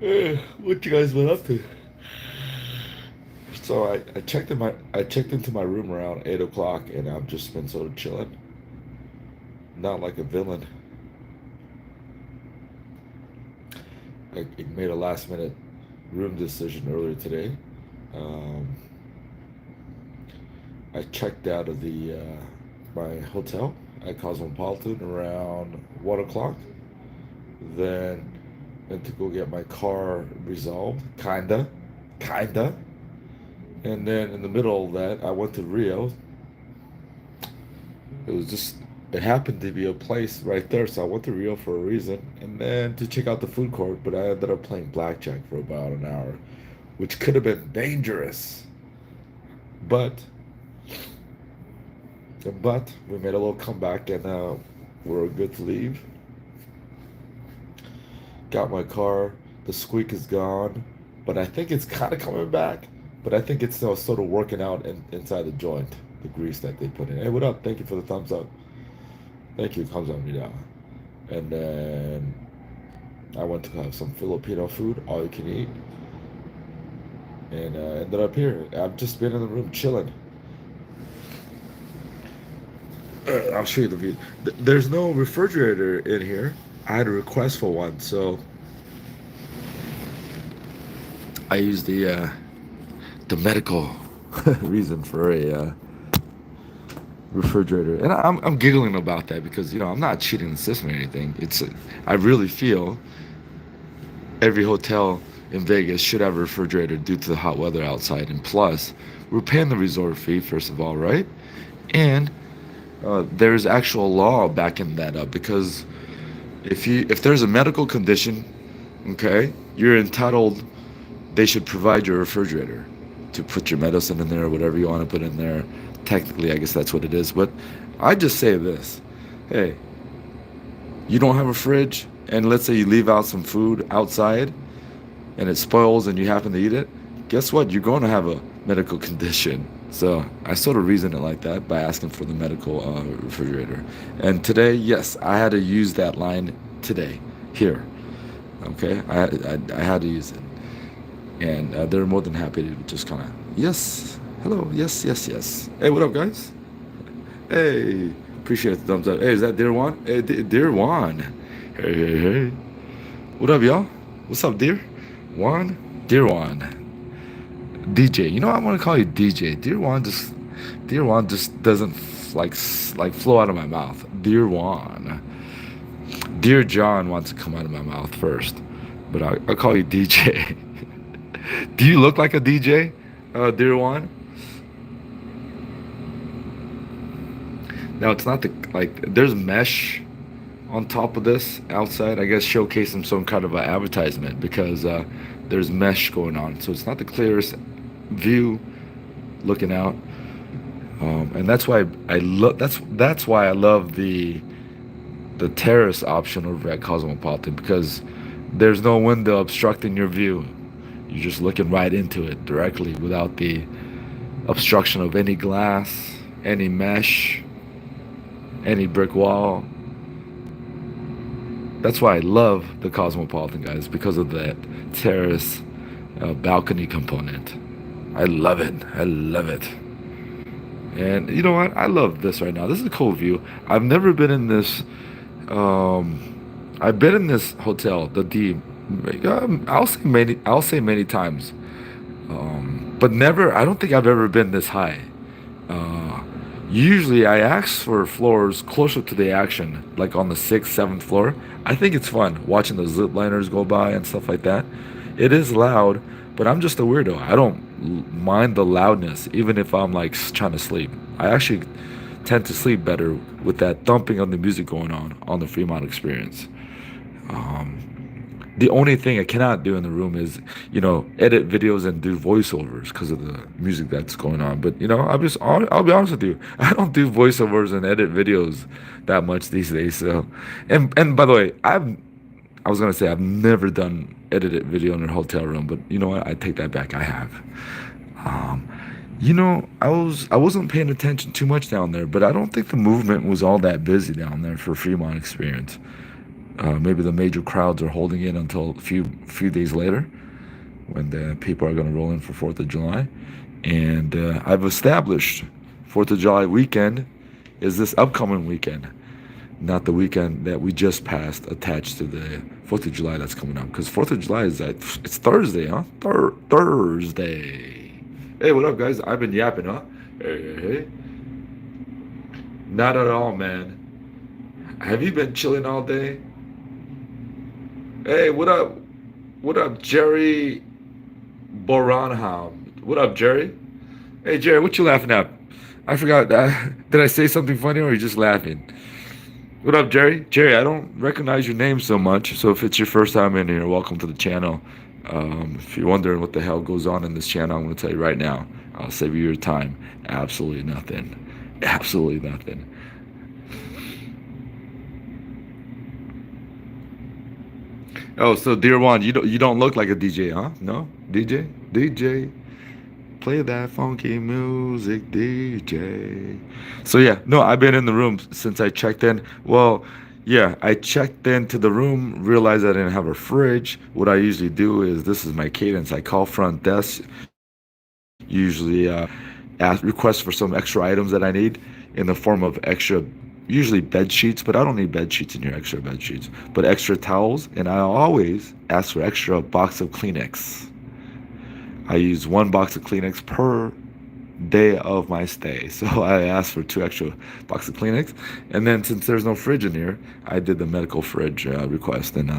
What you guys been up to? So I checked into my room around 8 o'clock, and I've just been sort of chilling, not like a villain. I made a last minute room decision earlier today. Um, I checked out of the my hotel at Cosmopolitan around 1 o'clock. Then went to go get my car resolved, kinda. And then in the middle of that, I went to Rio. It was just, it happened to be a place right there, so I went to Rio for a reason. And then to check out the food court, but I ended up playing blackjack for about an hour, which could have been dangerous. But, but we made a little comeback, and we're good to leave. Got my car. The squeak is gone, but I think it's kind of coming back. But I think it's still sort of working out inside the joint, the grease that they put in. Hey, what up? Thank you for the thumbs up. Thank you, thumbs up, yeah. And then I went to have some Filipino food, all you can eat, and ended up here. I've just been in the room chilling. I'll show you the view. There's no refrigerator in here. I had a request for one, so I used the medical reason for a refrigerator, and I'm giggling about that because I'm not cheating the system or anything. I really feel every hotel in Vegas should have a refrigerator due to the hot weather outside, and plus we're paying the resort fee first of all, right? And there's actual law backing that up because if there's a medical condition, okay, you're entitled. They should provide your refrigerator to put your medicine in there or whatever you want to put in there. Technically, I guess that's what it is. But I just say this: hey, you don't have a fridge, and let's say you leave out some food outside, and it spoils, and you happen to eat it. Guess what? You're going to have a medical condition. So I sort of reason it like that by asking for the medical refrigerator. And today, yes, I had to use that line today here. Okay, I had to use it, and they're more than happy to just kind of yes, hello, yes, yes, yes. Hey, what up, guys? Hey, appreciate the thumbs up. Hey, is that Dear Juan? Hey, Dear Juan. Hey, hey, hey. What up, y'all? What's up, dear Juan? Dear Juan. DJ. I want to call you DJ. Dear Juan just doesn't like flow out of my mouth. Dear Juan. Dear John wants to come out of my mouth first, but I'll call you DJ. Do you look like a DJ, dear Juan? Now it's not there's mesh on top of this outside. I guess showcasing some kind of an advertisement because there's mesh going on, so it's not the clearest view looking out. And that's why I love that's why I love the terrace option over at Cosmopolitan because there's no window obstructing your view. You're just looking right into it directly without the obstruction of any glass, any mesh, any brick wall. That's why I love the Cosmopolitan, guys, because of that terrace balcony component. I love it. I love it. And you know what? I love this right now. This is a cool view. I've never been in this. I've been in this hotel, the D. I'll say many. I'll say many times. But never. I don't think I've ever been this high. Uh, Usually, I ask for floors closer to the action, like on the sixth, seventh floor. I think it's fun watching the zip liners go by and stuff like that. It is loud, but I'm just a weirdo. I don't mind the loudness, even if I'm like trying to sleep. I actually tend to sleep better with that thumping of the music going on the Fremont Experience. Um, the only thing I cannot do in the room is, edit videos and do voiceovers because of the music that's going on. But I'll be honest with you, I don't do voiceovers and edit videos that much these days. So, and by the way, I was gonna say I've never done edited video in a hotel room, but you know what? I take that back. I have. Um, I wasn't paying attention too much down there, but I don't think the movement was all that busy down there for Fremont Experience. Maybe the major crowds are holding it until a few days later when the people are going to roll in for 4th of July. And I've established 4th of July weekend is this upcoming weekend, not the weekend that we just passed attached to the 4th of July that's coming up. Because 4th of July is it's Thursday, huh? Thursday. Hey, what up, guys? I've been yapping, huh? Hey. Not at all, man. Have you been chilling all day? Hey, what up? What up, Jerry Boranham? What up, Jerry? Hey, Jerry, what you laughing at? I forgot. Did I say something funny or are you just laughing? What up, Jerry? Jerry, I don't recognize your name so much, so if it's your first time in here, welcome to the channel. If you're wondering what the hell goes on in this channel, I'm going to tell you right now. I'll save you your time. Absolutely nothing. Absolutely nothing. Oh, so dear one, you don't look like a DJ, huh? No, DJ, play that funky music, DJ. So yeah, no, I've been in the room since I checked in. Well, yeah, I checked into the room, realized I didn't have a fridge. What I usually do is this is my cadence. I call front desk, usually ask request for some extra items that I need in the form of extra, usually bed sheets, but I don't need bed sheets in here, extra bed sheets, but extra towels, and I always ask for extra box of Kleenex. I use one box of Kleenex per day of my stay. So I asked for two extra boxes of Kleenex. And then since there's no fridge in here, I did the medical fridge request. And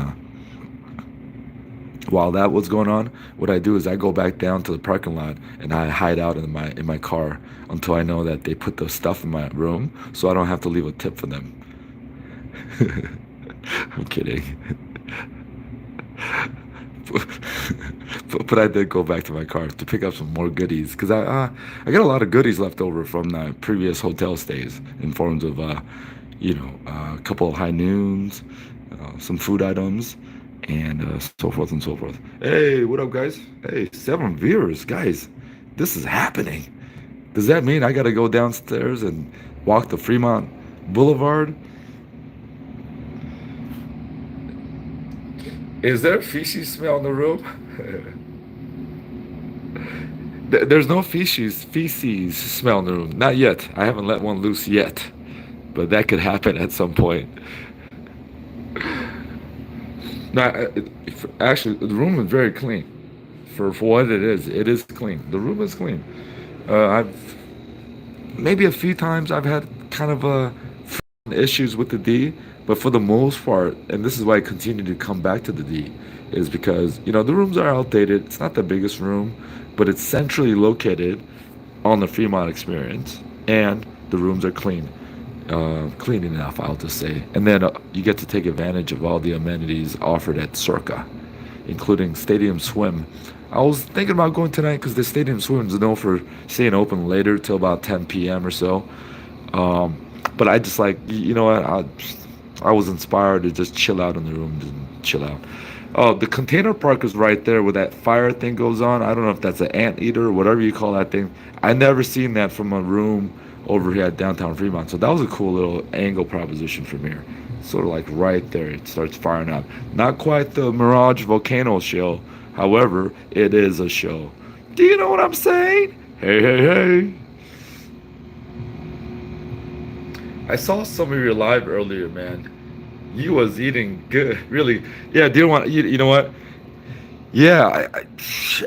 while that was going on, what I do is I go back down to the parking lot and I hide out in my car until I know that they put the stuff in my room, so I don't have to leave a tip for them. I'm kidding. But I did go back to my car to pick up some more goodies because I got a lot of goodies left over from the previous hotel stays in forms of a couple of high noons, some food items, and so forth and so forth. Hey, what up, guys? Hey, 7 viewers, guys. This is happening. Does that mean I got to go downstairs and walk the Fremont Boulevard? Is there feces smell in the room? There's no feces smell in the room. Not yet. I haven't let one loose yet. But that could happen at some point. Now, actually, the room is very clean. For what it is. It is clean. The room is clean. I've maybe a few times I've had kind of issues with the D, but for the most part, and this is why I continue to come back to the D, is because the rooms are outdated. It's not the biggest room, but it's centrally located on the Fremont Experience, and the rooms are clean, clean enough, I'll just say. And then you get to take advantage of all the amenities offered at Circa, including Stadium Swim. I was thinking about going tonight because the Stadium Swim is known for staying open later till about 10 p.m. or so. But I just like, you know what, I was inspired to just chill out in the room and chill out. Oh, the container park is right there where that fire thing goes on. I don't know if that's an anteater or whatever you call that thing. I never seen that from a room over here at downtown Fremont. So that was a cool little angle proposition from here. Sort of like right there, it starts firing up. Not quite the Mirage Volcano show. However, it is a show. Do you know what I'm saying? Hey. I saw some of your live earlier, man. You was eating good, really. Yeah, do you want you know what? Yeah,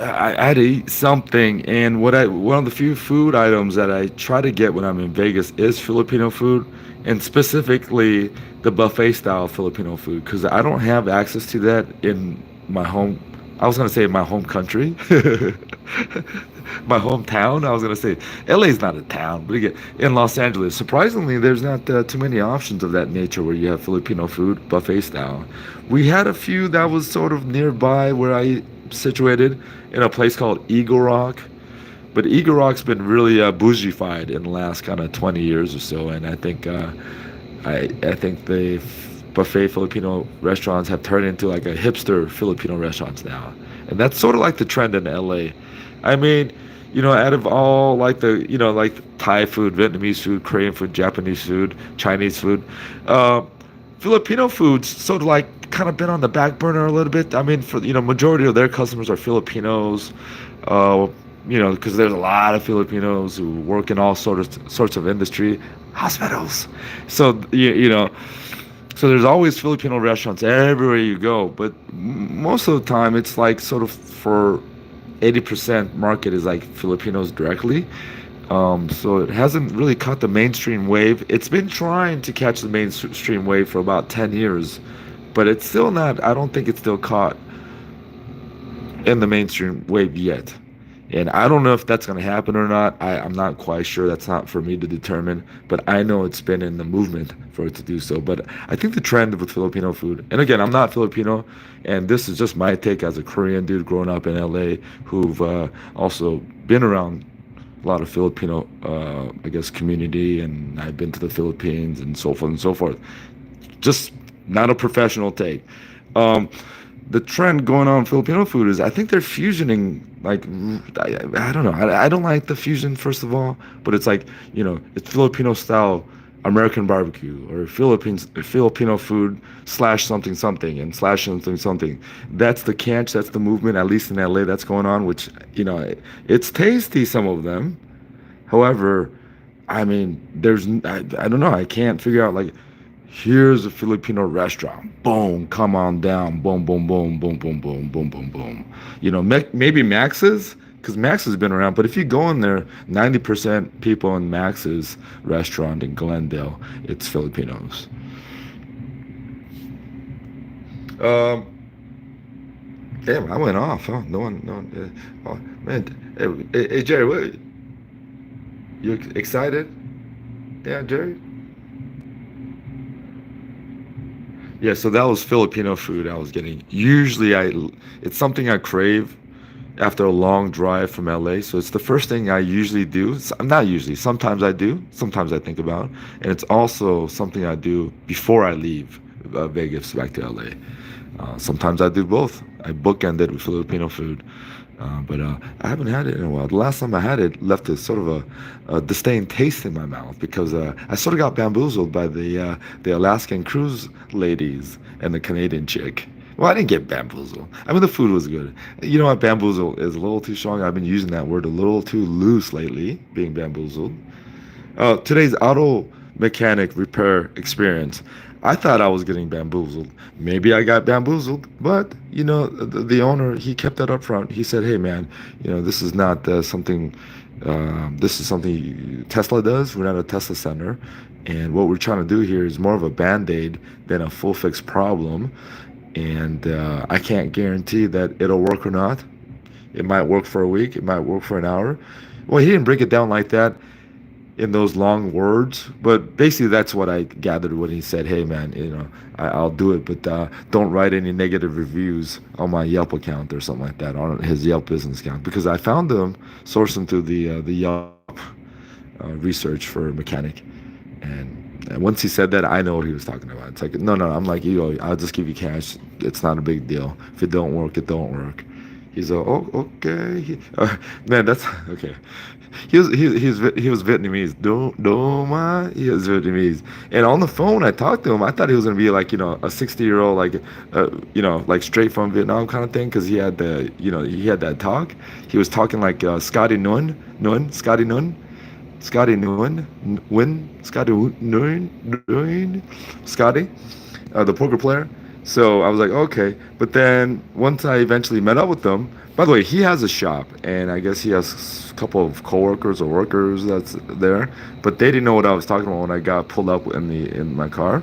I had to eat something, and one of the few food items that I try to get when I'm in Vegas is Filipino food, and specifically the buffet style Filipino food, because I don't have access to that in my home. I was gonna say my home country, my hometown. I was gonna say LA's not a town, but again, in Los Angeles, surprisingly, there's not too many options of that nature where you have Filipino food buffet style. We had a few that was sort of nearby where I situated in a place called Eagle Rock, but Eagle Rock's been really bougified in the last kind of 20 years or so, and I think I think the buffet Filipino restaurants have turned into like a hipster Filipino restaurants now, and that's sort of like the trend in LA. I mean, out of all like like Thai food, Vietnamese food, Korean food, Japanese food, Chinese food, Filipino foods sort of like kind of been on the back burner a little bit. I mean, for majority of their customers are Filipinos, uh, because there's a lot of Filipinos who work in all sorts of industry, hospitals. So so there's always Filipino restaurants everywhere you go. But most of the time, it's like sort of for 80% market is like Filipinos directly. So it hasn't really caught the mainstream wave. It's been trying to catch the mainstream wave for about 10 years, but it's still not, I don't think it's still caught in the mainstream wave yet. And I don't know if that's going to happen or not. I'm not quite sure. That's not for me to determine. But I know it's been in the movement for it to do so. But I think the trend with Filipino food, and again, I'm not Filipino, and this is just my take as a Korean dude growing up in LA who've also been around a lot of Filipino, I guess, community, and I've been to the Philippines and so forth and so forth. Just not a professional take. Um, the trend going on in Filipino food is I think they're fusioning like I don't know. I don't like the fusion first of all, but it's like it's Filipino style American barbecue or Filipino food slash something something and slash something something. That's the catch. That's the movement. At least in LA, that's going on. Which it's tasty. Some of them. However, I mean, I don't know. I can't figure out like here's a Filipino restaurant. Boom, come on down. Boom, boom, boom, boom, boom, boom, boom, boom, boom. Maybe Max's, because Max has been around. But if you go in there, 90% people in Max's restaurant in Glendale, it's Filipinos. Um, Damn, I went off. Huh? No one, no one. Oh man, hey, Jerry, you excited? Yeah, Jerry. Yeah, so that was Filipino food I was getting. Usually, it's something I crave after a long drive from LA. So it's the first thing I usually do. Not usually. Sometimes I do. Sometimes I think about. And it's also something I do before I leave Vegas back to LA. Sometimes I do both. I bookend it with Filipino food. But I haven't had it in a while. The last time I had it left a sort of a disdain taste in my mouth because I sort of got bamboozled by the Alaskan cruise ladies and the Canadian chick. Well, I didn't get bamboozled. I mean, the food was good. You know what? Bamboozle is a little too strong. I've been using that word a little too loose lately, being bamboozled. Today's auto mechanic repair experience. I thought I was getting bamboozled. Maybe I got bamboozled, but the owner, he kept that up front. He said, "Hey, man, this is not something. This is something Tesla does. We're not a Tesla center, and what we're trying to do here is more of a band-aid than a full fix problem. And I can't guarantee that it'll work or not. It might work for a week. It might work for an hour." Well, he didn't break it down like that in those long words, but basically that's what I gathered when he said, "Hey, man, I'll do it, but don't write any negative reviews on my Yelp account or something like that on his Yelp business account," because I found him sourcing through the Yelp research for a mechanic, and once he said that, I know what he was talking about. It's like, no, no, I'm like, I'll just give you cash. It's not a big deal. If it don't work, it don't work. He's like, "Oh, okay." Man, that's okay. He was Vietnamese. Don't mind. He was Vietnamese. And on the phone, I talked to him. I thought he was gonna be like a 60-year-old, like like straight from Vietnam kind of thing, because he had that talk. He was talking like Scotty Scotty Nun. Scotty Nguyen, Scotty Nguyen, Scotty, the poker player. So I was like, okay. But then once I eventually met up with him, by the way, he has a shop, and I guess he has a couple of coworkers or workers that's there. But they didn't know what I was talking about when I got pulled up in my car.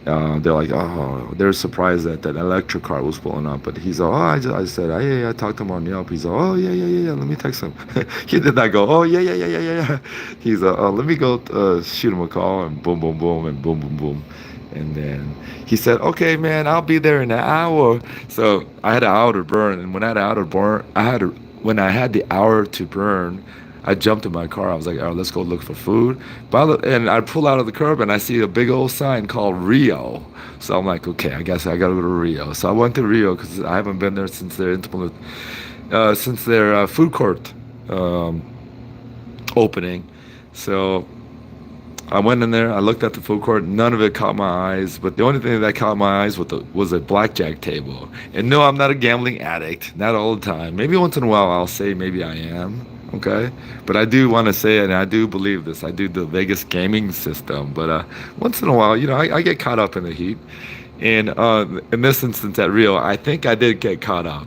They're like, oh, they're surprised that that electric car was pulling up. But he's like, oh, I said, oh, yeah, yeah, I talked to him on Yelp. He's like, oh, yeah, yeah, yeah, yeah, let me text him. He did not go, oh, yeah, yeah, yeah, yeah, yeah, yeah. He's like, oh, let me go shoot him a call, and boom, boom, boom, and boom, boom, boom. And then he said, okay, man, I'll be there in an hour. So I had an hour to burn. And when I had an hour to burn, when I had the hour to burn, I jumped in my car. I was like, all right, let's go look for food. And I pull out of the curb and I see a big old sign called Rio. So I'm like, okay, I guess I got to go to Rio. So I went to Rio because I haven't been there since their food court um, opening. So I went in there. I looked at the food court. None of it caught my eyes. But the only thing that caught my eyes was a blackjack table. And no, I'm not a gambling addict. Not all the time. Maybe once in a while I'll say maybe I am. Okay. But I do want to say it, and I do believe this. I do the Vegas gaming system. But once in a while, I get caught up in the heat. And in this instance at Rio, I think I did get caught up.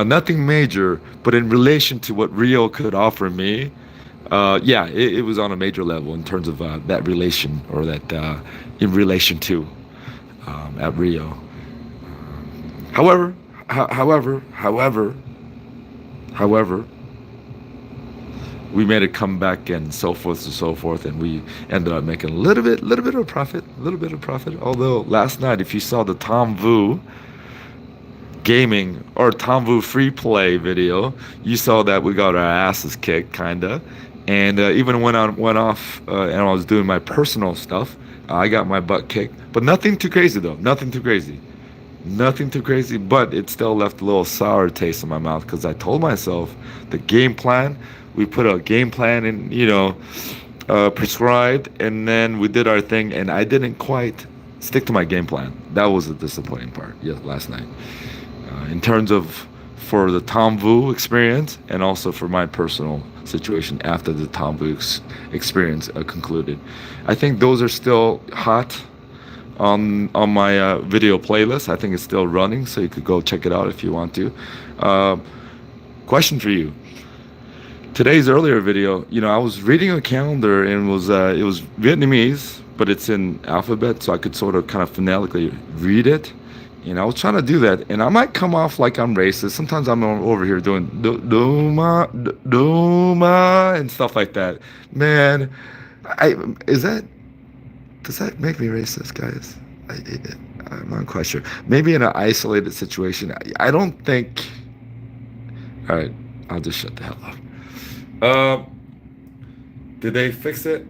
Nothing major, but in relation to what Rio could offer me, yeah, it was on a major level in terms of that relation or that in relation to at Rio. However, however, we made a comeback and so forth, and we ended up making a little bit of profit, a little bit of profit. Although last night, if you saw the Tom Vu gaming or Tom Vu free play video, you saw that we got our asses kicked, kinda. And even when I went off and I was doing my personal stuff, I got my butt kicked. But nothing too crazy though. Nothing too crazy. Nothing too crazy. But it still left a little sour taste in my mouth because I told myself the game plan. We put a game plan in, prescribed, and then we did our thing, and I didn't quite stick to my game plan. That was the disappointing part. Yes, last night. In terms of for the Tom Vu experience and also for my personal situation after the Tom Vu experience concluded. I think those are still hot on my video playlist. I think it's still running, so you could go check it out if you want to. Question for you. Today's earlier video, I was reading a calendar and it was Vietnamese, but it's in alphabet, so I could sort of kind of phonetically read it. And I was trying to do that, and I might come off like I'm racist. Sometimes I'm over here doing Duma, Duma, and stuff like that. Man, does that make me racist, guys? I'm not quite sure. Maybe in an isolated situation. I don't think. All right, I'll just shut the hell up. Did they fix it?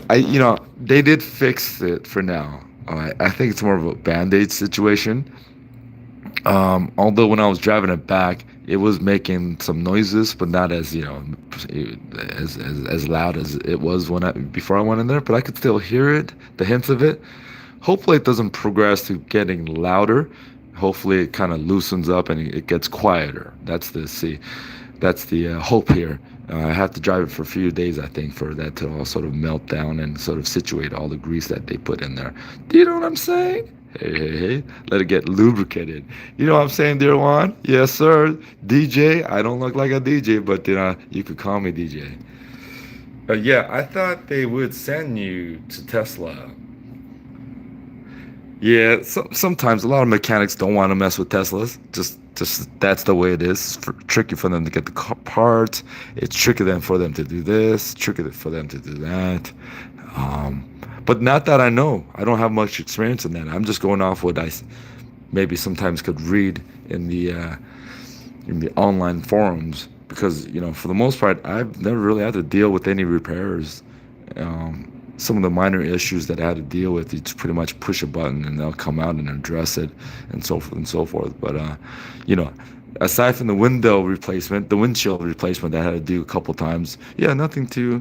They did fix it for now. I think it's more of a band-aid situation. Although when I was driving it back, it was making some noises, but not as as loud as it was before I went in there. But I could still hear it, the hints of it. Hopefully, it doesn't progress to getting louder. Hopefully, it kind of loosens up and it gets quieter. That's the hope here. I have to drive it for a few days, I think, for that to all sort of melt down and sort of situate all the grease that they put in there. Do you know what I'm saying? Hey, let it get lubricated. You know what I'm saying, dear Juan? Yes, sir. DJ. I don't look like a DJ, but you could call me DJ. Yeah, I thought they would send you to Tesla. Yeah, sometimes a lot of mechanics don't want to mess with Teslas. Just that's the way it is. It's tricky for them to get the parts. It's tricky for them to do this. Tricky for them to do that. But not that I know. I don't have much experience in that. I'm just going off what I maybe sometimes could read in the online forums because for the most part I've never really had to deal with any repairs. Some of the minor issues that I had to deal with, you just pretty much push a button and they'll come out and address it and so forth and so forth. But, aside from the windshield replacement that I had to do a couple times, yeah, nothing too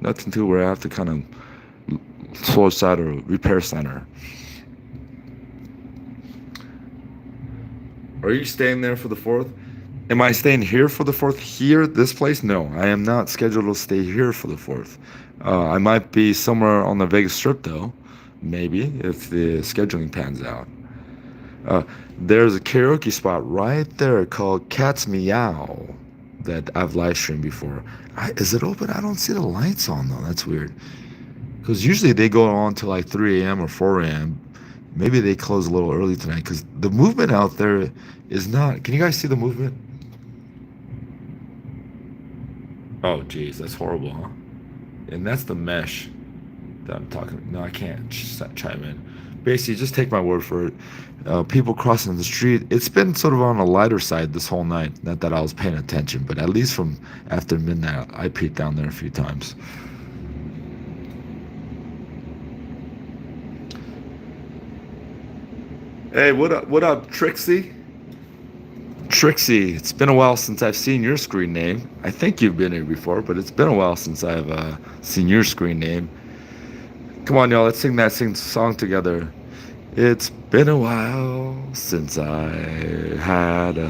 where I have to kind of slow side or repair center. Are you staying there for the 4th? Am I staying here for the 4th? Here, this place? No, I am not scheduled to stay here for the 4th. I might be somewhere on the Vegas Strip, though. Maybe, if the scheduling pans out. There's a karaoke spot right there called Cat's Meow that I've live streamed before. Is it open? I don't see the lights on, though. That's weird. Because usually they go on to like 3 a.m. or 4 a.m. Maybe they close a little early tonight because the movement out there is not... Can you guys see the movement? Oh, geez, that's horrible, huh? And that's the mesh that I'm talking. No, I can't chime in. Basically, just take my word for it. People crossing the street. It's been sort of on a lighter side this whole night. Not that I was paying attention, but at least from after midnight, I peeked down there a few times. Hey, what up, Trixie? Trixie, it's been a while since I've seen your screen name. I think you've been here before, but it's been a while since I've seen your screen name. Come on, y'all, let's sing song together. It's been a while since I had a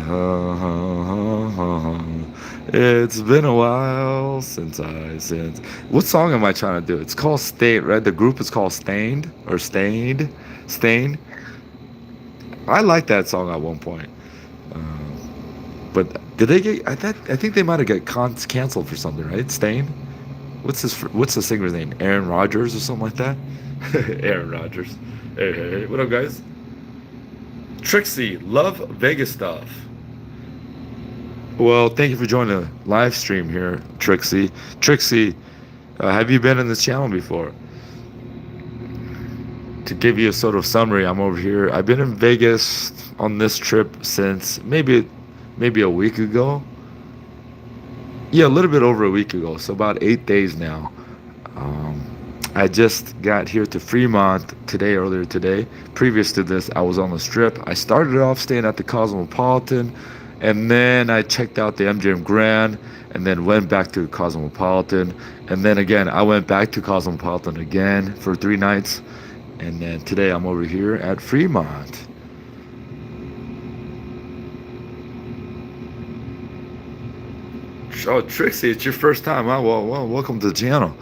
It's been a while since. What song am I trying to do? It's called Stained, right? The group is called Stained or Stained, Stained. I liked that song at one point. But did they get? I think they might have got canceled for something, right? Stained. What's the singer's name? Aaron Rodgers or something like that. Aaron Rodgers. Hey, what up, guys? Trixie, love Vegas stuff. Well, thank you for joining the live stream here, Trixie. Trixie, have you been in this channel before? To give you a sort of summary, I'm over here. I've been in Vegas on this trip since maybe a week ago. Yeah, a little bit over a week ago, so about 8 days now. I just got here to Fremont earlier today. Previous to this, I was on the Strip. I started off staying at the Cosmopolitan, and then I checked out the MGM Grand, and then went back to Cosmopolitan, and then again, I went back to Cosmopolitan again for 3 nights, and then today I'm over here at Fremont. Oh, Trixie, it's your first time, huh? Well, welcome to the channel.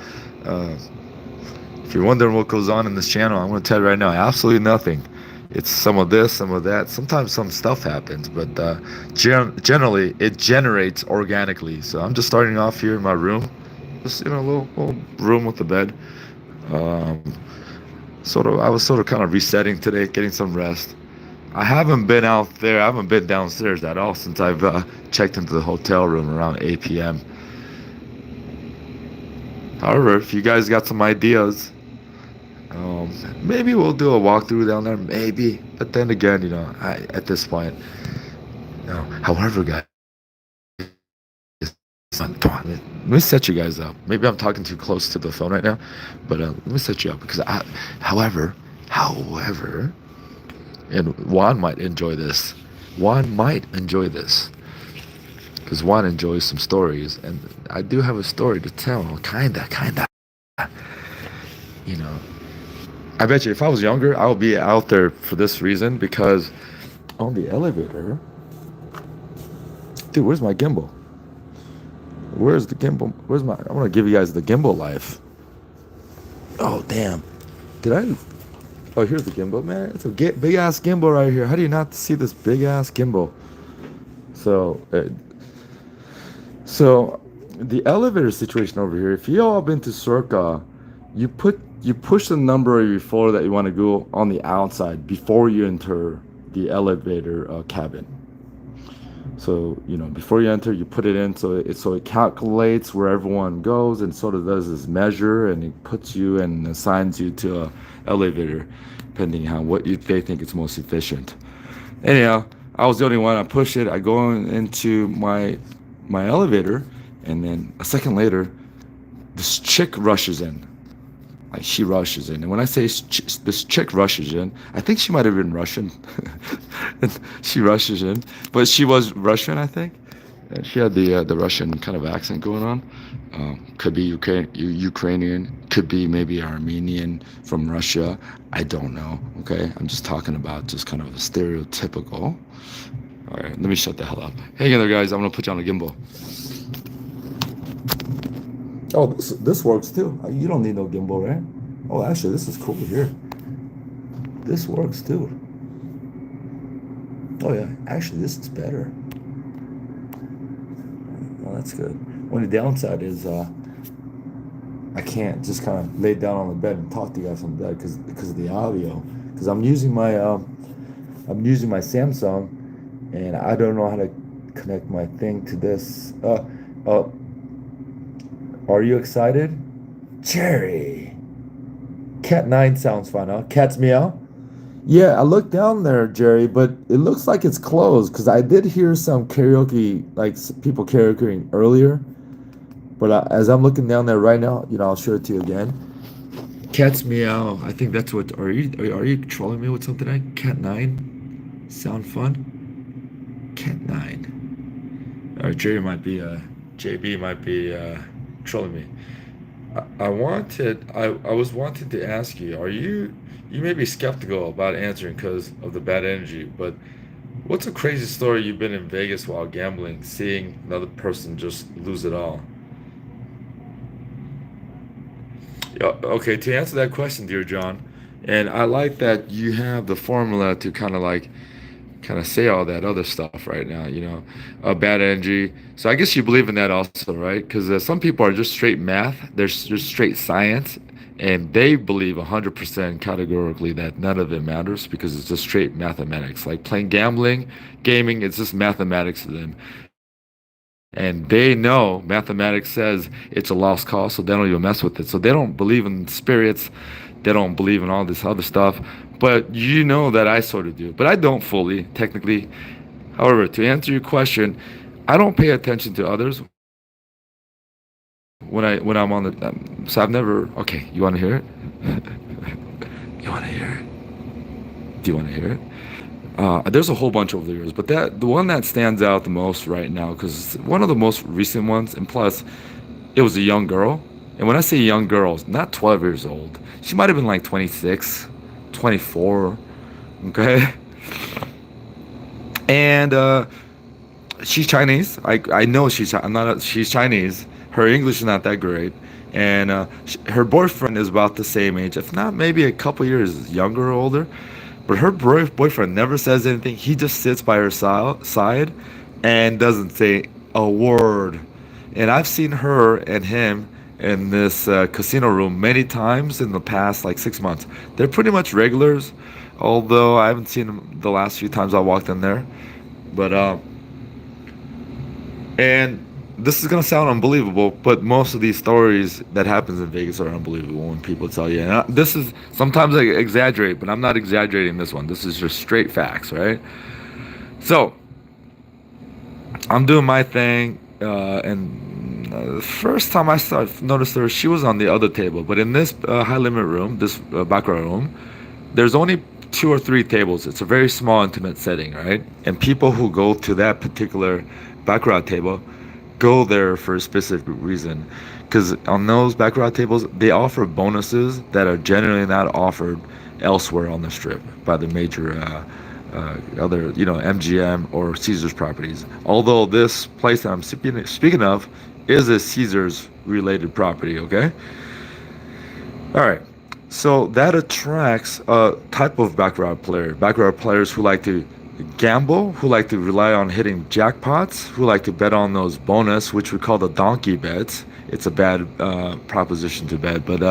If you're wondering what goes on in this channel, I'm going to tell you right now, absolutely nothing. It's some of this, some of that. Sometimes some stuff happens, but generally it generates organically. So I'm just starting off here in my room, just a little room with a bed. I was kind of resetting today, getting some rest. I haven't been out there. I haven't been downstairs at all since I've checked into the hotel room around 8 p.m. However, if you guys got some ideas, maybe we'll do a walkthrough down there. Maybe, but then again, at this point, however, guys, let me set you guys up. Maybe I'm talking too close to the phone right now, but let me set you up because however. And Juan might enjoy this. Because Juan enjoys some stories, and I do have a story to tell. Kinda. I bet you if I was younger, I would be out there for this reason, because on the elevator, dude, where's my gimbal? Where's the gimbal? I want to give you guys the gimbal life. Oh, damn. Oh, here's the gimbal, man. It's a big ass gimbal right here. How do you not see this big ass gimbal? So the elevator situation over here. If you all been to Circa, you push the number of your floor that you want to go on the outside before you enter the elevator cabin. So before you enter, you put it in so it calculates where everyone goes and sort of does this measure, and it puts you and assigns you to a elevator, depending on they think is most efficient. Anyhow, I was the only one. I push it. I go into my elevator, and then a second later, this chick rushes in. Like, she rushes in, and when I say this chick rushes in, I think she might have been Russian. She rushes in, but she was Russian, I think. And she had the Russian kind of accent going on. Could be Ukrainian, could be maybe Armenian from Russia. I don't know. Okay, I'm just talking about just kind of a stereotypical. All right, let me shut the hell up. Hey there, guys. I'm gonna put you on the gimbal. Oh, this works too. You don't need no gimbal, right? Oh, actually, this is cool here. This works too. Oh yeah, actually, this is better. Well, that's good. Only downside is I can't just kind of lay down on the bed and talk to you guys on the bed because of the audio. Because I'm using my Samsung, and I don't know how to connect my thing to this. Are you excited, Jerry? Cat 9 sounds fun, huh? Cat's meow. Yeah, I looked down there, Jerry, but it looks like it's closed because I did hear some karaoke, like people karaokeing earlier. But as I'm looking down there right now, I'll show it to you again. Cat's meow. I think that's what. Are you trolling me with something? Cat 9 sound fun? can't 9? Or JB might be trolling me. I was wanting to ask you, you may be skeptical about answering because of the bad energy, but what's a crazy story you've been in Vegas while gambling, seeing another person just lose it all? Yeah, okay, to answer that question, dear John, and I like that you have the formula to kind of say all that other stuff right now, bad energy. So I guess you believe in that also, right? Because some people are just straight math, just straight science, and they believe 100% categorically that none of it matters because it's just straight mathematics. Like playing gambling, gaming, it's just mathematics to them. And they know mathematics says it's a lost cause, so they don't even mess with it. So they don't believe in spirits, they don't believe in all this other stuff. But you know that I sort of do. But I don't fully, technically. However, to answer your question, I don't pay attention to others when I'm on the. So I've never. Okay, you want to hear it? You want to hear it? Do you want to hear it? There's a whole bunch over the years, but the one that stands out the most right now because it's one of the most recent ones, and plus, it was a young girl. And when I say young girl, not 12 years old. She might have been like 26, 24. Okay, and she's Chinese. I know I'm not. She's Chinese. Her English is not that great, and her boyfriend is about the same age, if not maybe a couple years younger or older. But her boyfriend never says anything. He just sits by her side and doesn't say a word. And I've seen her and him in this casino room many times in the past like 6 months. They're pretty much regulars, although I haven't seen them the last few times I walked in there. But and this is gonna sound unbelievable, but most of these stories that happens in Vegas are unbelievable when people tell you. And this is sometimes I exaggerate, but I'm not exaggerating this one. This is just straight facts, right? So I'm doing my thing, and the first time noticed her, she was on the other table. But in this high limit room, this baccarat room, there's only two or three tables. It's a very small, intimate setting, right? And people who go to that particular baccarat table go there for a specific reason. Because on those baccarat tables, they offer bonuses that are generally not offered elsewhere on the strip by the major other, MGM or Caesars properties. Although this place that I'm speaking of is a Caesars related property, okay? All right. So that attracts a type of baccarat players who like to gamble, who like to rely on hitting jackpots, who like to bet on those bonus, which we call the donkey bets. It's a bad proposition to bet, but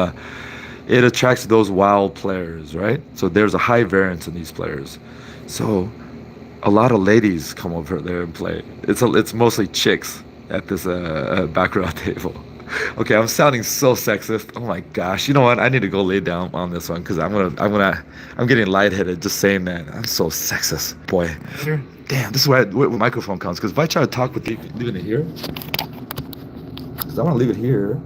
it attracts those wild players, right? So there's a high variance in these players. So a lot of ladies come over there and play. It's mostly chicks at this baccarat table. Okay, I'm sounding so sexist. Oh my gosh. You know what? I need to go lay down on this one because I'm getting lightheaded just saying that. I'm so sexist, boy. Damn, this is where the microphone comes. Because if I try to talk with you, leaving it here, because I want to leave it here.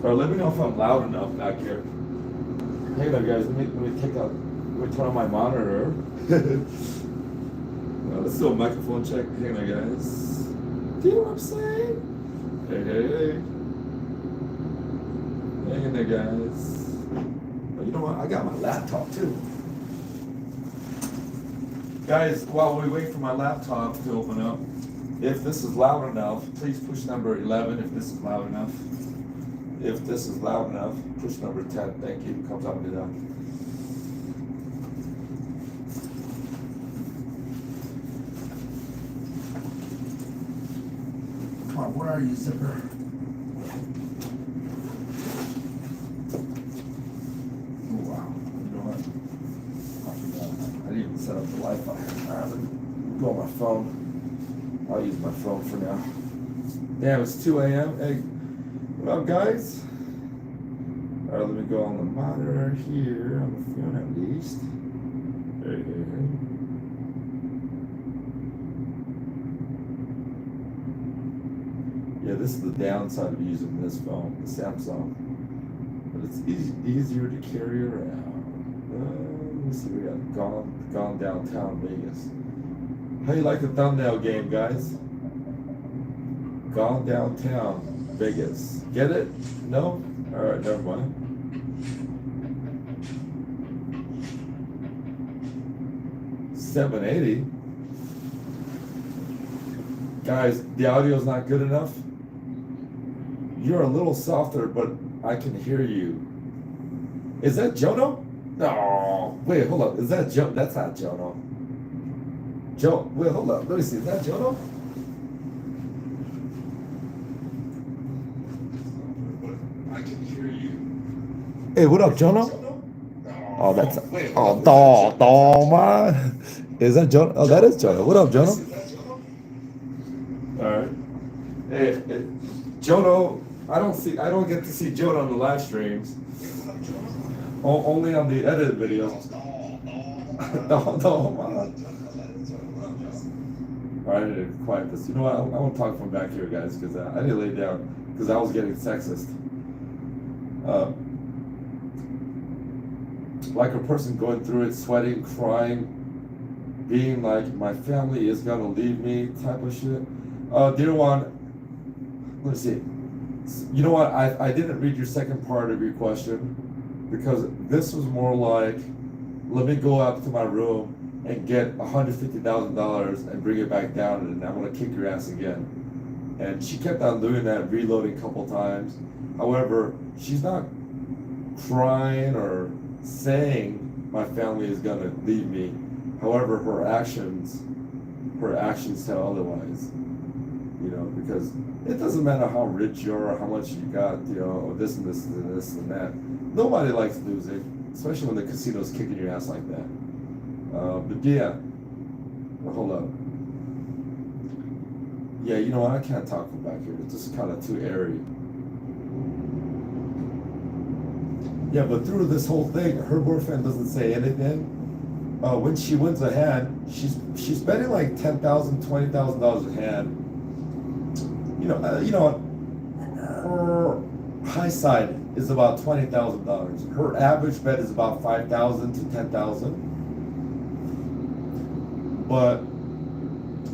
Or let me know if I'm loud enough back here. Hey there, guys. Let me turn on my monitor. Let's do a microphone check. Hang on, guys. Do you know what I'm saying? Hey. Hang in there, guys. But you know what? I got my laptop too. Guys, while we wait for my laptop to open up, if this is loud enough, please push number 11 if this is loud enough. If this is loud enough, push number 10. Thank you. Comes out and do that. Come on, where are you, zipper? Oh, wow. You know what? I forgot. I didn't even set up the Wi-Fi. All right, let me go on my phone. I'll use my phone for now. Damn, it's 2 a.m. Hey, what up, guys? All right, let me go on the monitor here on the phone at least. Hey. Yeah, this is the downside of using this phone, the Samsung. But it's easier to carry around. me see. We got gone downtown Vegas. How you like the thumbnail game, guys? Gone downtown Vegas. Get it? No? All right, never mind. $780. Guys, the audio's not good enough. You're a little softer, but I can hear you. Is that Jono? No. Wait, hold up. Is that Joe? That's not Jono. Joe, wait, hold up. Let me see. Is that Jono? I can hear you. Hey, what up, Jono? Oh, that's man. Is that Jono? Oh, that is Jono. What up, Jono? All right. Hey, Jono. I don't get to see Jono on the live streams. Only on the edited videos. No, man. All right, I need to quiet this. You know what? I want to talk from back here, guys, because I need to lay down because I was getting sexist. Like a person going through it, sweating, crying, being like, my family is gonna leave me type of shit. Dear one, let's see. You know what? I didn't read your second part of your question because this was more like, let me go up to my room and get $150,000 and bring it back down, and I'm gonna kick your ass again. And she kept on doing that, reloading a couple times. However, she's not crying or saying my family is gonna leave me. However, her actions tell otherwise. You know, because it doesn't matter how rich you are or how much you got, you know, or this and this and this and that. Nobody likes losing, especially when the casino's kicking your ass like that. But yeah, hold up. Yeah, you know what? I can't talk from back here. It's just kind of too airy. Yeah, but through this whole thing, her boyfriend doesn't say anything. When she wins a hand, she's betting like $10,000, $20,000 a hand. You know, her high side is about $20,000. Her average bet is about $5,000 to $10,000. But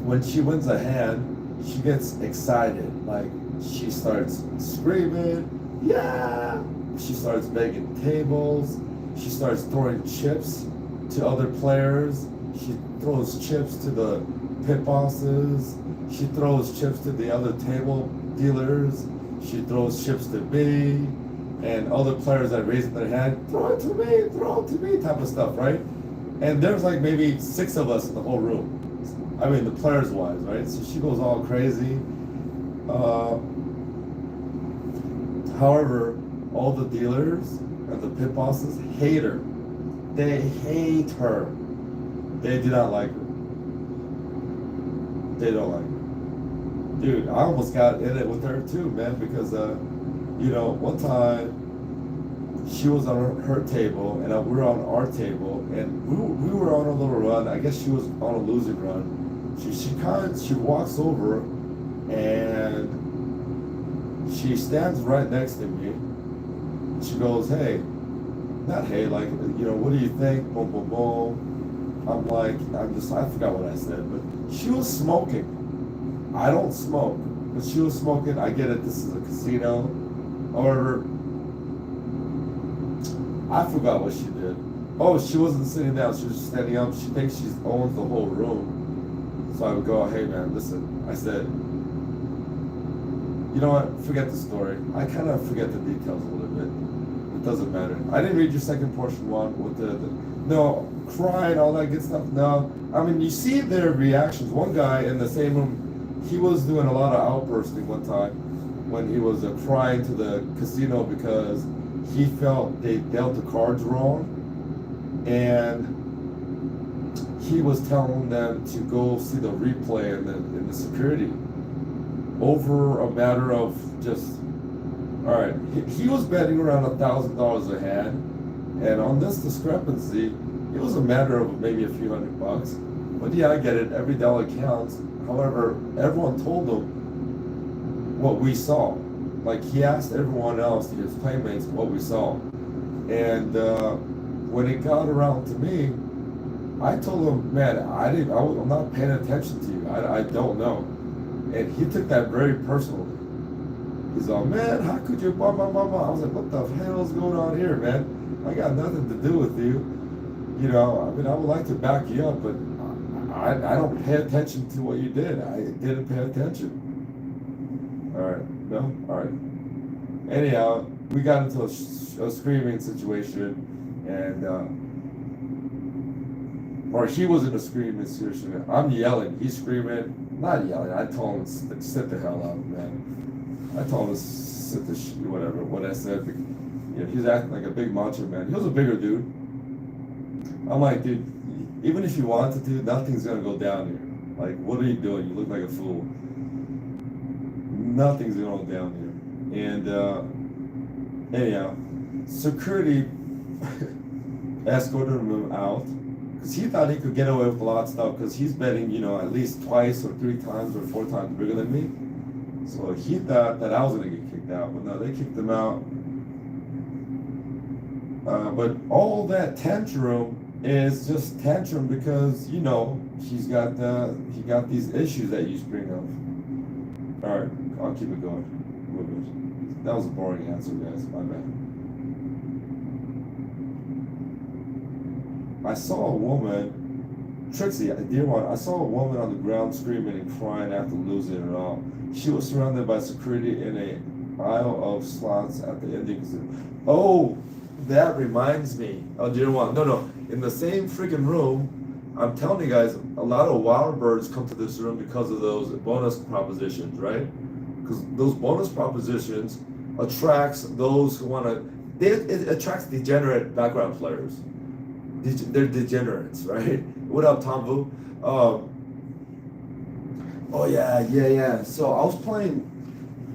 when she wins a hand, she gets excited. Like she starts screaming, yeah! She starts begging tables. She starts throwing chips to other players. She throws chips to the pit bosses. She throws chips to the other table dealers. She throws chips to me and other players that raise their hand. Throw it to me, type of stuff, right? And there's like maybe 6 of us in the whole room. I mean, the players wise, right? So she goes all crazy. However, all the dealers and the pit bosses hate her. They hate her. They do not like her. They don't like her. Dude, I almost got in it with her too, man, because, you know, one time she was on her table and we were on our table, and we were on a little run. I guess she was on a losing run. She walks over and she stands right next to me. She goes, hey, not hey, like, you know, what do you think? Boom, boom, boom. I forgot what I said, but she was smoking. I don't smoke, but she was smoking. I get it, this is a casino. However, I forgot what she did. Oh, she wasn't sitting down, she was just standing up. She thinks she owns the whole room. So I would go, hey man, listen. I said, you know what, forget the story. I kind of forget the details a little bit. It doesn't matter. I didn't read your second portion one with the no, crying, all that good stuff. No, I mean, you see their reactions. One guy in the same room, he was doing a lot of outbursting one time when he was crying to the casino because he felt they dealt the cards wrong, and he was telling them to go see the replay in the security over a matter of just, all right, he was betting around $1,000 a hand, and on this discrepancy, it was a matter of maybe a few $100. But yeah, I get it, every dollar counts. However, everyone told him what we saw. Like, he asked everyone else, his playmates, what we saw. And when it got around to me, I told him, man, I'm not paying attention to you. I don't know. And he took that very personally. He's all, man, how could you, blah, blah, blah, blah. I was like, what the hell's going on here, man? I got nothing to do with you. You know, I mean, I would like to back you up, but I don't pay attention to what you did. I didn't pay attention. All right, no? All right. Anyhow, we got into a screaming situation, and or he was in a screaming situation. I'm yelling, he's screaming, not yelling. I told him sit the hell out, man. I told him to sit the whatever. What I said, you know, he's acting like a big macho man. He was a bigger dude. I'm like, dude, even if you wanted to, nothing's gonna go down here. Like, what are you doing? You look like a fool. Nothing's gonna go down here. And anyhow, security escorted him out because he thought he could get away with a lot of stuff because he's betting, you know, at least twice or three times or four times bigger than me. So he thought that I was gonna get kicked out, but no, they kicked him out. But all that tantrum is just tantrum because you know he got these issues that you spring up. All right, I'll keep it going. That was a boring answer, guys. My bad. I saw a woman, Trixie, dear one, I saw a woman on the ground screaming and crying after losing it all. She was surrounded by security in a aisle of slots at the Indian casino. Oh, that reminds me. Oh, dear one, no. In the same freaking room, I'm telling you guys, a lot of wild birds come to this room because of those bonus propositions, right? Because those bonus propositions attracts those who want to. It attracts degenerate background players. They're degenerates, right? What up, Tom Vu? Oh yeah. So I was playing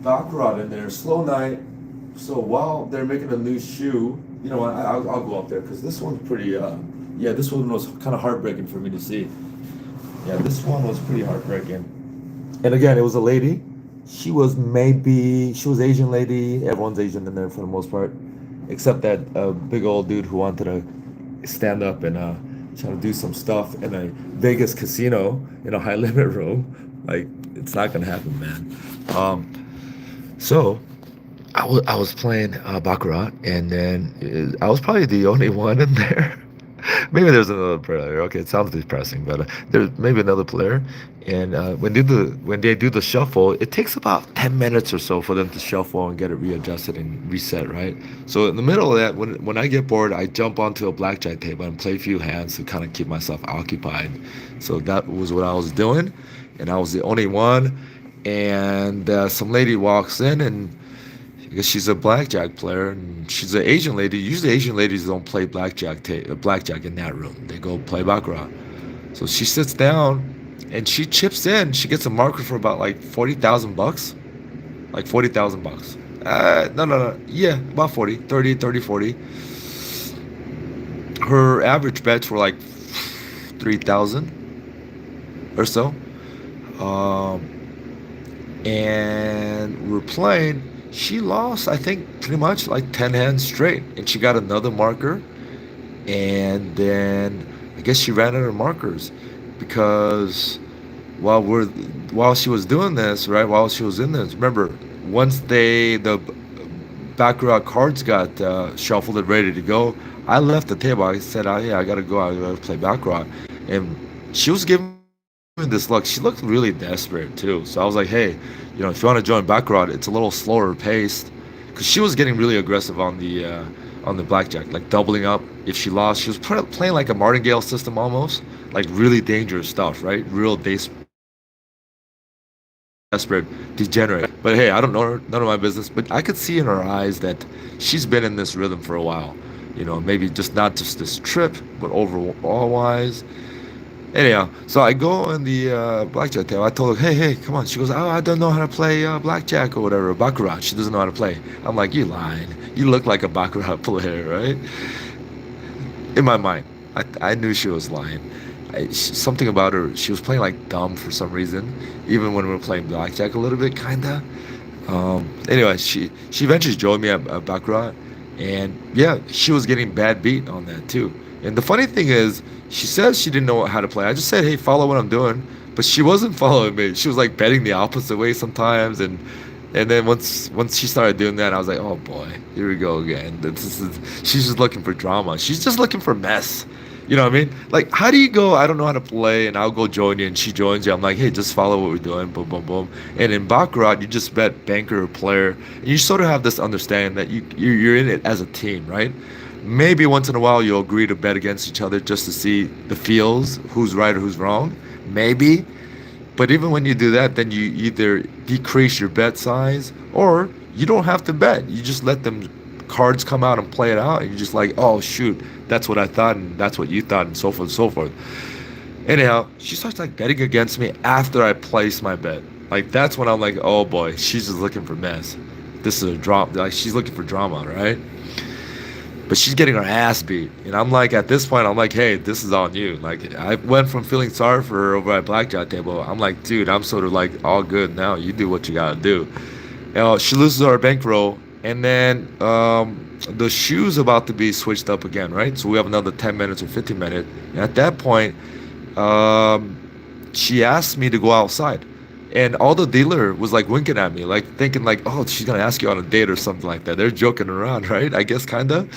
baccarat in there, slow night. So while they're making a new shoe, you know what? I'll go up there because this one's pretty. Yeah, this one was kind of heartbreaking for me to see. Yeah, this one was pretty heartbreaking. And again, it was a lady. She was Asian lady. Everyone's Asian in there for the most part, except that big old dude who wanted to stand up and try to do some stuff in a Vegas casino in a high limit room. Like it's not gonna happen, man. So I was playing baccarat, and then I was probably the only one in there. Maybe there's another player. Okay, it sounds depressing, but there's maybe another player. And when they do the shuffle, it takes about 10 minutes or so for them to shuffle and get it readjusted and reset, right? So in the middle of that, when I get bored, I jump onto a blackjack table and play a few hands to kind of keep myself occupied. So that was what I was doing, and I was the only one. And some lady walks in and because she's a blackjack player and she's an Asian lady. Usually, Asian ladies don't play blackjack in that room. They go play baccarat. So she sits down and she chips in. She gets a marker for about like 40,000 bucks, like 40,000 bucks. No. Yeah, about 40, 30, 30, 40. Her average bets were like 3,000 or so. Um, and we're playing. She lost, I think, pretty much like 10 hands straight. And she got another marker. And then I guess she ran out of markers because while we're while she was doing this, right, while she was in this, remember, once the baccarat cards got shuffled and ready to go, I left the table. I said, oh, yeah, I gotta go. I gotta play baccarat. And she was giving this look. She looked really desperate too. So I was like, hey, if you want to join baccarat, it's a little slower paced. Because she was getting really aggressive on the blackjack, like doubling up if she lost. She was playing like a martingale system almost, like really dangerous stuff, right? Real desperate, degenerate. But hey, I don't know her, none of my business. But I could see in her eyes that she's been in this rhythm for a while. You know, maybe just not just this trip, but overall wise. Anyhow, so I go on the blackjack table. I told her, hey, come on. She goes, oh, I don't know how to play blackjack or whatever, baccarat. She doesn't know how to play. I'm like, you lying. You look like a baccarat player, right? In my mind, I knew she was lying. Something about her, she was playing like dumb for some reason, even when we were playing blackjack a little bit, kinda. Anyway, she eventually joined me at baccarat, And yeah, she was getting bad beat on that too. And the funny thing is, she says she didn't know how to play. I just said, hey, follow what I'm doing. But she wasn't following me. She was like betting the opposite way sometimes. And then once she started doing that, I was like, oh boy, here we go again. She's just looking for drama. She's just looking for mess. You know what I mean? Like, how do you go, I don't know how to play, and I'll go join you, and she joins you. I'm like, hey, just follow what we're doing, boom, boom, boom. And in Baccarat, you just bet banker or player, and you sort of have this understanding that you're in it as a team, right? Maybe once in a while you'll agree to bet against each other just to see the feels, who's right or who's wrong. Maybe. But even when you do that, then you either decrease your bet size or you don't have to bet. You just let them cards come out and play it out, and you're just like, oh shoot, that's what I thought, and that's what you thought, and so forth and so forth. Anyhow, she starts like betting against me after I place my bet. Like that's when I'm like, oh boy, she's just looking for mess. This is a drama. Like she's looking for drama, right? But she's getting her ass beat, and I'm like, at this point, I'm like, hey, this is on you. Like I went from feeling sorry for her over at blackjack table. I'm like, dude, I'm sort of like all good now. You do what you gotta do. She loses our bankroll, and then the shoe's about to be switched up again, right? So we have another 10 minutes or 15 minutes. And at that point, she asked me to go outside. And all the dealer was like winking at me, like thinking like, oh, she's gonna ask you on a date or something like that. They're joking around, right? I guess kinda.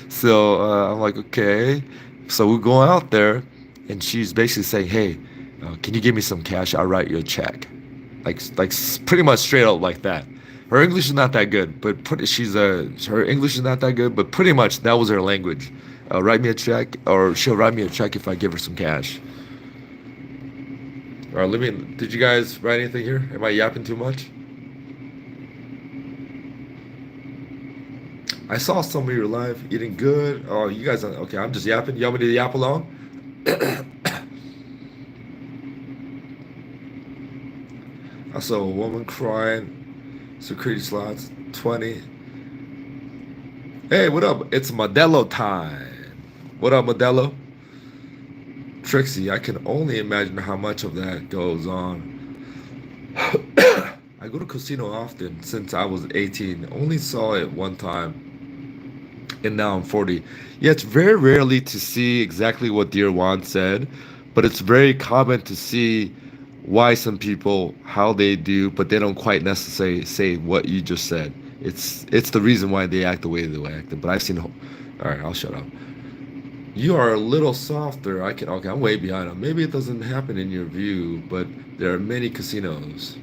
So I'm like, okay. So we go out there, and she's basically saying, hey, can you give me some cash? I'll write you a check. Pretty much straight up like that. Her English is not that good, but her English is not that good, but pretty much that was her language. Write me a check, or she'll write me a check if I give her some cash. All right, did you guys write anything here? Am I yapping too much? I saw some of your live eating good. Oh, you guys, okay, I'm just yapping. You want me to yap along? I saw a woman crying. Security slots, 20. Hey, what up? It's Modelo time. What up, Modelo? Trixie, I can only imagine how much of that goes on. I go to casino often since I was 18. Only saw it one time. And now I'm 40. Yeah, it's very rarely to see exactly what Dear Juan said, but it's very common to see why some people, how they do, but they don't quite necessarily say what you just said. It's the reason why they act the way they act. But I've seen. All right, I'll shut up. You are a little softer. Okay, I'm way behind them. Maybe it doesn't happen in your view, but there are many casinos.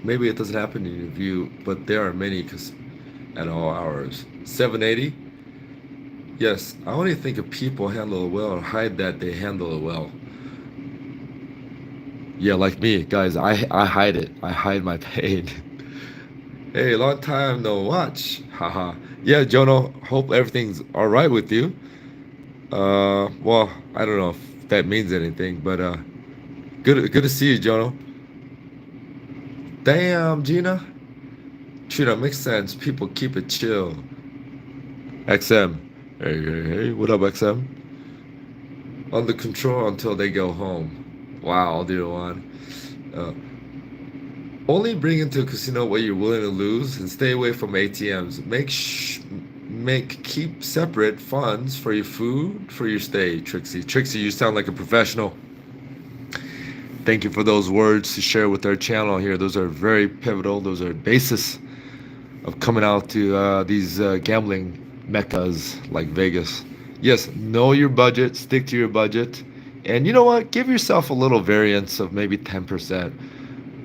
Maybe it doesn't happen in your view, but there are many at all hours. 780. Yes, I only think if people handle it well or hide that they handle it well. Yeah, like me, guys, I hide it. I hide my pain. Hey, long time no watch. Haha. Yeah, Jono, hope everything's all right with you. Well, I don't know if that means anything, but good to see you, Jono. Damn, Gina. True, that makes sense. People keep it chill. XM. Hey, what up, XM? Under control until they go home. Wow, dear one. Uh, Only bring into a casino what you're willing to lose, and stay away from ATMs. Keep separate funds for your food, for your stay, Trixie. Trixie, you sound like a professional. Thank you for those words to share with our channel here. Those are very pivotal. Those are basis of coming out to these gambling meccas like Vegas. Yes, know your budget, stick to your budget, and you know what? Give yourself a little variance of maybe 10%.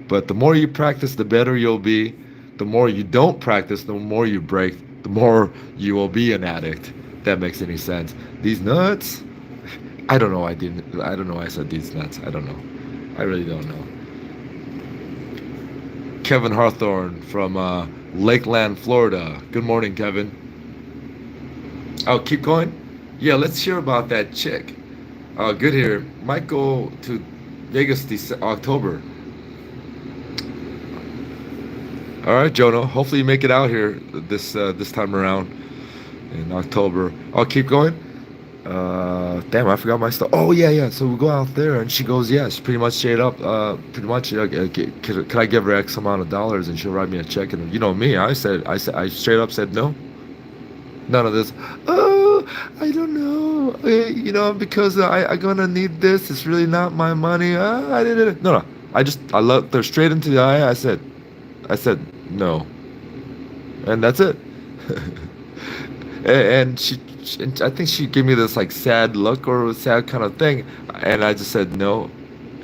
But the more you practice, the better you'll be. The more you don't practice, the more you break, the more you will be an addict. If that makes any sense. These nuts. I don't know. I don't know why I said these nuts. I don't know. I really don't know. Kevin Hawthorne from Lakeland, Florida. Good morning, Kevin. Oh, keep going? Yeah, let's hear about that chick. Good here. Might go to Vegas October. All right, Jono. Hopefully you make it out here this time around in October. I'll keep going. Damn, I forgot my stuff. Oh yeah, yeah. So we go out there, and she goes, yes, pretty much straight up. Pretty much, could I give her X amount of dollars, and she'll write me a check? And you know me, I straight up said no. None of this. Oh, I don't know. Because I gonna need this. It's really not my money. I didn't. No, no. I looked her straight into the eye. I said no, and that's it. And and I think she gave me this like sad look or sad kind of thing, and I just said no,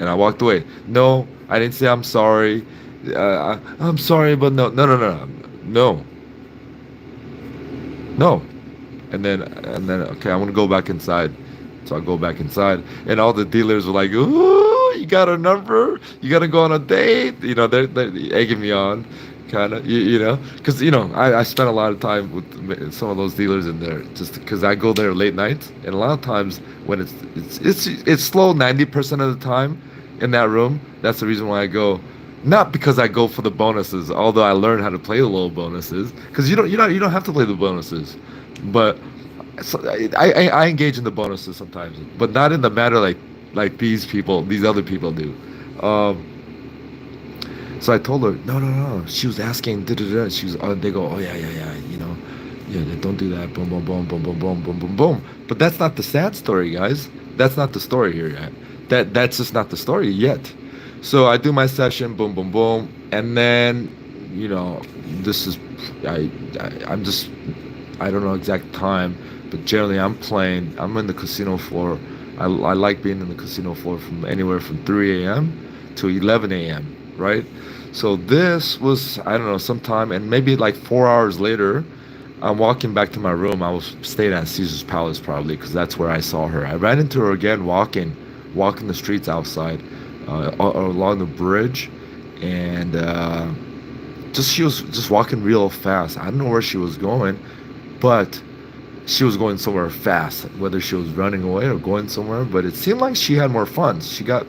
and I walked away. No, I didn't say I'm sorry. I'm sorry, but no, no, no, no, no, no. And then okay, I want to go back inside. So I go back inside, and all the dealers were like, "Ooh, you got a number? You gotta go on a date?" They're egging me on, kind of, because I spent a lot of time with some of those dealers in there, just because I go there late nights, and a lot of times when it's slow 90% of the time in that room. That's the reason why I go. Not because I go for the bonuses, although I learned how to play the little bonuses, because you don't have to play the bonuses, but so I engage in the bonuses sometimes, but not in the manner like these other people do. Um, so I told her, no, no, no. She was asking, da, da, da. She was, they go, oh yeah, yeah, yeah, yeah, don't do that, boom, boom, boom, boom, boom, boom, boom, boom, boom. But that's not the sad story, guys. That's not the story here yet. That's just not the story yet. So I do my session, boom, boom, boom, and then, this is, I'm just, I don't know exact time, but generally I'm playing. I'm in the casino floor. I like being in the casino floor from anywhere from 3 a.m. to 11 a.m. Right? So this was, I don't know, sometime, and maybe like 4 hours later, I'm walking back to my room. I was staying at Caesar's Palace probably because that's where I saw her. I ran into her again walking the streets outside, along the bridge, and she was just walking real fast. I don't know where she was going, but she was going somewhere fast, whether she was running away or going somewhere. But it seemed like she had more fun. She got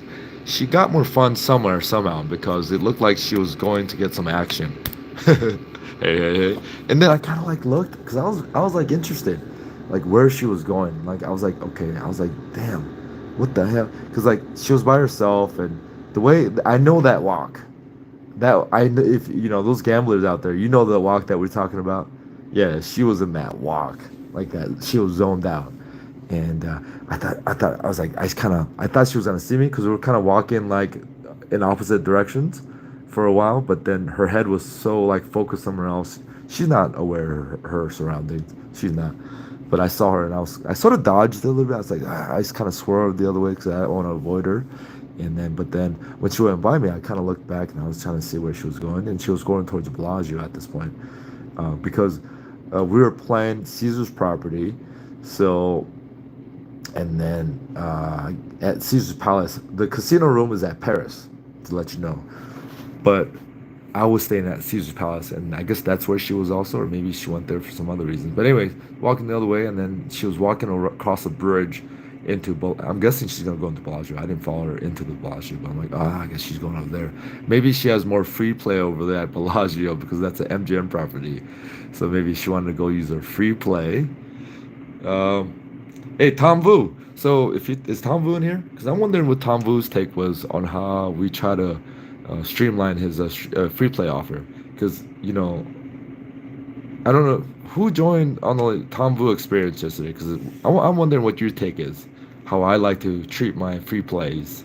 more fun somewhere somehow because it looked like she was going to get some action. Hey, hey, hey. And then I kind of like looked because I was like interested, like where she was going. Like I was like, okay. I was like, damn, what the hell? Because like she was by herself, and the way I know that walk, if those gamblers out there, the walk that we're talking about. Yeah, she was in that walk like that. She was zoned out, and I was like, I thought she was gonna see me because we were kind of walking like in opposite directions for a while, but then her head was so like focused somewhere else. She's not aware of her surroundings. She's not. But I saw her, and I sort of dodged a little bit. I was like, I just kind of swerved the other way because I don't want to avoid her. But then when she went by me, I kind of looked back and I was trying to see where she was going, and she was going towards Bellagio at this point, because we were playing Caesar's property. So, and then at Caesar's Palace, the casino room is at Paris, to let you know. But I was staying at Caesar's Palace, and I guess that's where she was also, or maybe she went there for some other reasons. But anyway, walking the other way, and then she was walking across the bridge I'm guessing she's gonna go into Bellagio. I didn't follow her into the Bellagio, but I'm like, I guess she's going over there. Maybe she has more free play over there at Bellagio because that's an MGM property. So maybe she wanted to go use her free play. Hey, Tom Vu. So is Tom Vu in here? Because I'm wondering what Tom Vu's take was on how we try to streamline his free play offer. Because I don't know who joined on the Tom Vu experience yesterday. Because I'm wondering what your take is, how I like to treat my free plays,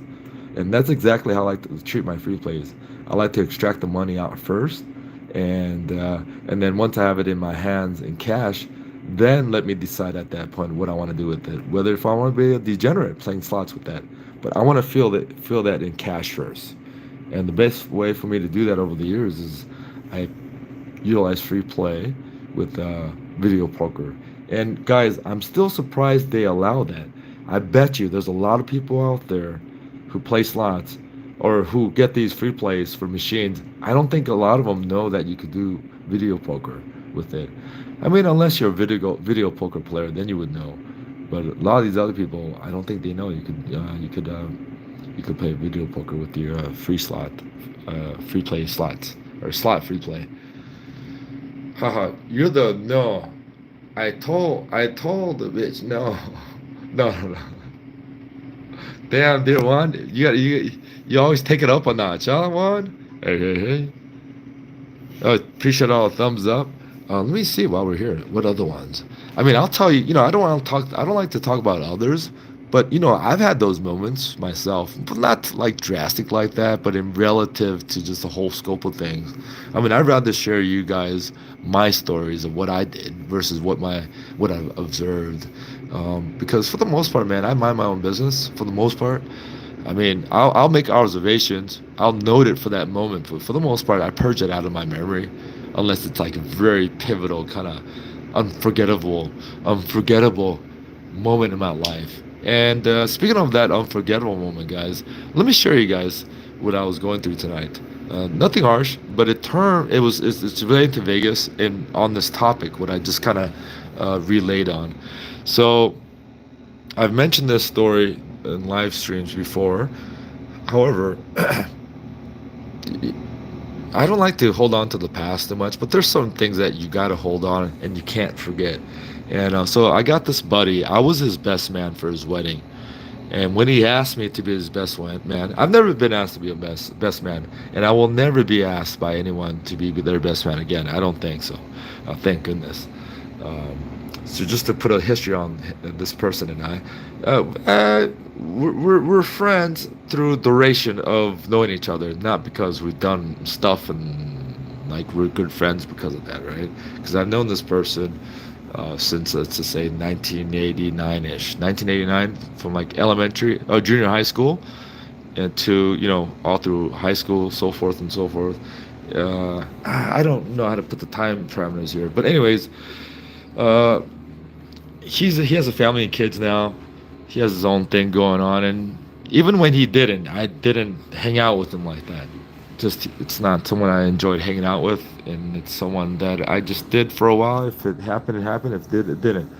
and that's exactly how I like to treat my free plays. I like to extract the money out first, and then once I have it in my hands in cash, then let me decide at that point what I want to do with it. Whether if I want to be a degenerate playing slots with that, but I want to feel that in cash first. And the best way for me to do that over the years is I utilize free play with video poker. And guys, I'm still surprised they allow that. I bet you there's a lot of people out there who play slots or who get these free plays for machines. I don't think a lot of them know that you could do video poker with it. I mean, unless you're a video poker player, then you would know. But a lot of these other people, I don't think they know you could play video poker with your free play slots or slot free play. Haha, you're the no. I told the bitch no. No, no, no. Damn, dear Juan, you always take it up a notch, huh, Juan? Hey, hey, hey. Appreciate all the thumbs up. Let me see while we're here. What other ones? I mean, I'll tell you. I don't want to talk. I don't like to talk about others, but I've had those moments myself, but not like drastic like that, but in relative to just the whole scope of things. I mean, I'd rather share you guys my stories of what I did versus what I've observed, because for the most part, man, I mind my own business for the most part. I mean, I'll make observations. I'll note it for that moment, but for the most part, I purge it out of my memory, unless it's like a very pivotal kind of unforgettable moment in my life. And speaking of that unforgettable moment, guys, let me share you guys what I was going through tonight. Nothing harsh, but it's related to Vegas and on this topic, what I just kind of relayed on. So I've mentioned this story in live streams before. However, I don't like to hold on to the past too much, but there's some things that you got to hold on and you can't forget. And so I got this buddy. I was his best man for his wedding. And when he asked me to be his man, I've never been asked to be a best man, and I will never be asked by anyone to be their best man again. I don't think so. Thank goodness. So just to put a history on this person and I, we're friends through duration of knowing each other, not because we've done stuff and like we're good friends because of that, right? Because I've known this person since, let's just say, 1989-ish, 1989, from like junior high school, and to all through high school, so forth and so forth. I don't know how to put the time parameters here, but anyways, uh, he has a family and kids now. He has his own thing going on, and even when I didn't hang out with him like that. Just it's not someone I enjoyed hanging out with, and it's someone that I just did for a while. If it happened, it happened. If it did, it didn't.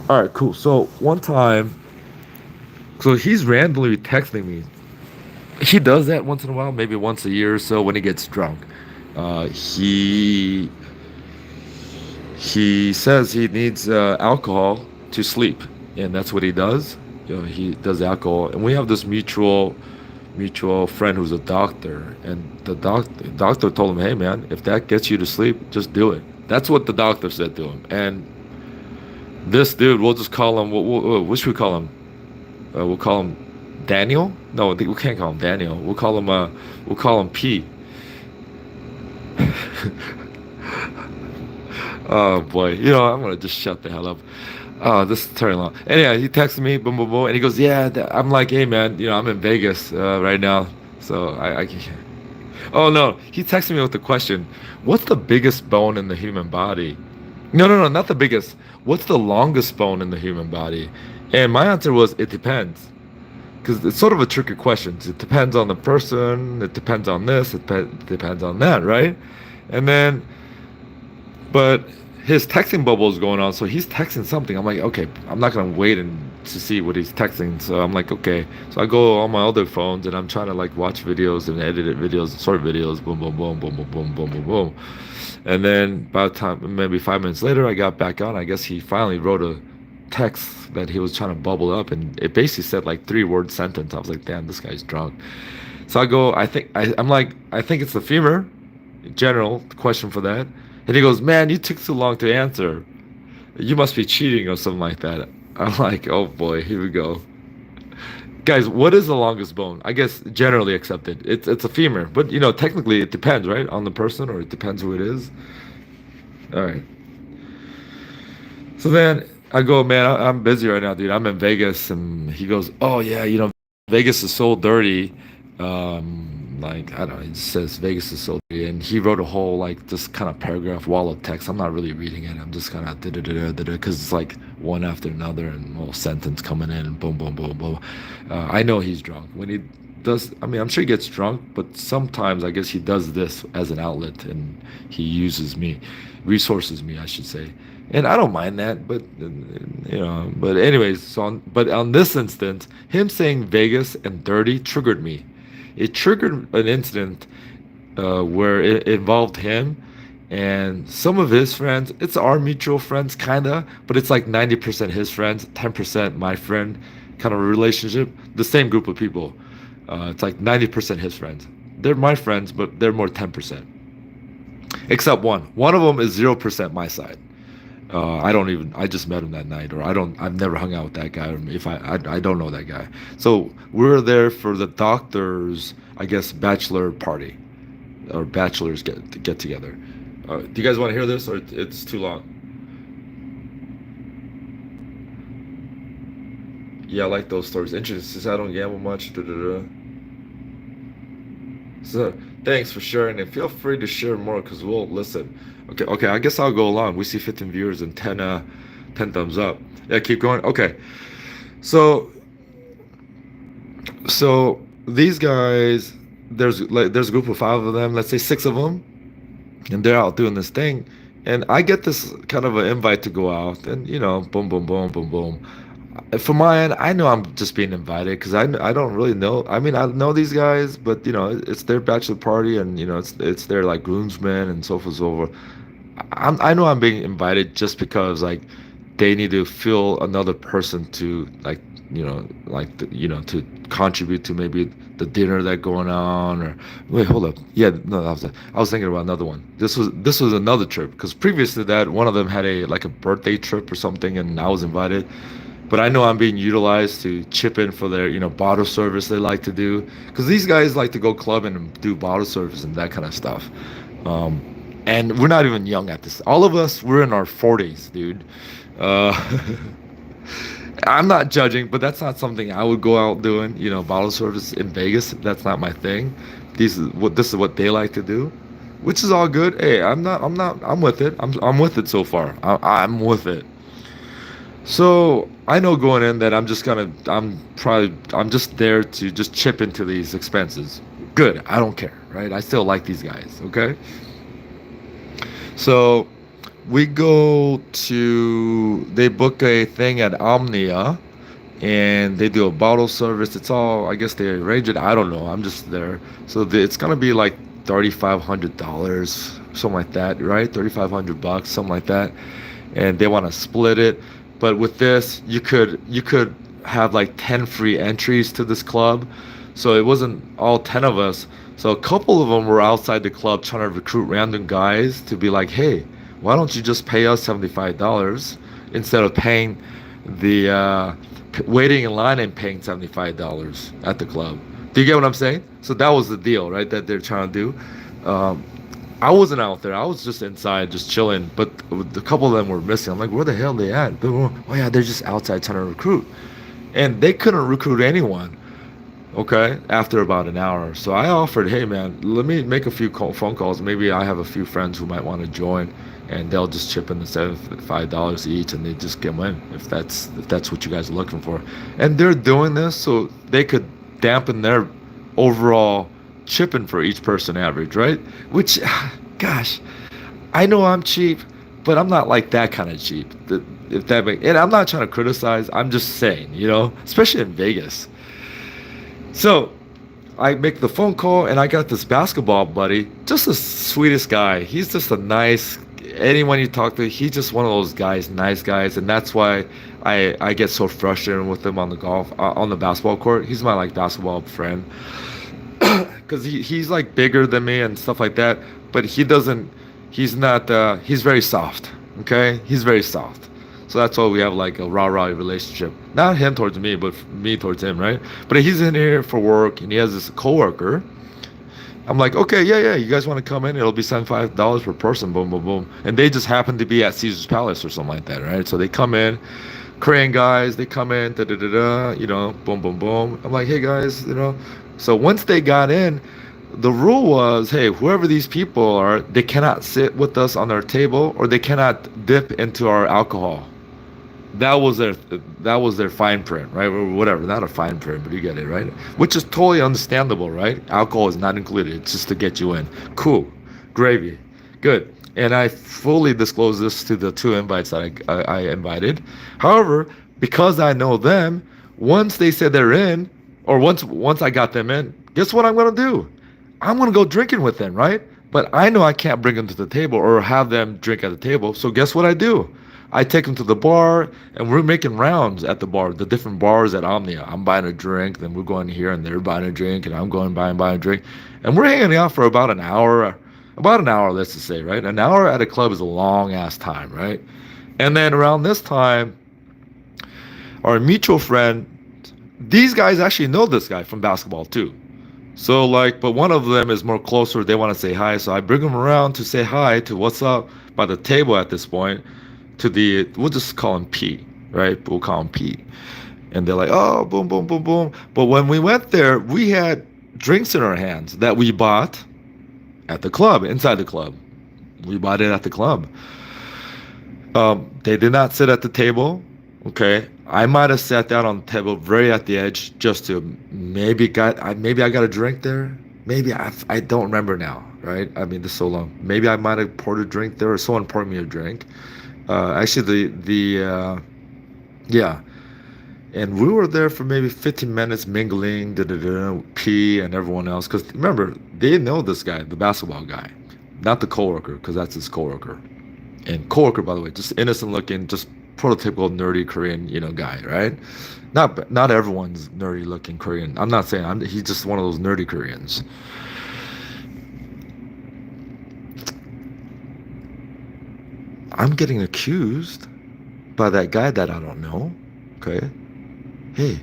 All right, cool. So one time, so he's randomly texting me. He does that once in a while, maybe once a year or so when he gets drunk. He says he needs alcohol to sleep, and that's what he does. He does alcohol, and we have this mutual friend who's a doctor, and the doctor told him, "Hey, man, if that gets you to sleep, just do it." That's what the doctor said to him. And this dude, we'll just call him. What should we call him? We'll call him Daniel. No, we can't call him Daniel. We'll call him. We'll call him P. Oh boy, I'm gonna just shut the hell up. Oh, this is turning long. Anyhow, he texted me, boom, boom, boom, and he goes, "Yeah." I'm like, "Hey, man, I'm in Vegas right now, so I can." Oh no, he texted me with the question, "What's the biggest bone in the human body?" No, no, no, not the biggest. What's the longest bone in the human body? And my answer was, it depends, because it's sort of a tricky question. It depends on the person. It depends on this. Depends on that, right? And then, but his texting bubble is going on, so he's texting something. I'm like, okay, I'm not gonna wait to see what he's texting. So I'm like, okay. So I go on my other phones and I'm trying to like watch videos and edit videos, short videos, boom, boom, boom, boom, boom, boom, boom, boom, boom. And then by the time, maybe 5 minutes later, I got back on. I guess he finally wrote a text that he was trying to bubble up, and it basically said like 3-word sentence. I was like, damn, this guy's drunk. So I go, I'm like, I think it's the femur, general question for that. And he goes, "Man, you took too long to answer. You must be cheating or something like that." I'm like, oh boy, here we go. Guys, what is the longest bone? I guess generally accepted. It's a femur, but technically it depends, right, on the person, or it depends who it is. All right. So then I go, "Man, I'm busy right now, dude. I'm in Vegas." And he goes, "Oh yeah, Vegas is so dirty." Like, I don't know, it says Vegas is so dirty, and he wrote a whole like this kind of paragraph wall of text. I'm not really reading it. I'm just kind of because it's like one after another and a whole sentence coming in and boom, boom, boom, boom. I know he's drunk when he does. I mean, I'm sure he gets drunk, but sometimes I guess he does this as an outlet, and he resources me, I should say. And I don't mind that, but But anyways, but on this instance, him saying Vegas and dirty triggered me. It triggered an incident where it involved him, And some of his friends, it's our mutual friends, kinda, but it's like 90% his friends, 10% my friend, kind of a relationship. The same group of people. It's like 90% his friends. They're my friends, but they're more 10%. Except one. One of them is 0% my side. I don't even. I just met him that night, or I don't. I've never hung out with that guy. Or if I don't know that guy. So we're there for the doctor's, I guess, bachelor party, or bachelors get together. Do you guys want to hear this, or it's too long? Yeah, I like those stories. Interesting. Since I don't gamble much. Da, da, da. So thanks for sharing, and feel free to share more because we'll listen. Okay, okay. I guess I'll go along. We see 15 viewers and 10 thumbs up. Yeah, keep going. Okay. So so these guys, there's a group of five of them. Let's say six of them, and they're out doing this thing, and I get this kind of an invite to go out, and boom, boom, boom, boom, boom. From my end, I know I'm just being invited because I don't really know. I mean, I know these guys, but it's their bachelor party, and it's their like groomsmen and so forth and so forth. I know I'm being invited just because like they need to feel another person to like to contribute to maybe the dinner that going on, or wait, hold up, yeah, no, I was thinking about another one. This was another trip because previous to that one of them had a like a birthday trip or something, and I was invited. But I know I'm being utilized to chip in for their bottle service they like to do, because these guys like to go clubbing and do bottle service and that kind of stuff. um, and we're not even young at this. All of us, we're in our 40s, dude. uh, I'm not judging, but that's not something I would go out doing. Bottle service in Vegas. That's not my thing. This is what they like to do, which is all good. Hey, I'm with it. I'm with it so far. I'm with it. So I know going in that I'm just there to just chip into these expenses. Good. I don't care, right? I still like these guys. Okay. So we go to they book a thing at Omnia, and they do a bottle service. It's all, I guess they arrange it. I don't know. I'm just there. So it's gonna be like $3,500, something like that, right? 3,500 bucks, something like that. And they want to split it. But with this, you could have like 10 free entries to this club. So it wasn't all 10 of us. So a couple of them were outside the club trying to recruit random guys to be like, hey, why don't you just pay us $75 instead of paying the waiting in line and paying $75 at the club. Do you get what I'm saying? So that was the deal, right? That they're trying to do. I wasn't out there. I was just inside, just chilling. But a couple of them were missing. I'm like, where the hell are they at? Oh yeah, they're just outside trying to recruit, and they couldn't recruit anyone. Okay, after about an hour. So I offered, hey man, let me make a few phone calls. Maybe I have a few friends who might want to join, and they'll just chip in the $75 each, and they just get in if that's what you guys are looking for. And they're doing this so they could dampen their overall chipping for each person average, right? Which, gosh, I know I'm cheap, but I'm not like that kind of cheap. If that and I'm not trying to criticize. I'm just saying, especially in Vegas. So I make the phone call, and I got this basketball buddy, just the sweetest guy. He's just a nice, anyone you talk to, he's just one of those guys, nice guys. And that's why I get so frustrated with him on the basketball court. He's my like basketball friend. Because he's like bigger than me and stuff like that, but he's not, he's very soft. Okay, he's very soft. So that's why we have like a rah-rah relationship. Not him towards me, but me towards him, right? But he's in here for work, and he has this coworker. I'm like, okay, yeah, you guys want to come in? It'll be $75 per person, boom, boom, boom. And they just happen to be at Caesar's Palace or something like that, right? So they come in, Korean guys, they come in, da da da da, boom, boom, boom. I'm like, hey guys. So once they got in, the rule was, hey, whoever these people are, they cannot sit with us on our table, or they cannot dip into our alcohol. That was their fine print, right? Or whatever, not a fine print, but you get it, right? Which is totally understandable, right? Alcohol is not included. It's just to get you in. Cool, gravy, good. And I fully disclosed this to the two invites that I invited. However, because I know them, once they said they're in, or once I got them in, guess what I'm gonna do? I'm gonna go drinking with them, right? But I know I can't bring them to the table or have them drink at the table. So guess what I do? I take them to the bar, and we're making rounds at the bar, the different bars at Omnia. I'm buying a drink, then we're going here, and they're buying a drink, and I'm going buying a drink, and we're hanging out for about an hour. About an hour, let's just say, right? An hour at a club is a long ass time, right? And then around this time, our mutual friend, these guys actually know this guy from basketball too. So like, but one of them is more closer. They want to say hi, so I bring them around to say hi to what's up by the table at this point. To the, we'll just call him P, right? We'll call him P, and they're like, oh, boom, boom, boom, boom. But when we went there, we had drinks in our hands that we bought at the club, inside the club. We bought it at the club. They did not sit at the table. Okay, I might have sat down on the table, very at the edge, just to maybe I got a drink there. Maybe I don't remember now, right? I mean, this is so long. Maybe I might have poured a drink there, or someone poured me a drink. Actually, yeah, and we were there for maybe 15 minutes mingling, P and everyone else. Because remember, they know this guy, the basketball guy, not the coworker, because that's his coworker. And coworker, by the way, just innocent looking, just prototypical nerdy Korean, guy, right? Not everyone's nerdy looking Korean. I'm not saying he's just one of those nerdy Koreans. I'm getting accused by that guy that I don't know. Okay. Hey,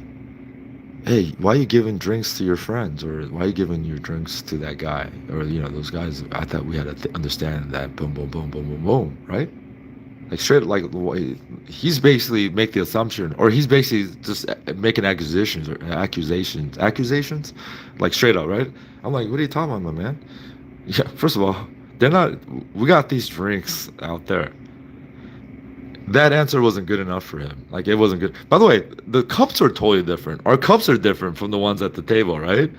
why are you giving drinks to your friends? Or why are you giving your drinks to that guy? Or, those guys, I thought we had to understand that boom, boom, boom, boom, boom, boom, right? Like straight, like he's basically make the assumption, or he's basically just making accusations, like straight up, right? I'm like, what are you talking about, my man? Yeah, first of all, we got these drinks out there. That answer wasn't good enough for him. Like, it wasn't good. By the way, the cups are totally different. Our cups are different from the ones at the table, right?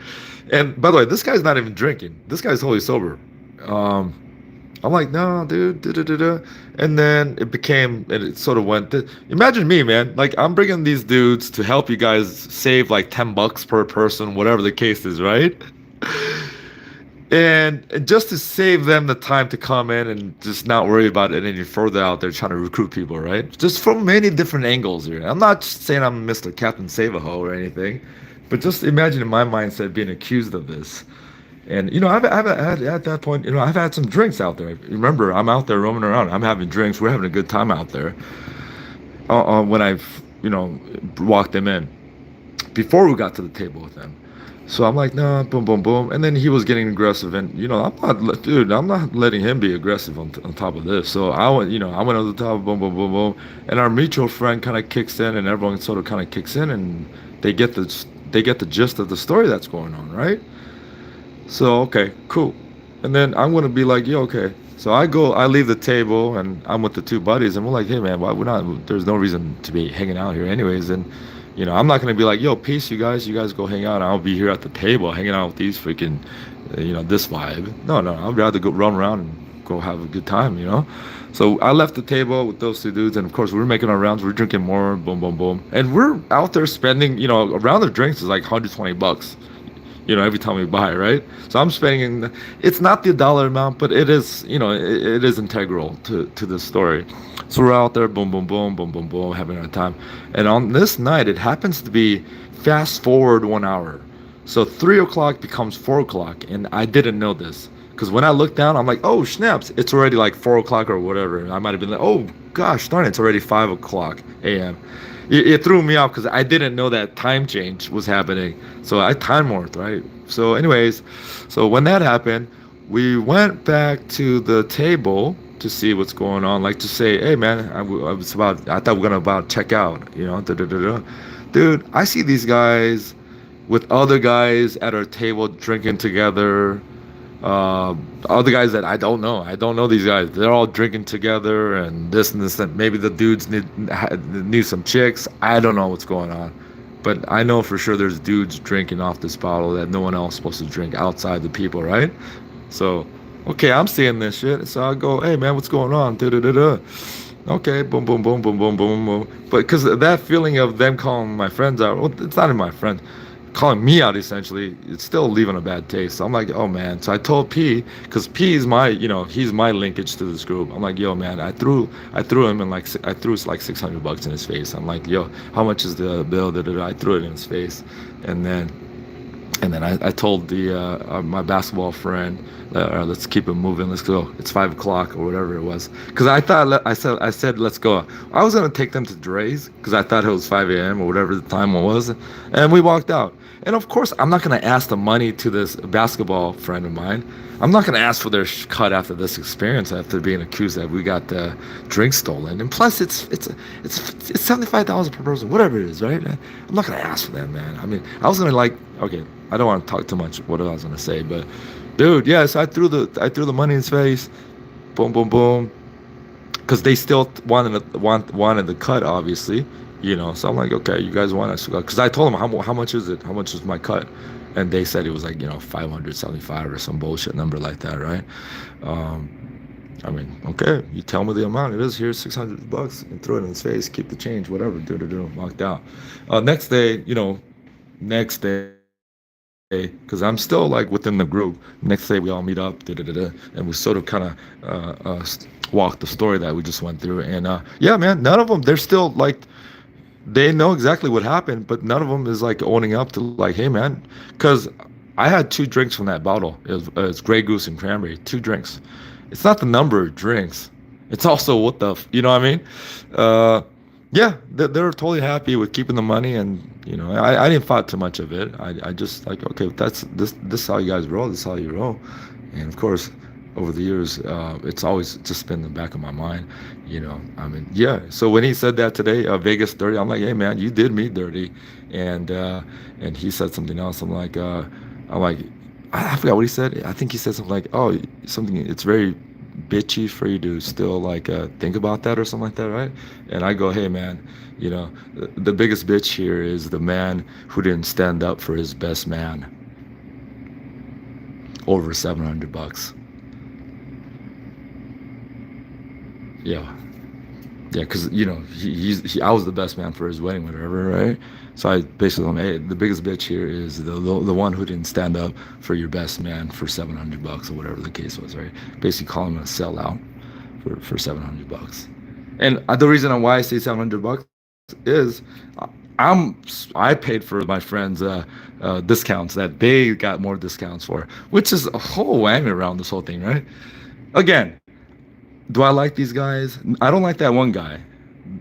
And by the way, this guy's not even drinking. This guy's totally sober. I'm like, no, dude, and then it sort of went. Imagine me, man. Like, I'm bringing these dudes to help you guys save like $10 per person, whatever the case is, right? And just to save them the time to come in and just not worry about it any further out there trying to recruit people, right? Just from many different angles here. I'm not saying I'm Mr. Captain Save-A-Ho or anything, but just imagine in my mindset being accused of this. And, I've had, at that point, I've had some drinks out there. Remember, I'm out there roaming around. I'm having drinks. We're having a good time out there. When I've, walked them in before we got to the table with them. So I'm like, no, boom, boom, boom. And then he was getting aggressive. And, I'm not letting him be aggressive on top of this. So I went on the top, boom, boom, boom, boom. And our mutual friend kind of kicks in, and everyone sort of kind of kicks in, and they get the gist of the story that's going on, right? So, okay, cool. And then I'm going to be like, okay. So I leave the table, and I'm with the two buddies, and we're like, hey, man, why we're not, there's no reason to be hanging out here anyways. And, I'm not going to be like, yo, peace, you guys go hang out. I'll be here at the table hanging out with these freaking, this vibe. No, I'd rather go run around and go have a good time, So I left the table with those two dudes, and of course, we're making our rounds. We're drinking more, boom, boom, boom. And we're out there spending, a round of drinks is like $120. Every time we buy, right? So I'm spending, it's not the dollar amount, but it is, it is integral to the story. So we're out there, boom, boom, boom, boom, boom, boom, having our time. And on this night, it happens to be fast forward 1 hour. So 3 o'clock becomes 4 o'clock. And I didn't know this. Because when I looked down, I'm like, oh, snaps, it's already like 4 o'clock or whatever. And I might have been like, oh, gosh, darn it, it's already 5 o'clock a.m. It threw me off because I didn't know that time change was happening. So I time warped, right? So anyways, so when that happened, we went back to the table to see what's going on. Like to say, hey, man, I thought we were going to about check out, Dude, I see these guys with other guys at our table drinking together. Other guys that I don't know these guys. They're all drinking together and this and this, and maybe the dudes need some chicks. I don't know what's going on, but I know for sure there's dudes drinking off this bottle that no one else is supposed to drink outside the people, right? So, okay, I'm seeing this shit. So I go, hey, man, what's going on? Okay, boom, boom, boom, boom, boom, boom, boom. But because that feeling of them calling my friends out, well, it's not in my friends. calling me out essentially, it's still leaving a bad taste. So I'm like, oh man. So I told P, because P is my, he's my linkage to this group. I'm like, yo man, I threw him in like, I threw like $600 in his face. I'm like, yo, how much is the bill? I threw it in his face, and then I told the my basketball friend, let's keep it moving, let's go. It's 5 o'clock or whatever it was. Because I said let's go. I was gonna take them to Dre's because I thought it was 5 a.m. or whatever the time was, and we walked out. And of course, I'm not gonna ask the money to this basketball friend of mine. I'm not gonna ask for their cut after this experience, after being accused that we got the drink stolen. And plus, it's $75 per person, whatever it is, right? I'm not gonna ask for that, man. I mean, I was gonna like, okay, I don't want to talk too much what I was gonna say, but dude, yes, I threw the money in his face, boom, boom, boom, because they still wanted the cut, obviously, So I'm like, okay, you guys want us to go? Because I told them how much is it? How much is my cut? And they said it was like 575 or some bullshit number like that, right? I mean, okay, you tell me the amount. It is, here's $600, and throw it in his face, keep the change, whatever, do, walked out. Next day, next day, because I'm still like within the group. Next day we all meet up, and we sort of kind of walk the story that we just went through. And yeah, man, none of them, they're still like, they know exactly what happened, but none of them is like owning up to like, hey man, because I had 2 drinks from that bottle. It was Grey Goose and cranberry, 2 drinks. It's not the number of drinks, it's also what you know what I mean. Yeah, they're totally happy with keeping the money, and I didn't thought too much of it. I just like, okay, that's this is how you guys roll, this is how you roll. And of course, over the years, it's always just been in the back of my mind, I mean, yeah. So when he said that today, Vegas dirty, I'm like, hey man, you did me dirty. And he said something else. I'm like, I forgot what he said. I think he said something like, oh, something, it's very bitchy for you to still like think about that or something like that, right? And I go, hey man, the biggest bitch here is the man who didn't stand up for his best man over $700. Yeah, because I was the best man for his wedding, whatever, right? So I basically told him, hey, the biggest bitch here is the one who didn't stand up for your best man for $700 or whatever the case was, right? Basically calling him a sellout for $700. And the reason why I say $700 is I paid for my friends' discounts that they got more discounts for, which is a whole whammy around this whole thing, right? Again, do I like these guys? I don't like that one guy.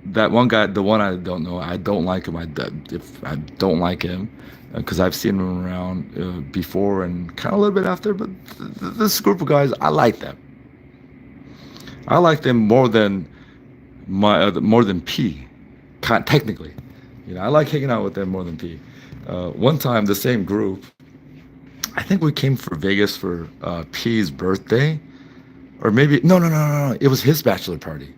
That one guy, the one I don't know, I don't like him. I don't like him because I've seen him around before and kind of a little bit after. But this group of guys, I like them. I like them more than more than P. Technically, I like hanging out with them more than P. One time, the same group, I think we came for Vegas for P's birthday. Or maybe, no, it was his bachelor party.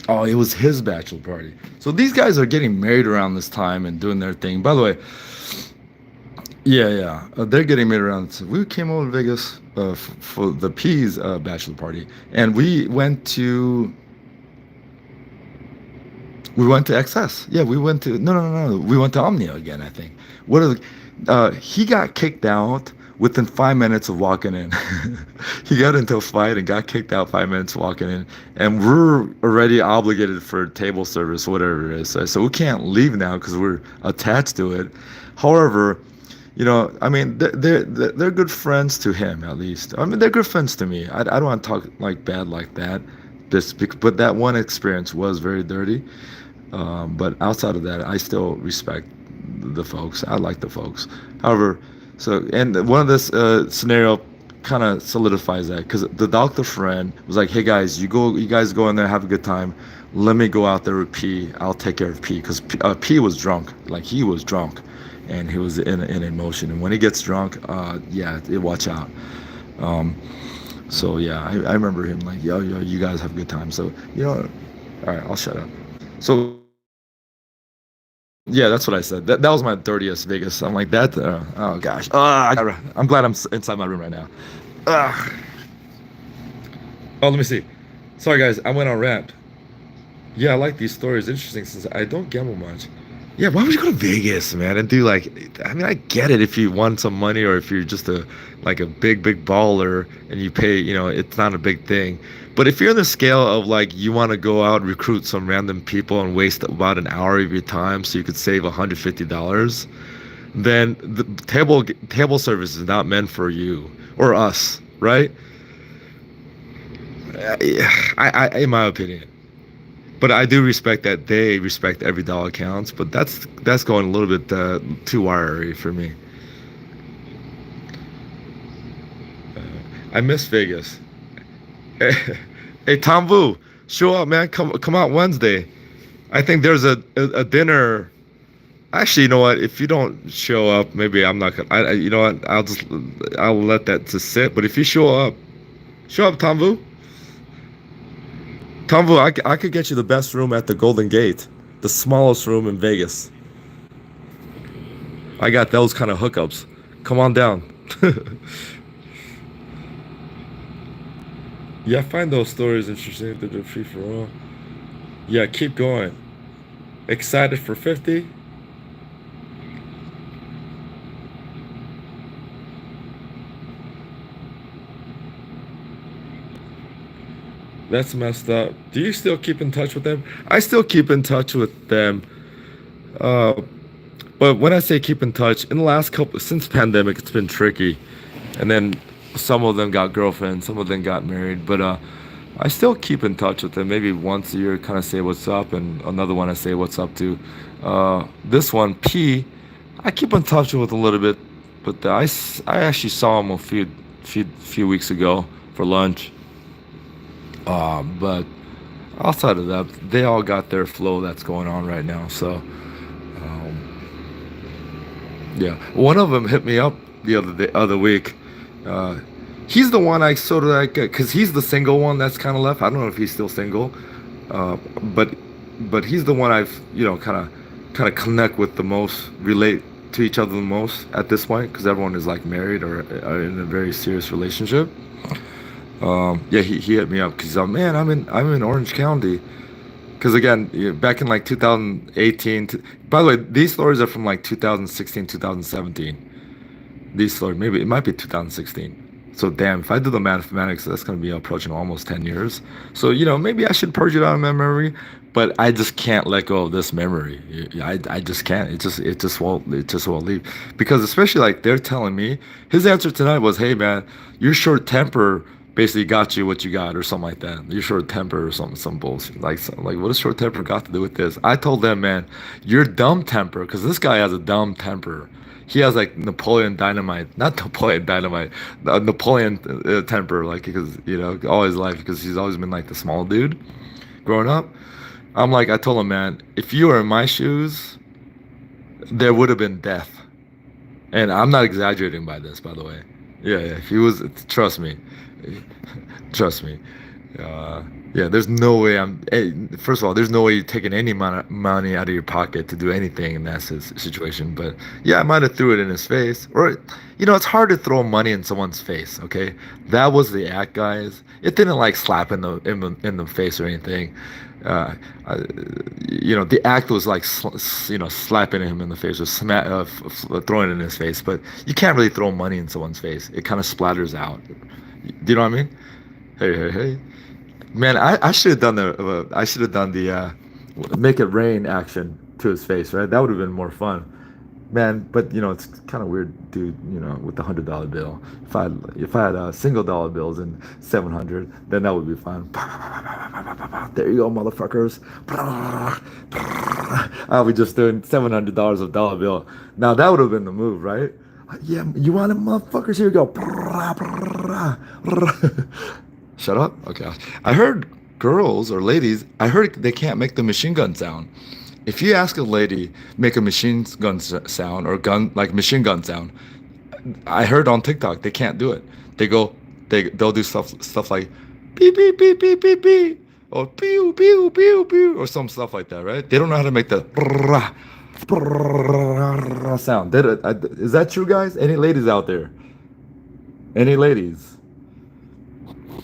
Oh, it was his bachelor party. So these guys are getting married around this time and doing their thing. By the way, yeah, they're getting married around. So we came over to Vegas for the P's bachelor party. And we went to XS. Yeah, we went to, no. We went to Omnia again, I think. He got kicked out within 5 minutes of walking in. He got into a fight and got kicked out 5 minutes walking in. And we're already obligated for table service, whatever it is. So we can't leave now because we're attached to it. However, I mean, they're good friends to him, at least. I mean, they're good friends to me. I don't want to talk like bad like that. But that one experience was very dirty. But outside of that, I still respect the folks. I like the folks. However, and one of this scenario kind of solidifies that, because the doctor friend was like, hey guys, you guys go in there, have a good time. Let me go out there with P. I'll take care of P, because P was drunk. Like, he was drunk, and he was in emotion. And when he gets drunk, watch out. So yeah, I remember him like, yo, you guys have a good time. So all right, I'll shut up. So yeah, that's what I said. That was my dirtiest Vegas. I'm like that. Oh gosh. I'm glad I'm inside my room right now. Oh, let me see. Sorry guys, I went on rant. Yeah, I like these stories. Interesting, since I don't gamble much. Yeah, why would you go to Vegas, man, and do like, I mean, I get it if you want some money or if you're just a like a big baller and you pay, it's not a big thing. But if you're in the scale of like you want to go out recruit some random people and waste about an hour of your time so you could save $150, then the table service is not meant for you or us, right? In my opinion. But I do respect that they respect every dollar counts. But that's going a little bit too wiry for me. I miss Vegas. Hey, Tom Vu, show up, man. Come out Wednesday. I think there's a dinner. Actually, you know what? If you don't show up, maybe I'm not gonna. You know what? I'll let that to sit. But if you show up, Tom Vu. Tom Vu, I could get you the best room at the Golden Gate, the smallest room in Vegas. I got those kind of hookups. Come on down. Yeah, I find those stories interesting. To do free for all. Yeah, keep going. Excited for 50? That's messed up. Do you still keep in touch with them? I still keep in touch with them. Uh, but when I say keep in touch, in the last couple, since pandemic, it's been tricky. And then some of them got girlfriends, some of them got married. But I still keep in touch with them. Maybe once a year, kind of say what's up, and another one I say what's up to. This one, P, I keep in touch with a little bit, but I actually saw him a few weeks ago for lunch. But outside of that, they all got their flow that's going on right now. So, yeah, one of them hit me up other week. Uh, he's the one I sort of like, cause he's the single one that's kind of left. I don't know if he's still single, uh, but he's the one I've kind of connect with the most, relate to each other the most at this point, because everyone is like married or are in a very serious relationship. Yeah, he hit me up because man, I'm in Orange County. Because again, back in like 2018. By the way, these stories are from like 2016, 2017. These stories, maybe it might be 2016. So damn, if I do the mathematics, that's gonna be approaching almost 10 years. So maybe I should purge it out of my memory, but I just can't let go of this memory. I just can't. It just won't leave. Because especially like they're telling me, his answer tonight was, "Hey man, your short temper basically got you what you got," or something like that. Your short temper or something, some bullshit. Like what does short temper got to do with this? I told them, man, your dumb temper, because this guy has a dumb temper. He has like Napoleon Dynamite, not Napoleon Dynamite, Napoleon temper, like because all his life, because he's always been like the small dude growing up. I told him, man, if you were in my shoes, there would have been death. And I'm not exaggerating by this, by the way. Yeah, yeah. If he was, trust me, trust me. Uh, yeah, there's no way first of all, there's no way you're taking any amount of money out of your pocket to do anything in that situation. But yeah, I might have threw it in his face. Or, it's hard to throw money in someone's face. Okay, that was the act, guys. It didn't like slap in the face or anything. I, the act was like slapping him in the face or throwing it in his face. But you can't really throw money in someone's face. It kind of splatters out. Do you know what I mean? Hey, hey, hey. Man, I should have done the make it rain action to his face, right? That would have been more fun, man. But it's kind of weird, dude. With the $100 bill. If I had single-dollar bills and 700, then that would be fun. There you go, motherfuckers. I'll be just doing $700 of dollar bill. Now that would have been the move, right? Yeah, you want it, motherfuckers? Here we go. Shut up. Okay. I heard girls or ladies, I heard they can't make the machine gun sound. If you ask a lady make a machine gun sound or gun like machine gun sound, I heard on TikTok they can't do it. They'll do stuff like beep beep beep beep beep beep or pew pew pew pew or some stuff like that, right? They don't know how to make the sound. Is that true, guys? Any ladies out there? Any ladies?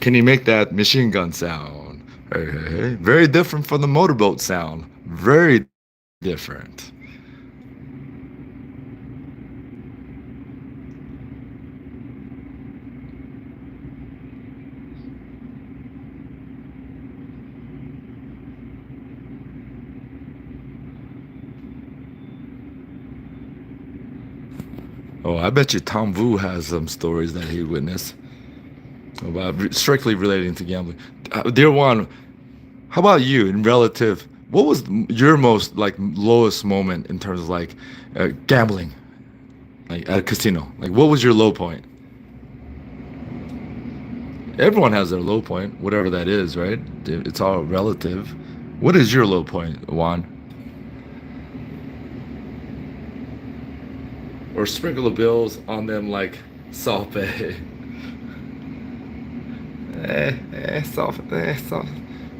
Can you make that machine gun sound? Hey, hey, hey. Very different from the motorboat sound. Very different. Oh, I bet you Tom Vu has some stories that he witnessed about strictly relating to gambling. Dear one, how about you in relative? What was your most like lowest moment in terms of like gambling, like at a casino? Like, what was your low point? Everyone has their low point, whatever that is, right? It's all relative. What is your low point, Juan? Or sprinkle the bills on them like soft pay. Soft.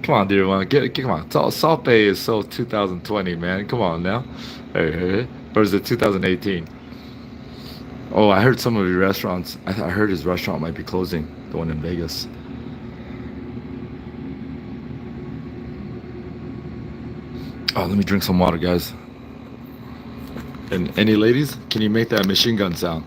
Come on, dear one. Come on. Soft pay is so 2020, man. Come on now. Hey. Or is it 2018? Oh, I heard some of your restaurants. I heard his restaurant might be closing, the one in Vegas. Oh, let me drink some water, guys. And any ladies, can you make that machine gun sound?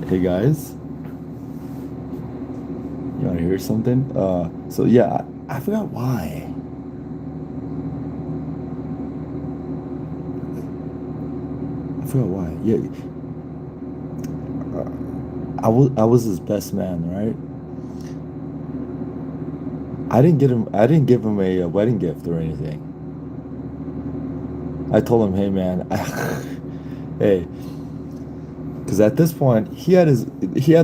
Hey guys, you want to hear something? So yeah, I forgot why. I forgot why. Yeah, I was his best man, right? I didn't give him a wedding gift or anything. I told him, hey man, hey, because at this point he had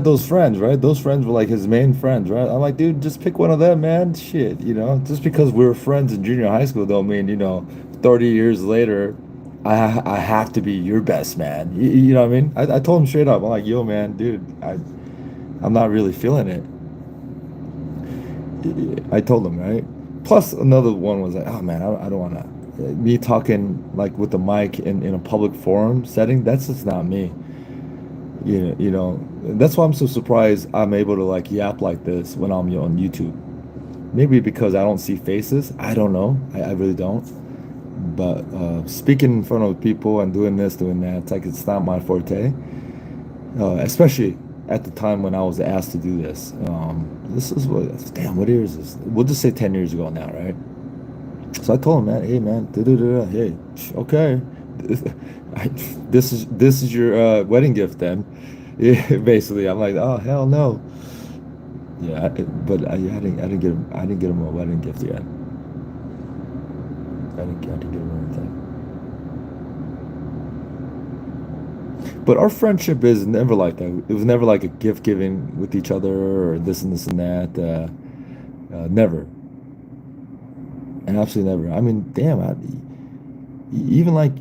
those friends, right? Those friends were like his main friends, right? I'm like, dude, just pick one of them, man. Shit, just because we were friends in junior high school don't mean, 30 years later, I have to be your best man. You know what I mean? I told him straight up, I'm like, yo, man, dude, I'm not really feeling it. I told him, right? Plus another one was like, oh man, I don't want to. Me talking like with the mic in a public forum setting, that's just not me. That's why I'm so surprised I'm able to like yap like this when I'm on YouTube. Maybe because I don't see faces. I don't know. I really don't. But speaking in front of people and doing this, doing that, it's not my forte. Especially at the time when I was asked to do this. This is what year is this? We'll just say 10 years ago now, right? So I told him, man, hey man, hey, okay, I, this is your wedding gift then. Yeah, basically, I'm like, oh hell no. Yeah, I didn't get him a wedding gift yet. I didn't get him anything. But our friendship is never like that. It was never like a gift giving with each other or this and that. Never. Absolutely never. I mean, damn, even like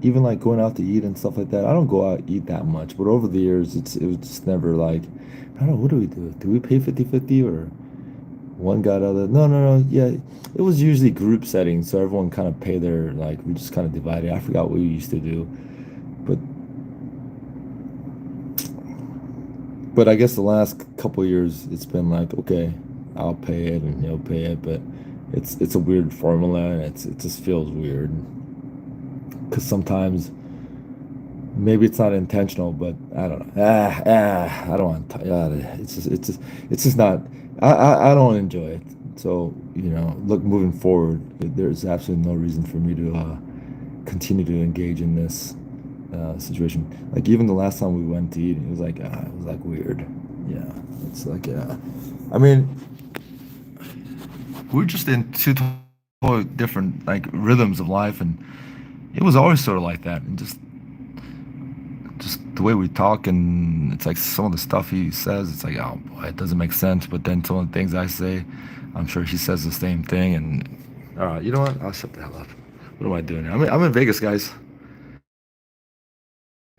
even like going out to eat and stuff like that. I don't go out and eat that much, but over the years, it was just never like, I don't know, what do we do? Do we pay 50/50 or one got other? No. Yeah, it was usually group settings, so everyone kind of pay their like we just kind of divided. I forgot what we used to do, but I guess the last couple of years it's been like, okay, I'll pay it and you'll pay it, but it's a weird formula and it just feels weird because sometimes maybe it's not intentional, but I don't know. I don't want to. It's just not. I don't enjoy it. So look, moving forward, there's absolutely no reason for me to continue to engage in this situation. Like even the last time we went to eat, it was like weird. Yeah, it's like I mean, we're just in two totally different like rhythms of life, and it was always sort of like that, and just the way we talk, and it's like some of the stuff he says, it's like, oh boy, it doesn't make sense. But then some of the things I say, I'm sure he says the same thing. And all right, you know what? I'll shut the hell up. What am I doing here? I'm in Vegas, guys.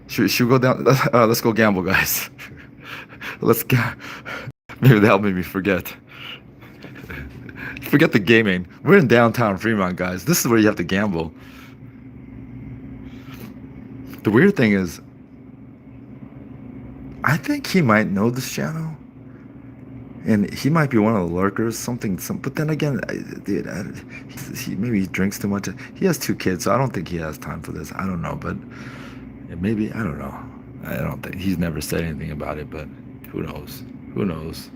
Should we go down? Let's go gamble, guys. Let's go. Maybe that'll make me forget. Forget the gaming. We're in downtown Fremont, guys. This is where you have to gamble. The weird thing is, I think he might know this channel, and he might be one of the lurkers. But then again, dude, maybe he drinks too much. He has 2 kids, so I don't think he has time for this. I don't know, but maybe I don't know. I don't think he's never said anything about it, but who knows? Who knows?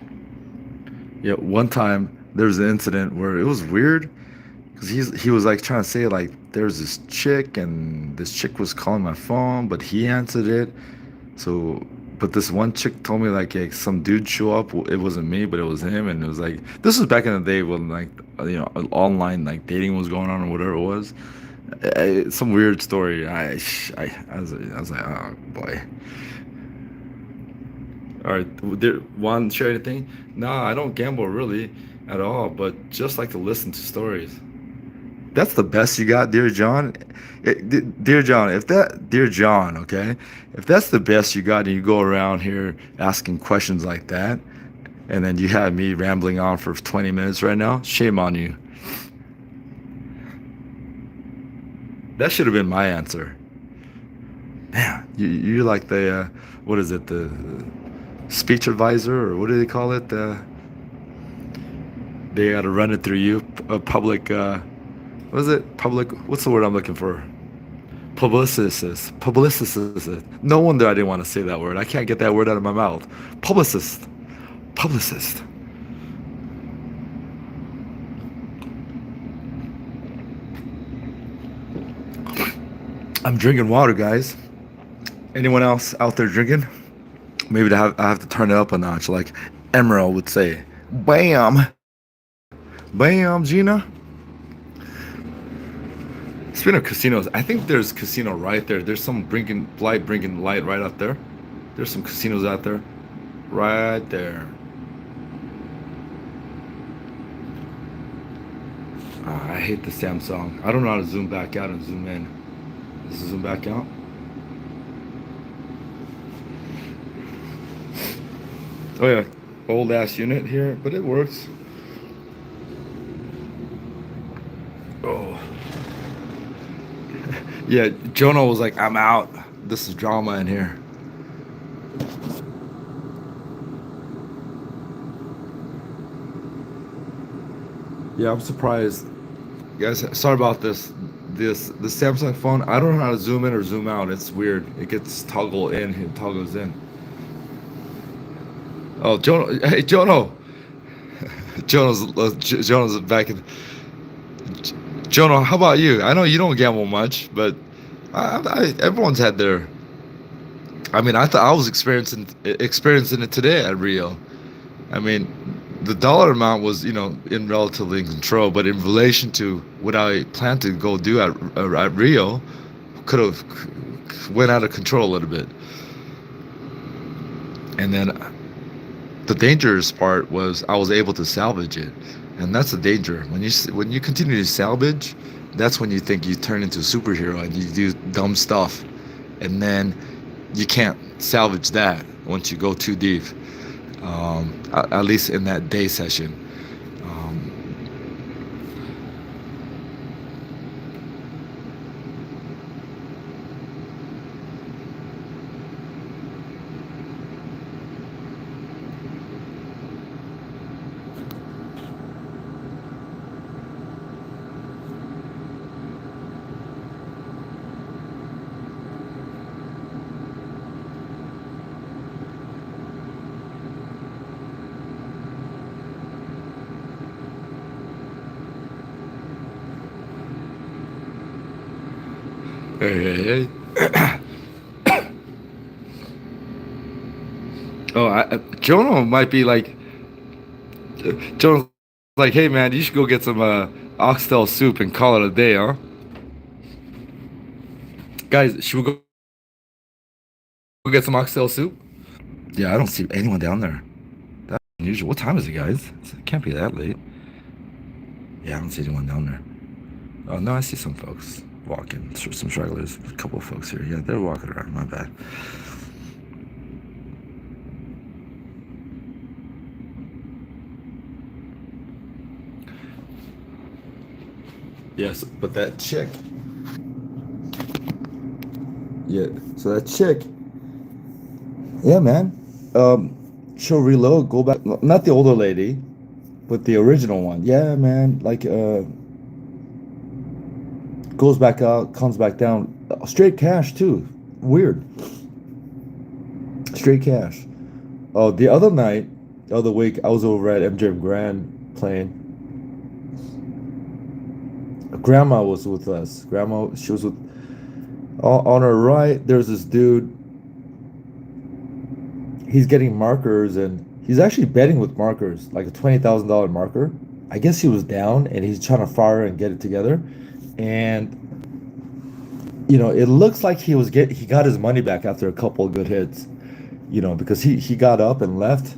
Yeah, one time there was an incident where it was weird because he was like trying to say like there's this chick and this chick was calling my phone, but he answered it. So, but this one chick told me like some dude show up. It wasn't me, but it was him, and it was like this was back in the day when like online like dating was going on or whatever it was. Some weird story. I was like, oh boy. All right, want to share anything? Nah, I don't gamble really at all, but just like to listen to stories. That's the best you got, dear John. Dear John, dear John, okay, if that's the best you got, and you go around here asking questions like that, and then you have me rambling on for 20 minutes right now, shame on you. That should have been my answer. Damn, you're like the what is it, the speech advisor, or what do they call it? They got to run it through you, a public. What is it? Public. What's the word I'm looking for? Publicist. Publicist. No wonder I didn't want to say that word. I can't get that word out of my mouth. Publicist. Publicist. I'm drinking water, guys. Anyone else out there drinking? Maybe I have to turn it up a notch, like Emerald would say. Bam. Bam, Gina. Speaking of casinos, I think there's a casino right there. There's some blinking light right out there. There's some casinos out there. Right there. I hate the Samsung. I don't know how to zoom back out and zoom in. Let's zoom back out. Oh yeah, old ass unit here, but it works. Oh. Yeah, Jonah was like, I'm out. This is drama in here. Yeah, I'm surprised. Guys, sorry about this. The Samsung phone, I don't know how to zoom in or zoom out. It's weird. It gets toggle in and toggles in. Oh, Jonah. Hey, Jonah. Jonah's back in. Jonah, how about you? I know you don't gamble much, but everyone's had their. I mean, I thought I was experiencing it today at Rio. I mean, the dollar amount was, in relatively in control, but in relation to what I planned to go do at Rio, could have went out of control a little bit. And then the dangerous part was I was able to salvage it, and that's the danger. When you continue to salvage, that's when you think you turn into a superhero and you do dumb stuff, and then you can't salvage that once you go too deep. At least in that day session. Hey. Oh, Jonah might be like, Jonah's like, hey man, you should go get some oxtail soup and call it a day, huh? Guys, should we go get some oxtail soup? Yeah, I don't see anyone down there. That's unusual. What time is it, guys? It can't be that late. Yeah, I don't see anyone down there. Oh no, I see some folks walking. Some stragglers. A couple of folks here. Yeah, they're walking around. My bad. Yes, but that chick, yeah. So that chick, yeah, man. She'll reload, go back. Not the older lady, but the original one. Yeah, man. Like, goes back out, comes back down. Straight cash too. Weird. Straight cash. Oh, the other night, the other week, I was over at MJ Grand playing. Grandma was with us. Grandma, she was with. On her right, there's this dude. He's getting markers and he's actually betting with markers, like a $20,000 marker. I guess he was down and he's trying to fire and get it together. And it looks like he got his money back after a couple of good hits. Because he got up and left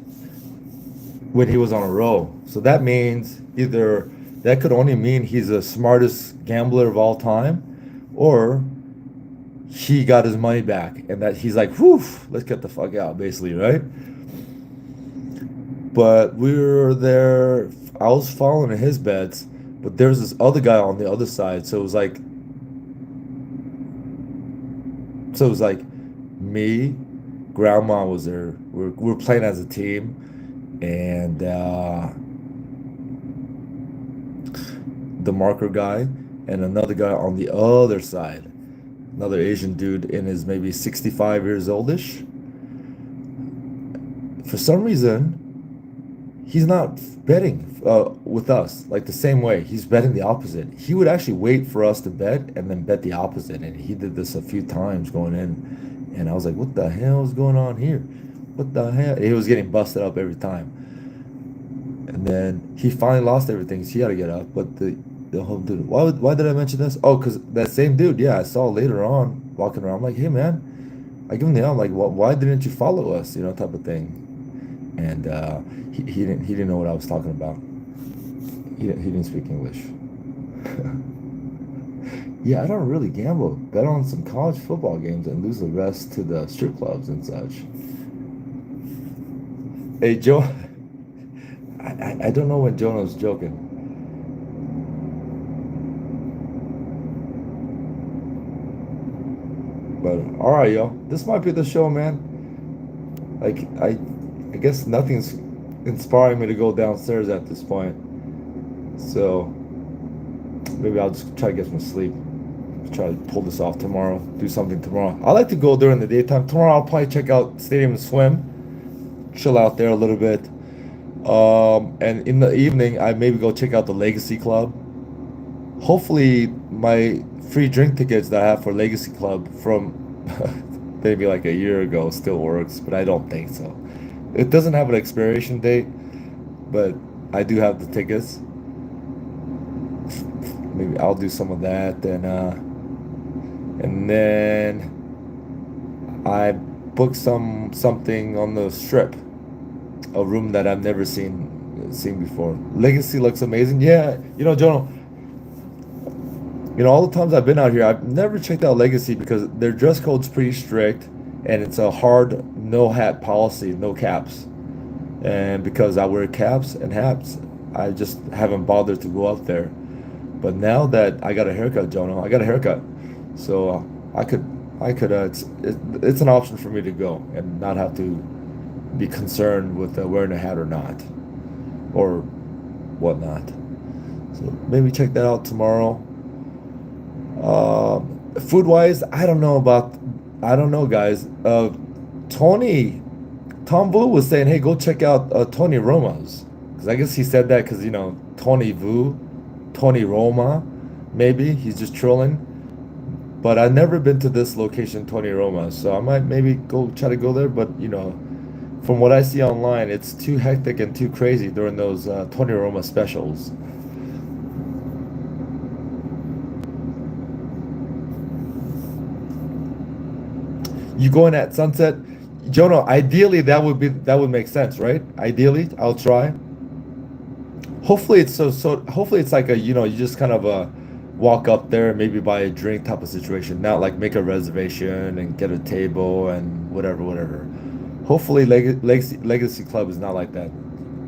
when he was on a roll. So that means either that could only mean he's the smartest gambler of all time, or he got his money back and that he's like, whew, let's get the fuck out, basically, right? But we were there. I was following his bets, but there's this other guy on the other side. So it was like me, grandma was there. We were playing as a team, and the marker guy and another guy on the other side, another Asian dude in his maybe 65 years oldish. For some reason, he's not betting with us like the same way. He's betting the opposite. He would actually wait for us to bet and then bet the opposite. And he did this a few times going in. And I was like, what the hell is going on here? What the hell? He was getting busted up every time. And then he finally lost everything. So he had to get up. But the whole dude, why did I mention this? Oh, because that same dude, yeah, I saw later on walking around. I'm like, hey, man, I give him the I'm like, why didn't you follow us? Type of thing. And he didn't know what I was talking about. He didn't speak English. Yeah, I don't really gamble. Bet on some college football games and lose the rest to the strip clubs and such. Hey, Joe, I don't know when Jonah was joking, but all right, yo, this might be the show, man. Like I guess nothing's inspiring me to go downstairs at this point. So maybe I'll just try to get some sleep. Try to pull this off tomorrow. Do something tomorrow. I like to go during the daytime. Tomorrow I'll probably check out Stadium and Swim, chill out there a little bit. And in the evening I maybe go check out the Legacy Club. Hopefully my free drink tickets that I have for Legacy Club from maybe like a year ago still works, but I don't think so. It doesn't have an expiration date, but I do have the tickets. Maybe I'll do some of that, and then I booked something on the strip, a room that I've never seen before. Legacy looks amazing. Yeah, Jonah, all the times I've been out here, I've never checked out Legacy because their dress code's pretty strict and it's a hard no hat policy, no caps. And because I wear caps and hats, I just haven't bothered to go up there. But now that I got a haircut, Jonah, I got a haircut, so I could. It's an option for me to go and not have to be concerned with wearing a hat or not, or whatnot. So maybe check that out tomorrow. Food wise, I don't know, guys. Tony, Tom Vu was saying, hey, go check out Tony Roma's. Because I guess he said that because, Tony Vu, Tony Roma, maybe. He's just trolling. But I've never been to this location, Tony Roma. So I might maybe go try to go there. But, from what I see online, it's too hectic and too crazy during those Tony Roma specials. You going at sunset? Jonah, ideally that would make sense, right? Ideally, I'll try. Hopefully it's like you just kind of walk up there and maybe buy a drink type of situation, not like make a reservation and get a table and whatever. Hopefully Legacy Club is not like that.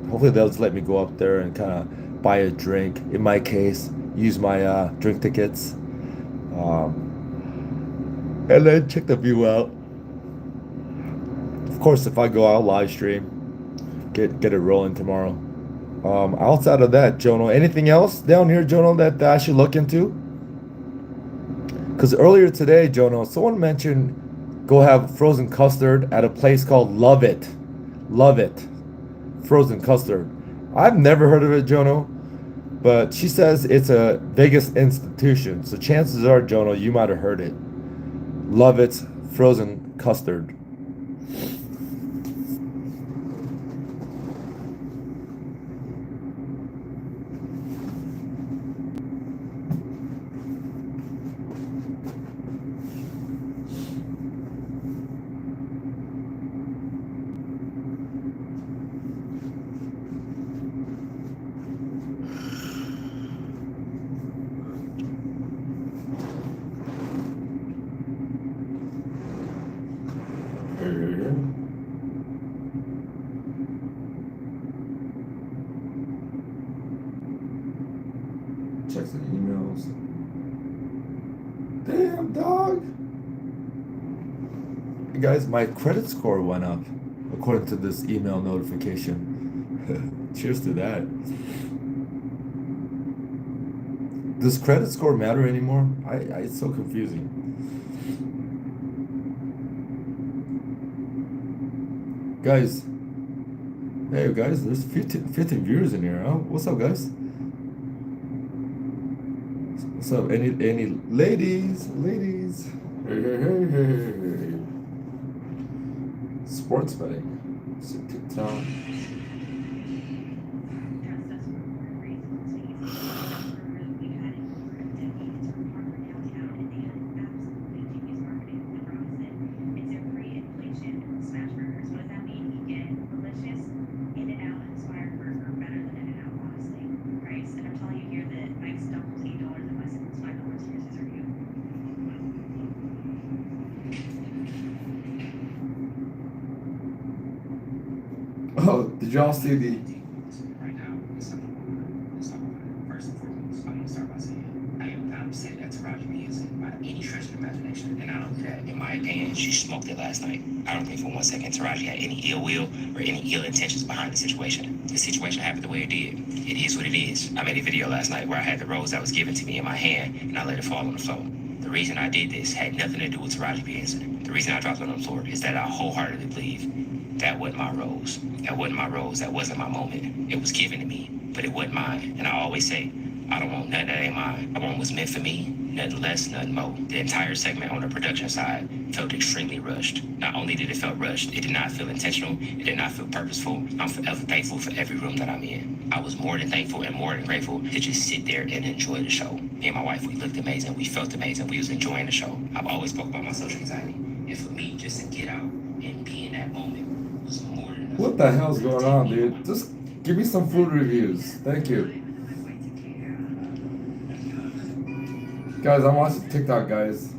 Hopefully they'll just let me go up there and kind of buy a drink. In my case, use my drink tickets, and then check the view out. Of course, if I go out live stream, get it rolling tomorrow. Outside of that, Jono, anything else down here, Jono, that I should look into? Because earlier today, Jono, someone mentioned go have frozen custard at a place called Love It. Love It. Frozen custard. I've never heard of it, Jono, but she says it's a Vegas institution. So chances are, Jono, you might have heard it. Love It frozen custard. Check the emails. Damn, dog. Hey guys, my credit score went up according to this email notification. Cheers to that. Does credit score matter anymore? It's so confusing. Guys, hey guys, there's 15 viewers in here, huh? What's up, guys? What's up? Any ladies? Ladies. Hey. Sports betting. TikTok. Oh, did y'all see the? Right now, let's talk about it. First and foremost, I'm gonna start by saying I am not upset that Taraji B is by any stretch of the imagination, and I don't do that. In my opinion, she smoked it last night. I don't think for 1 second Taraji had any ill will or any ill intentions behind the situation. The situation happened the way it did. It is what it is. I made a video last night where I had the rose that was given to me in my hand, and I let it fall on the floor. The reason I did this had nothing to do with Taraji B incident. The reason I dropped it on the floor is that I wholeheartedly believe that wasn't my rose. That wasn't my rose. That wasn't my moment. It was given to me, but it wasn't mine. And I always say, I don't want nothing that ain't mine. I want what's meant for me, nothing less, nothing more. The entire segment on the production side felt extremely rushed. Not only did it feel rushed, it did not feel intentional. It did not feel purposeful. I'm forever thankful for every room that I'm in. I was more than thankful and more than grateful to just sit there and enjoy the show. Me and my wife, we looked amazing. We felt amazing. We was enjoying the show. I've always spoke about my social anxiety. And for me, just to get out and be in that moment was more than enough. What the hell's going on, dude? Just give me some food reviews. Thank you. Guys, I'm watching TikTok, guys.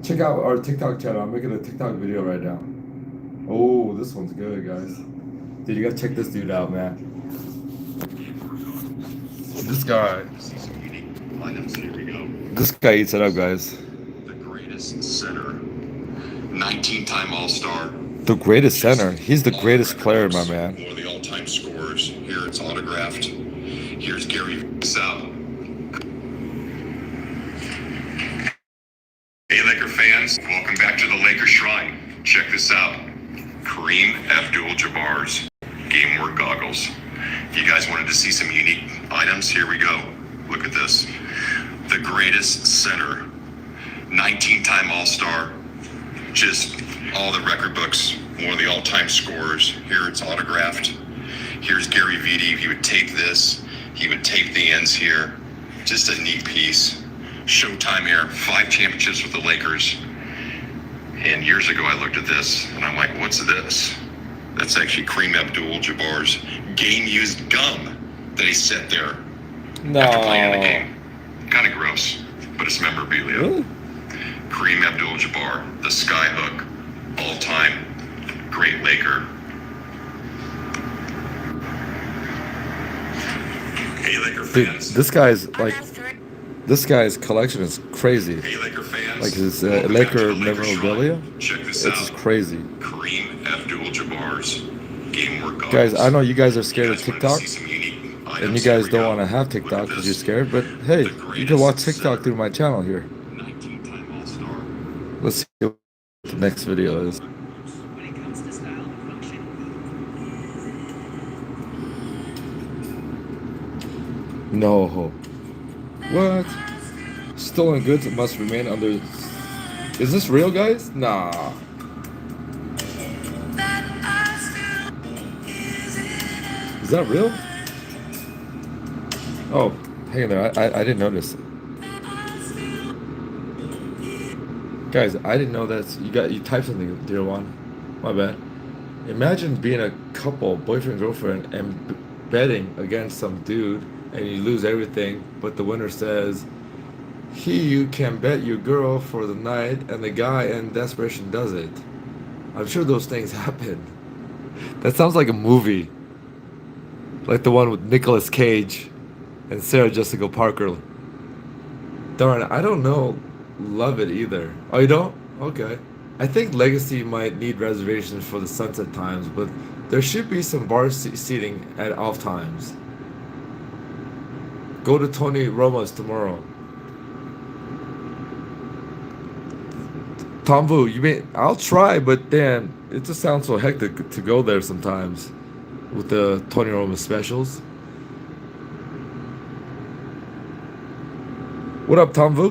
Check out our TikTok channel. I'm making a TikTok video right now. Oh, this one's good, guys. Dude, you gotta check this dude out, man. This guy. This guy eats it up, guys. The greatest center, 19-time All-Star. The greatest center. He's the greatest player, my man. One of the all-time scorers. Here it's autographed. Here's Gary out. Hey, Laker fans, welcome back to the Laker Shrine. Check this out. Kareem Abdul-Jabbar's Game Work goggles. If you guys wanted to see some unique items, here we go. Look at this. The greatest center, 19-time All-Star, just all the record books, one of the all-time scorers. Here it's autographed. Here's Gary Vitti. He would tape this. He would tape the ends here. Just a neat piece. Showtime era, 5 championships with the Lakers. And years ago, I looked at this, and I'm like, what's this? That's actually Kareem Abdul-Jabbar's game-used gum that he set there after playing the game. Kind of gross, but it's memorabilia. Really? Kareem Abdul-Jabbar, the skyhook, all-time great Laker. Hey, Laker Dude, fans. this guy's collection is crazy. Hey, Laker fans. Like his Welcome back to Laker the Laker memorabilia. Shrine. Check this It's out. just crazy. Kareem Abdul-Jabbar's Game Work Goggles. Guys, I know you guys are scared You of guys wanted to TikTok, see some unique and items? you Here guys we don't go. want to have Look TikTok at because you're this. scared. But hey, The you can greatest watch TikTok set. through my channel here. 19-time All-Star. Let's see what the next video is. When it comes to style and function, No. What? Stolen goods must remain under. Is this real, guys? Nah. Is that real? Oh, hang on there. I didn't notice. Guys, I didn't know that. You typed something, dear one. My bad. Imagine being a couple, boyfriend, girlfriend, and betting against some dude, and you lose everything, but the winner says, you can bet your girl for the night, and the guy in desperation does it. I'm sure those things happen. That sounds like a movie. Like the one with Nicolas Cage and Sarah Jessica Parker. Darn, I don't know. Love it either. Oh, you don't? Okay. I think Legacy might need reservations for the sunset times, but there should be some bar seating at off times. Go to Tony Roma's tomorrow. Tom Vu, you mean I'll try, but damn, it just sounds so hectic to go there sometimes with the Tony Roma specials. What up, Tom Vu?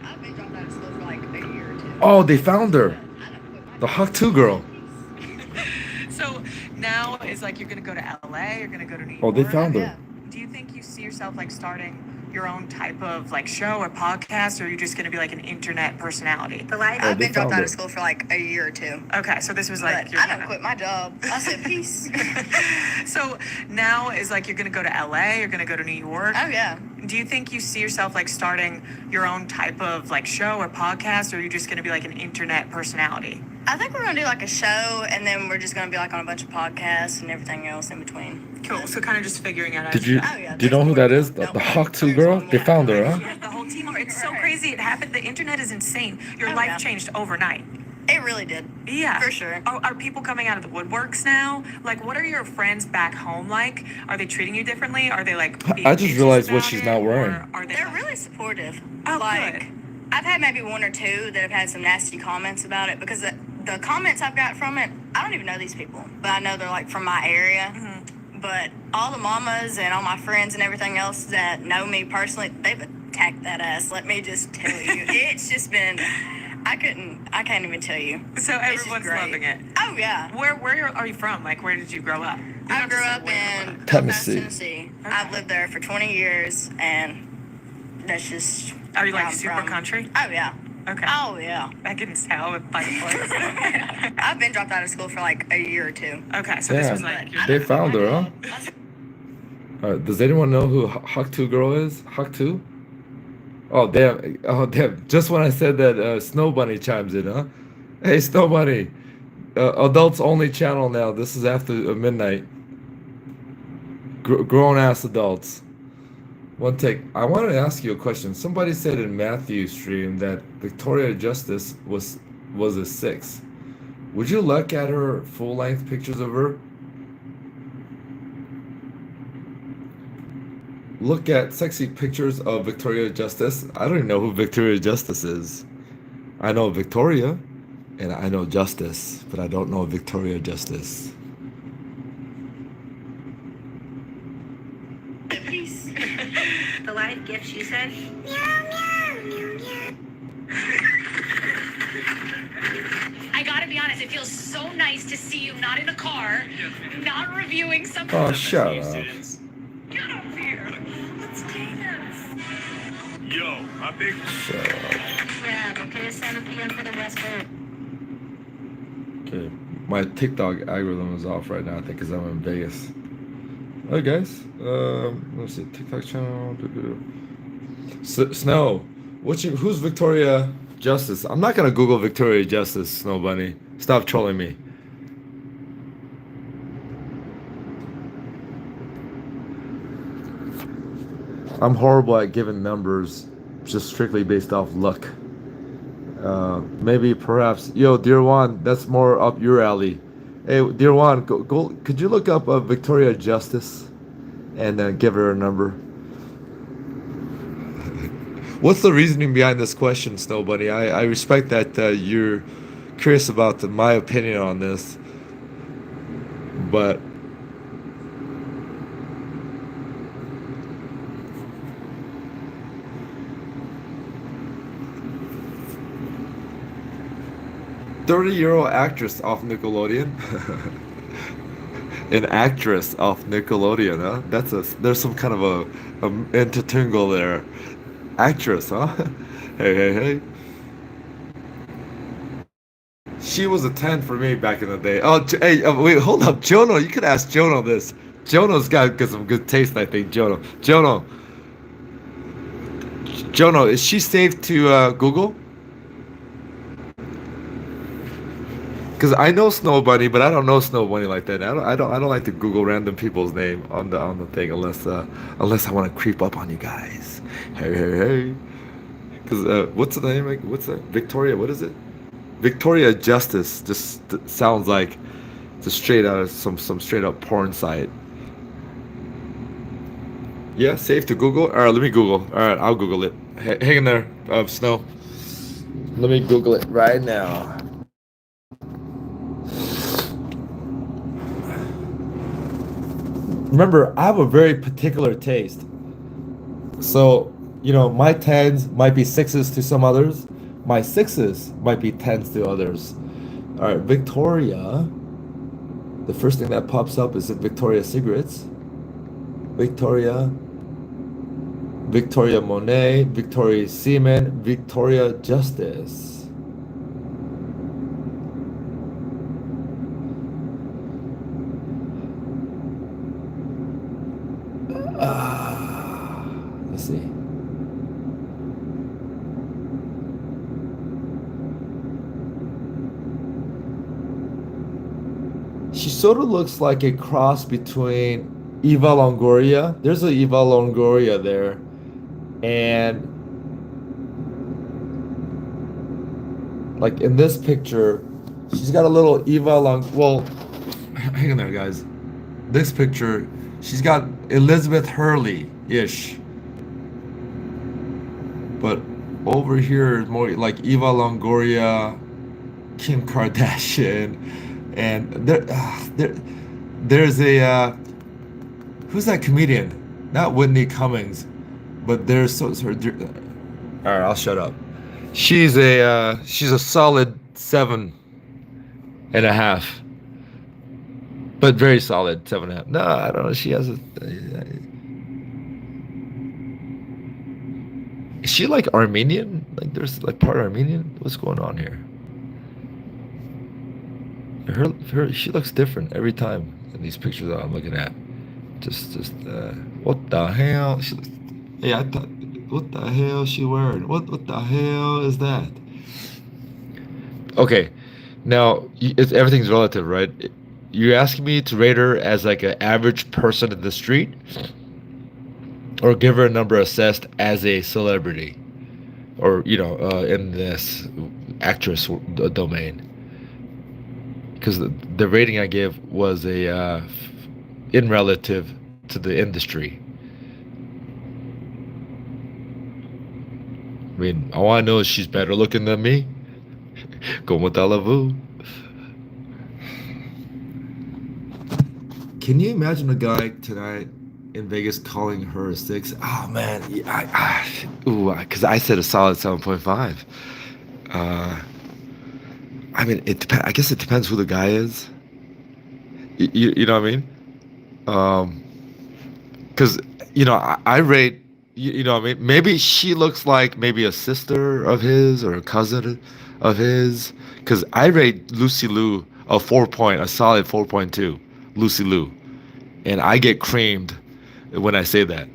I've been dropped out of school for like a year or two. Oh, they found her. I don't quit my The Hawk 2 girl. So now is like you're gonna go to LA, you're gonna go to New York. Oh, they found Yeah. her. Do you think you see yourself like starting your own type of like show or podcast, or are you just gonna be like an internet personality? Oh, I've they been dropped found out her. of school for like a year or two. Okay, so this was like But your I kind don't of. quit my job. I said peace. So now is like you're gonna go to LA, you're gonna go to New York. Oh yeah. Do you think you see yourself like starting your own type of like show or podcast, or are you just gonna be like an internet personality? I think we're gonna do like a show, and then we're just gonna be like on a bunch of podcasts and everything else in between. Cool. So kind of just figuring out. Did as you go. Oh, yeah, do you know who that is? The no, Hawk 2 there's girl? one, They yeah. found her, huh? Yeah, the whole team. It's so crazy. It happened. The internet is insane. Your Oh, life yeah. changed overnight. It really did. Yeah, For sure. Are people coming out of the woodworks now? Like, what are your friends back home like? Are they treating you differently? Are they like? being I just bitches realized what about she's it, not wearing. or Are they? They're really supportive. Oh, like, good. I've had maybe one or two that have had some nasty comments about it because the comments I've got from it, I don't even know these people, but I know they're like from my area. Mm-hmm. But all the mamas and all my friends and everything else that know me personally, they've attacked that ass. Let me just tell you, it's just been. I can't even tell you. So It's just everyone's great. loving it. Oh yeah. Where are you from? Like, where did you grow up? You don't I have to grew say up where, in but- Tennessee. Tennessee. I've lived there for 20 years, and that's just. Are you where like I'm super from. country? Oh yeah. Okay. Oh yeah. I can tell by the voice. I've been dropped out of school for like a year or two. Okay, so this Damn. was like your They found her, huh? Does anyone know who Hawk 2 girl is? Hawk 2? Oh damn! Oh damn! Just when I said that, Snow Bunny chimes in, huh? Hey, Snow Bunny, adults only channel now. This is after midnight. Grown ass adults. One take. I wanted to ask you a question. Somebody said in Matthew's stream that Victoria Justice was a 6. Would you look at her full length pictures of her? Look at sexy pictures of Victoria Justice. I don't even know who Victoria Justice is. I know Victoria, and I know Justice, but I don't know Victoria Justice. Peace. The live gift, you said? I gotta be honest, it feels so nice to see you not in a car, not reviewing something. Oh, shut up. Get up here. Let's dance. Yo, I think Shut up. Yeah, okay, 7 p.m. for the West Coast. Okay, my TikTok algorithm is off right now, I think, because I'm in Vegas. Alright, guys. Let's see. TikTok channel. Snow. Who's Victoria Justice? I'm not gonna Google Victoria Justice, Snow Bunny. Stop trolling me. I'm horrible at giving numbers just strictly based off luck. Maybe perhaps, yo, dear Juan, that's more up your alley. Hey, dear Juan, go, could you look up Victoria Justice and give her a number? What's the reasoning behind this question, Snow Bunny? I respect that you're curious about my opinion on this, but "30-year-old actress off Nickelodeon." An actress off Nickelodeon, huh? There's some kind of a intertingle there. Actress, huh? Hey, hey, hey. She was a 10 for me back in the day. Oh, hey, wait, hold up, Jono. You could ask Jono this. Jono's got some good taste, I think. Jono, is she safe to Google? Because I know Snow Bunny, but I don't know Snow Bunny like that. I don't like to Google random people's name on the thing unless I want to creep up on you guys. Hey, hey, hey. Because what's the name? What's that? Victoria. What is it? Victoria Justice just sounds like just straight out of some straight up porn site. Yeah, safe to Google. All right, let me Google. All right, I'll Google it. Hang in there, Snow. Let me Google it right now. Remember, I have a very particular taste. So, my 10s might be 6s to some others. My 6s might be 10s to others. All right, Victoria. The first thing that pops up is Victoria Cigarettes. Victoria Monet, Victoria Seaman, Victoria Justice. Let's see. She sort of looks like a cross between Eva Longoria. There's a Eva Longoria there. And like in this picture, she's got a little Eva Well, hang on there, guys. This picture, she's got Elizabeth Hurley-ish. But over here is more like Eva Longoria, Kim Kardashian, and there's a who's that comedian? Not Whitney Cummings, but there's all right, I'll shut up. She's a solid 7.5. But very solid 7.5. No, I don't know. She has is she like Armenian? Like there's like part Armenian? What's going on here? She looks different every time in these pictures that I'm looking at. Just what the hell? She looks, hey, I thought, what the hell is she wearing? What the hell is that? Okay, now everything's relative, right? You're asking me to rate her as like an average person in the street, or give her a number assessed as a celebrity, or in this actress domain. Because the rating I gave was in relative to the industry. I mean, all I know is she's better looking than me. Como tal la vu? Can you imagine a guy tonight in Vegas calling her a 6? Oh man, because I said a solid 7.5. I mean, it depends. I guess it depends who the guy is. You know what I mean? Because I rate. You know what I mean? Maybe she looks like maybe a sister of his or a cousin of his. Because I rate Lucy Liu a solid 4.2. Lucy Liu, and I get creamed when I say that.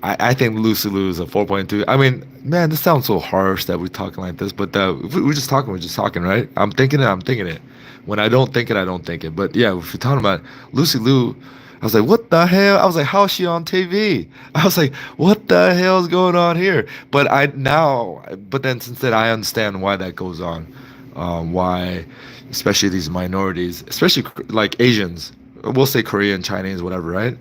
I think Lucy Liu is a 4.2. I mean, man, this sounds so harsh that we're talking like this, but if we're just talking, right? I'm thinking it. When I don't think it, I don't think it. But yeah, if you're talking about Lucy Liu, I was like, what the hell? I was like, how is she on TV? I was like, what the hell is going on here? But then since then, I understand why that goes on. Why, especially these minorities, especially like Asians, we'll say Korean, Chinese, whatever, right?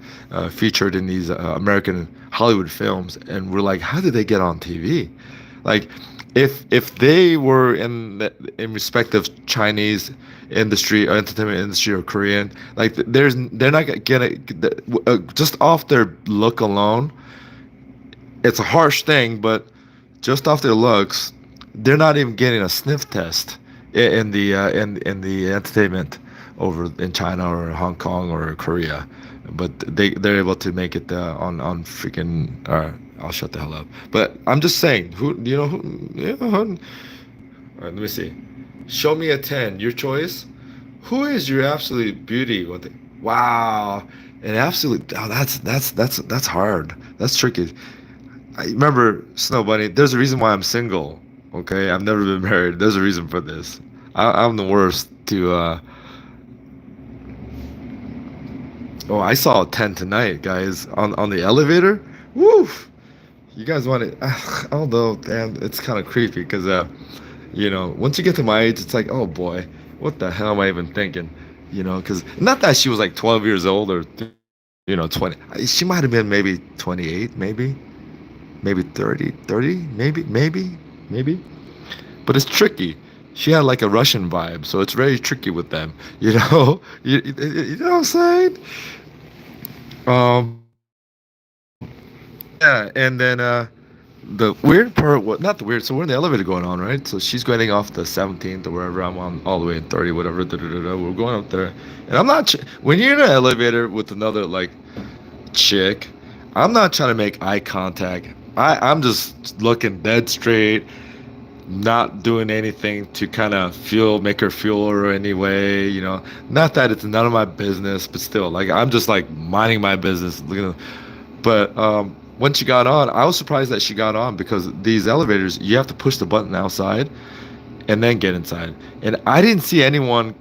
Featured in these American Hollywood films, and we're like, how did they get on TV? Like, if they were in respective Chinese industry or entertainment industry or Korean, like they're not gonna just off their look alone. It's a harsh thing, but just off their looks, they're not even getting a sniff test in the entertainment over in China or Hong Kong or Korea, but they're able to make it on freaking. I'll shut the hell up. But I'm just saying, who you know who? Yeah, all right, let me see. Show me a 10. Your choice. Who is your absolute beauty? Wow, an absolute. Oh, that's hard. That's tricky. I remember Snow Bunny. There's a reason why I'm single. Okay, I've never been married. There's a reason for this. I'm the worst to. Oh, I saw a 10 tonight, guys, on the elevator. Woo! You guys want it? Although, damn, it's kind of creepy because, once you get to my age, it's like, oh boy, what the hell am I even thinking? Because not that she was like 12 years old or, 20. She might have been maybe 28, maybe 30, maybe. But it's tricky. She had like a Russian vibe, so it's very tricky with them. You know what I'm saying? Um, yeah, and then the weird part, not the weird. So we're in the elevator going on, right? So she's getting off the 17th or wherever I'm on, all the way in 30, whatever. Da, da, da, da. We're going up there, and I'm not. When you're in an elevator with another like chick, I'm not trying to make eye contact. I'm just looking dead straight, not doing anything to kind of make her feel her any way, Not that it's none of my business, but still, like I'm just like minding my business. But when she got on, I was surprised that she got on because these elevators, you have to push the button outside and then get inside. And I didn't see anyone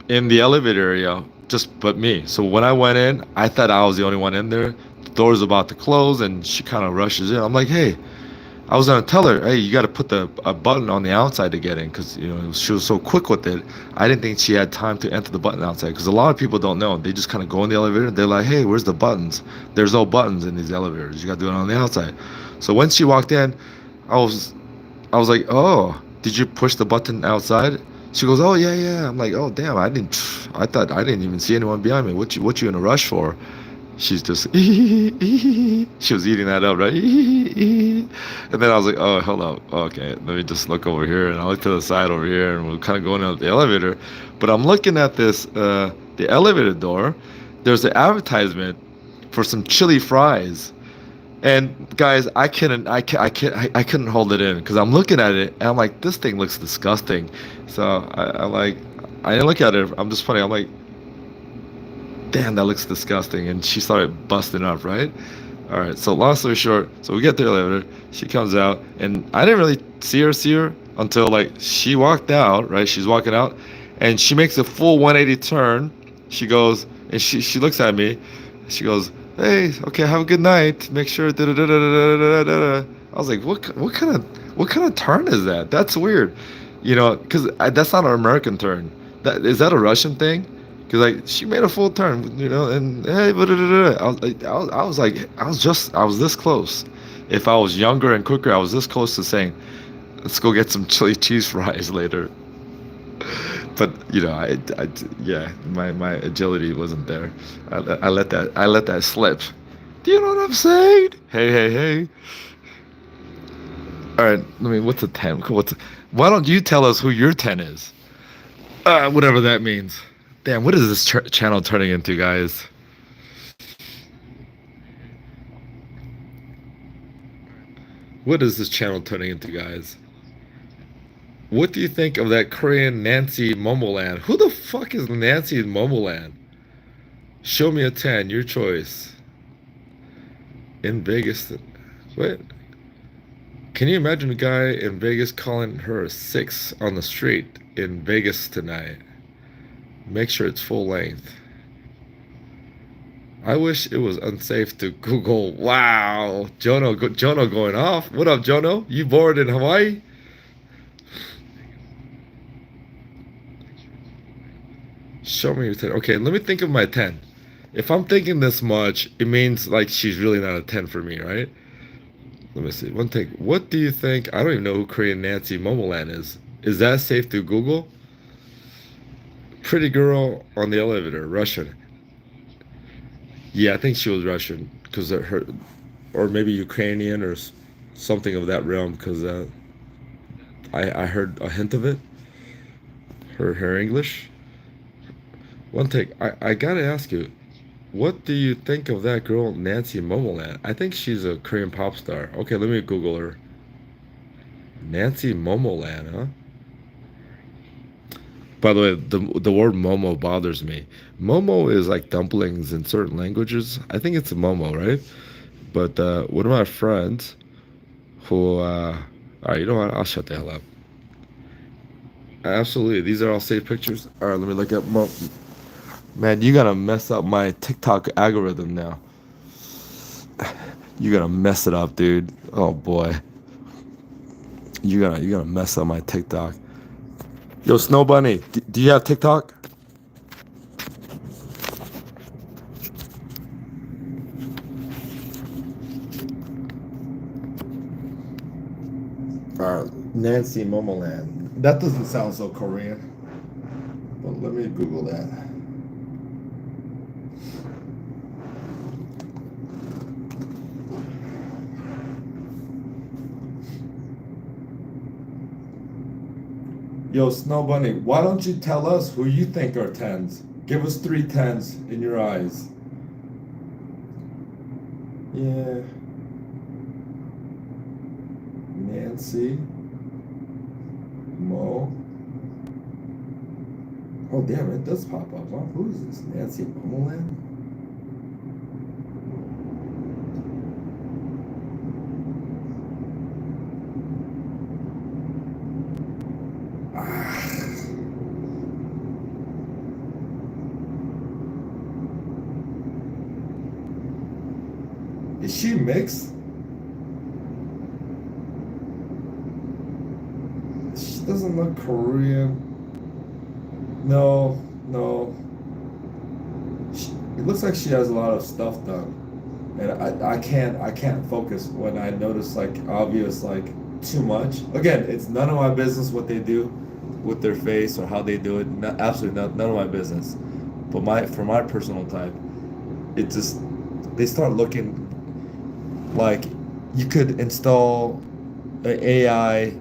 in the elevator area, just but me. So when I went in, I thought I was the only one in there. The door's about to close, and she kind of rushes in. I'm like, hey, I was gonna tell her, hey, you got to put a button on the outside to get in, because she was so quick with it. I didn't think she had time to enter the button outside, because a lot of people don't know. They just kind of go in the elevator. They're like, hey, where's the buttons? There's no buttons in these elevators. You got to do it on the outside. So when she walked in, I was like, oh, did you push the button outside? She goes, oh yeah. I'm like, oh damn, I thought I didn't even see anyone behind me. What you in a rush for? She's just she was eating that up, right? And then I was like, oh, hold up, okay, let me just look over here. And I look to the side over here, and we're kind of going out the elevator. But I'm looking at this the elevator door. There's an advertisement for some chili fries. And guys, I couldn't hold it in, because I'm looking at it and I'm like, this thing looks disgusting. So I didn't look at it. I'm just funny. I'm like, damn, that looks disgusting. And she started busting up, right? All right. So long story short, so we get there later. She comes out, and I didn't really see her until like she walked out. Right? She's walking out, and she makes a full 180 turn. She goes, and she looks at me. She goes, hey, okay, have a good night. Make sure. Da, da, da, da, da, da, da, da. I was like, what kind of turn is that? That's weird, because that's not an American turn. Is that a Russian thing? Because like she made a full turn, and hey, da, da, da, da. I was this close. If I was younger and quicker, I was this close to saying, let's go get some chili cheese fries later. But my agility wasn't there. I let that slip. Do you know what I'm saying? Hey. All right, what's a 10? Why don't you tell us who your 10 is? Whatever that means. Damn, what is this channel turning into, guys? What is this channel turning into, guys? What do you think of that Korean Nancy Momoland? Who the fuck is Nancy Momoland? Show me a 10, your choice. In Vegas. What? Can you imagine a guy in Vegas calling her a 6 on the street in Vegas tonight? Make sure it's full length. I wish it was unsafe to Google. Wow, Jono going off. What up, Jono? You bored in Hawaii? Show me your 10. Okay, let me think of my 10. If I'm thinking this much, it means like she's really not a 10 for me, right? Let me see. One thing. What do you think? I don't even know who Korean Nancy Momoland is. Is that safe to Google? Pretty girl on the elevator, Russian. Yeah, I think she was Russian because her, or maybe Ukrainian or something of that realm. Because I heard a hint of it. Her English. One thing. I gotta ask you. What do you think of that girl, Nancy Momoland? I think she's a Korean pop star. Okay, let me Google her. Nancy Momoland, huh? By the way, the word Momo bothers me. Momo is like dumplings in certain languages. I think it's a Momo, right? But one of my friends who, all right, you know what? I'll shut the hell up. Absolutely, these are all safe pictures. All right, let me look at Man, you gotta mess up my TikTok algorithm now. You gotta mess it up, dude. Oh boy. You gotta mess up my TikTok. Yo, Snow Bunny, do you have TikTok? Nancy Momoland. That doesn't sound so Korean. But let me Google that. Yo, Snow Bunny, why don't you tell us who you think are tens? Give us 3 tens in your eyes. Yeah. Nancy. Mo. Oh, damn, it does pop up, huh? Who is this? Nancy Momoland? Is she mixed? She doesn't look Korean. No. It looks like she has a lot of stuff done, and I can't focus when I notice like obvious like too much. Again, it's none of my business what they do with their face or how they do it. Absolutely none of my business. But for my personal type, it just they start looking like you could install an AI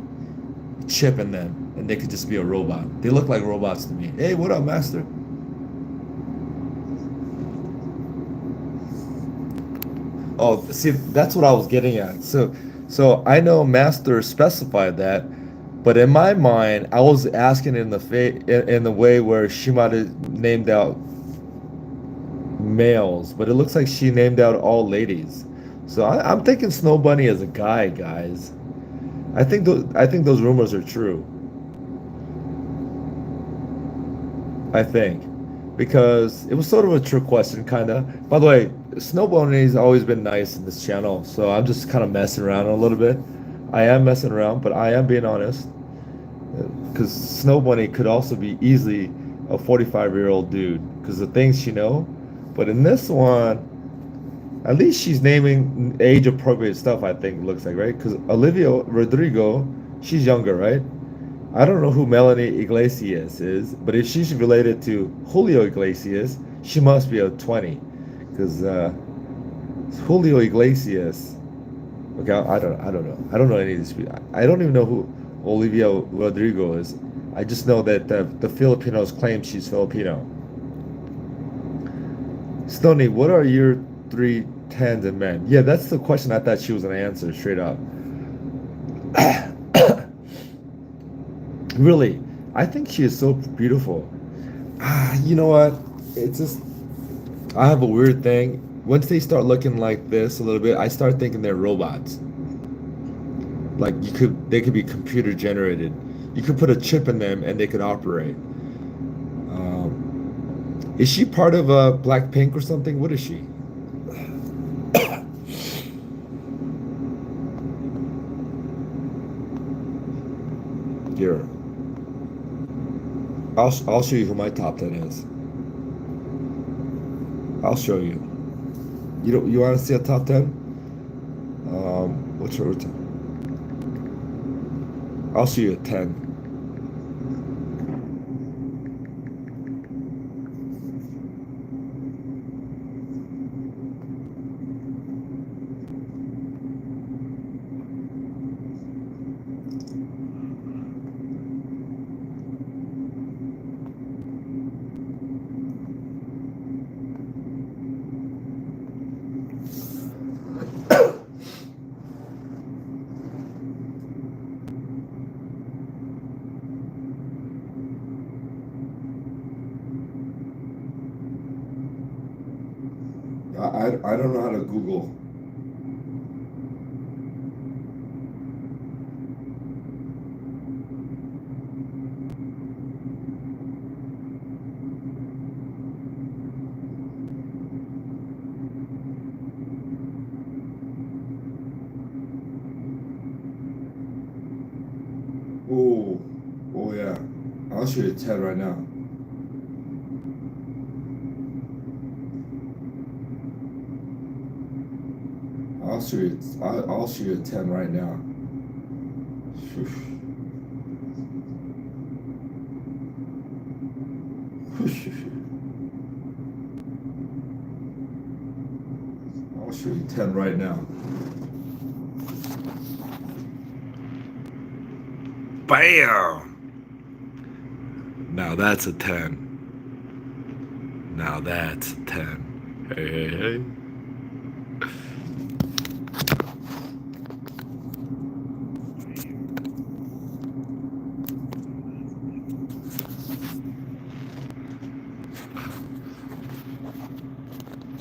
chip in them and they could just be a robot. They look like robots to me. Hey, what up, master? Oh, see, that's what I was getting at. So I know master specified that, but in my mind, I was asking in the way where she might have named out males, but it looks like she named out all ladies. So I'm thinking Snow Bunny is a guy, guys. I think those rumors are true. I think because it was sort of a trick question, kind of. By the way, Snow Bunny's always been nice in this channel, so I'm just kind of messing around a little bit. I am messing around, but I am being honest. Because Snow Bunny could also be easily a 45-year-old dude because the things she know. But in this one, at least she's naming age-appropriate stuff, I think, it looks like, right? Because Olivia Rodrigo, she's younger, right? I don't know who Melanie Iglesias is, but if she's related to Julio Iglesias, she must be a 20. Because Julio Iglesias, okay, I don't know. I don't know any of these people. I don't even know who Olivia Rodrigo is. I just know that the Filipinos claim she's Filipino. Stoney, what are your 3 tens in men? Yeah, that's the question I thought she was going to answer straight up. Really, I think she is so beautiful. You know what? It's just, I have a weird thing. Once they start looking like this a little bit, I start thinking they're robots. Like they could be computer generated. You could put a chip in them and they could operate. Is she part of Blackpink or something? What is she? Here, I'll show you who my top 10 is. I'll show you. You want to see a top 10? What's your 10? I'll show you a 10. I don't know how to Google. Oh yeah. I'll show you 10 right now. I'll show you a 10 right now. I'll show you 10 right now. Bam! Now that's a 10. Now that's a 10. Hey, hey, hey.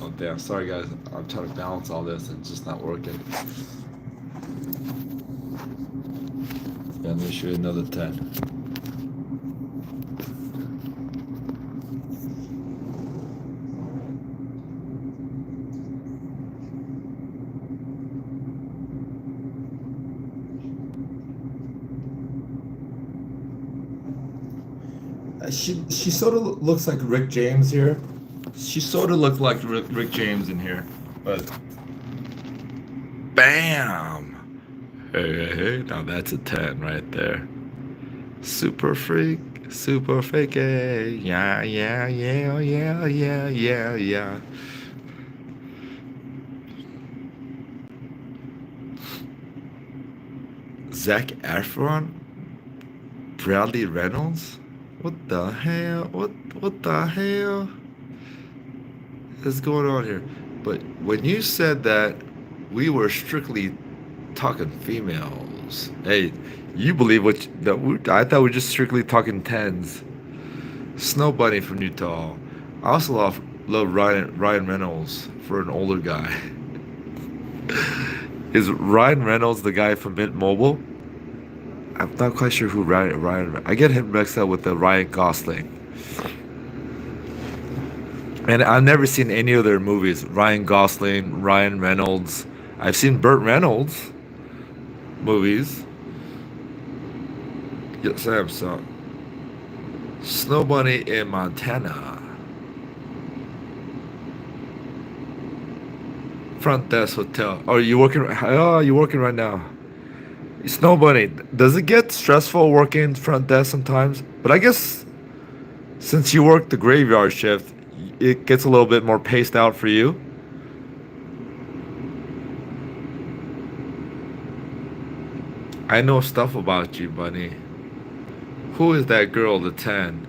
Oh damn, sorry guys. I'm trying to balance all this and it's just not working. Yeah, let me show you another 10. She sort of looks like Rick James here. She sort of looked like Rick James in here, but Bam! Hey, hey, hey. Now that's a 10 right there. Super freak, super fake. Yeah, yeah, yeah, yeah, yeah, yeah, yeah. Zac Efron? Bradley Reynolds? What the hell? What the hell is going on here? But when you said that we were strictly talking females, hey, you believe I thought we were just strictly talking 10s. Snow Bunny from Utah. I also love Ryan Reynolds for an older guy. Is Ryan Reynolds the guy from Mint Mobile? I'm not quite sure who Ryan. I get him mixed up with the Ryan Gosling. And I've never seen any of their movies. Ryan Gosling, Ryan Reynolds. I've seen Burt Reynolds movies. Yes, I am so. Snow Bunny in Montana. Front Desk Hotel. Oh, you working? Oh, you working right now? Snow Bunny. Does it get stressful working front desk sometimes? But I guess since you work the graveyard shift, it gets a little bit more paced out for you. I know stuff about you, Bunny. Who is that girl, the 10?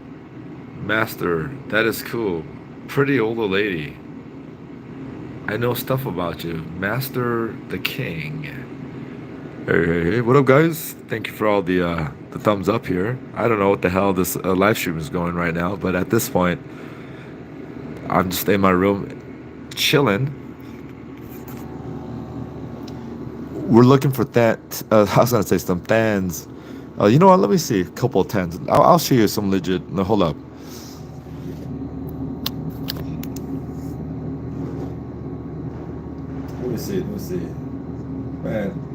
Master. That is cool. Pretty older lady. I know stuff about you. Master the King. Hey, what up, guys? Thank you for all the thumbs up here. I don't know what the hell this live stream is going right now, but at this point, I'm just in my room chilling. We're looking for that. I was gonna say some fans. You know what? Let me see a couple of 10s. I'll show you some legit. No, hold up. Let me see. Man.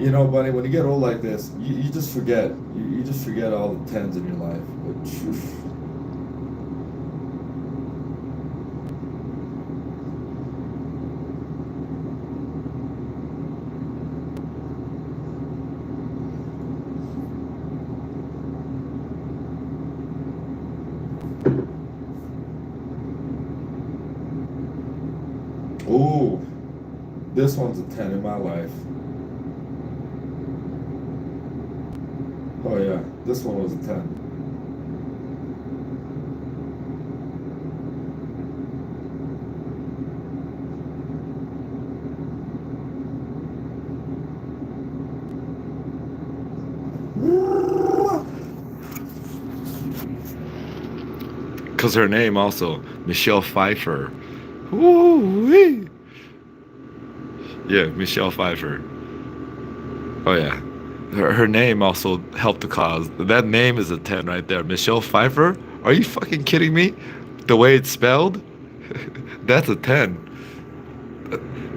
You know, buddy, when you get old like this, you just forget. You just forget all the tens in your life. But, ooh, this one's a 10 in my life. Oh yeah, this one was a 10. Because her name also, Michelle Pfeiffer. Woo-wee. Yeah, Michelle Pfeiffer. Oh yeah. Her name also helped the cause. That name is a 10 right there. Michelle Pfeiffer? Are you fucking kidding me? The way it's spelled? That's a 10.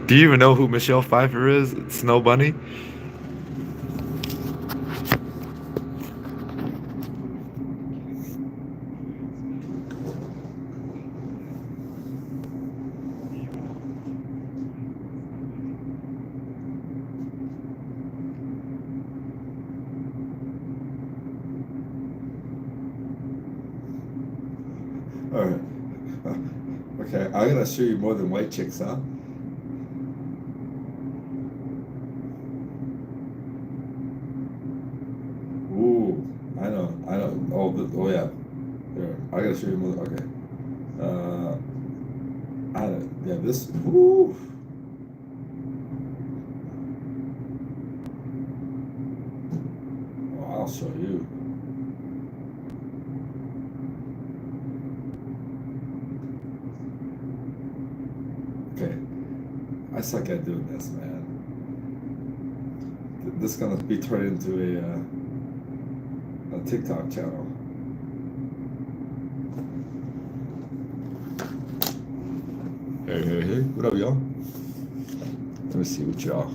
Do you even know who Michelle Pfeiffer is? Snow Bunny? All right. Okay, I'm gonna show you more than white chicks, huh? Ooh, I know. Oh, oh yeah. There, I gotta show you more. Okay. Yeah, this. Ooh. Oh, I'll show you. Okay, I suck at doing this, man. This is gonna be turned into a TikTok channel. Hey, what up, y'all? Let me see what y'all.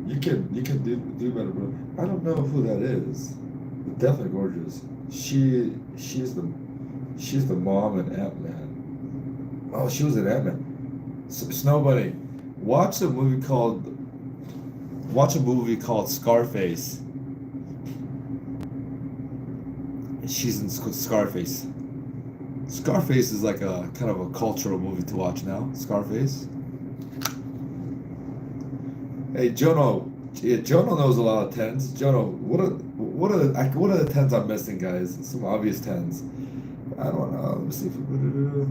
You can do better, bro. I don't know who that is, but definitely gorgeous. She's the mom in Ant-Man. Oh, she was in Ant-Man. Snow Bunny. Watch a movie called Scarface. She's in Scarface. Scarface is like a kind of a cultural movie to watch now. Scarface. Hey, Jono. Yeah, Jono knows a lot of tens. Jono, what are the tens I'm missing, guys? Some obvious tens. I don't know. Let me see if we put it.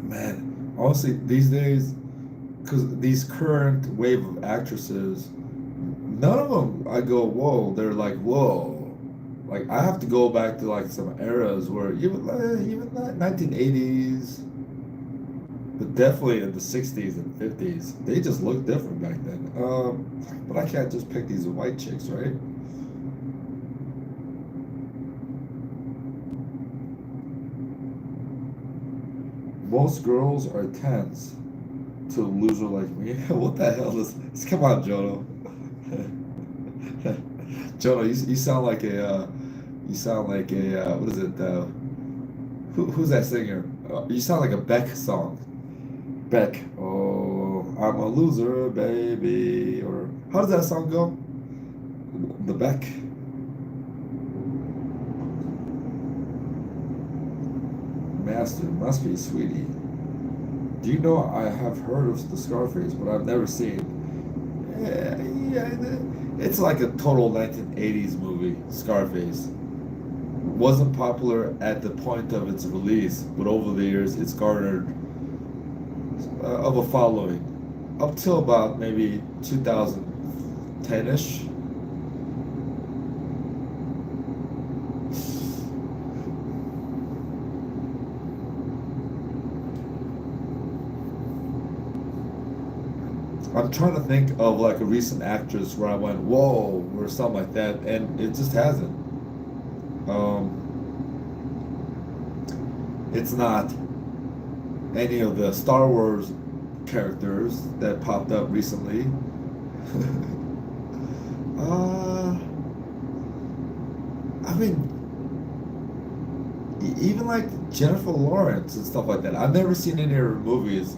Man, honestly, these days, because these current wave of actresses, none of them I go, whoa, they're like, whoa. Like, I have to go back to like some eras where even the 1980s, but definitely in the 60s and 50s, they just looked different back then. But I can't just pick these white chicks, right? Most girls are tens to a loser like me. What the hell is this? Come on, Jono. Jono, you sound like what is it? Who's that singer? You sound like a Beck song. Beck. Oh, I'm a loser, baby. Or how does that song go? The Beck. Master must be sweetie. Do you know I have heard of the Scarface, but I've never seen. Yeah, it's like a total 1980s movie, Scarface. Wasn't popular at the point of its release, but over the years it's garnered of a following. Up till about maybe 2010-ish. I'm trying to think of like a recent actress where I went, whoa, or something like that, and it just hasn't. Um, it's not any of the Star Wars characters that popped up recently. uh, I mean, even like Jennifer Lawrence and stuff like that. I've never seen any of her movies,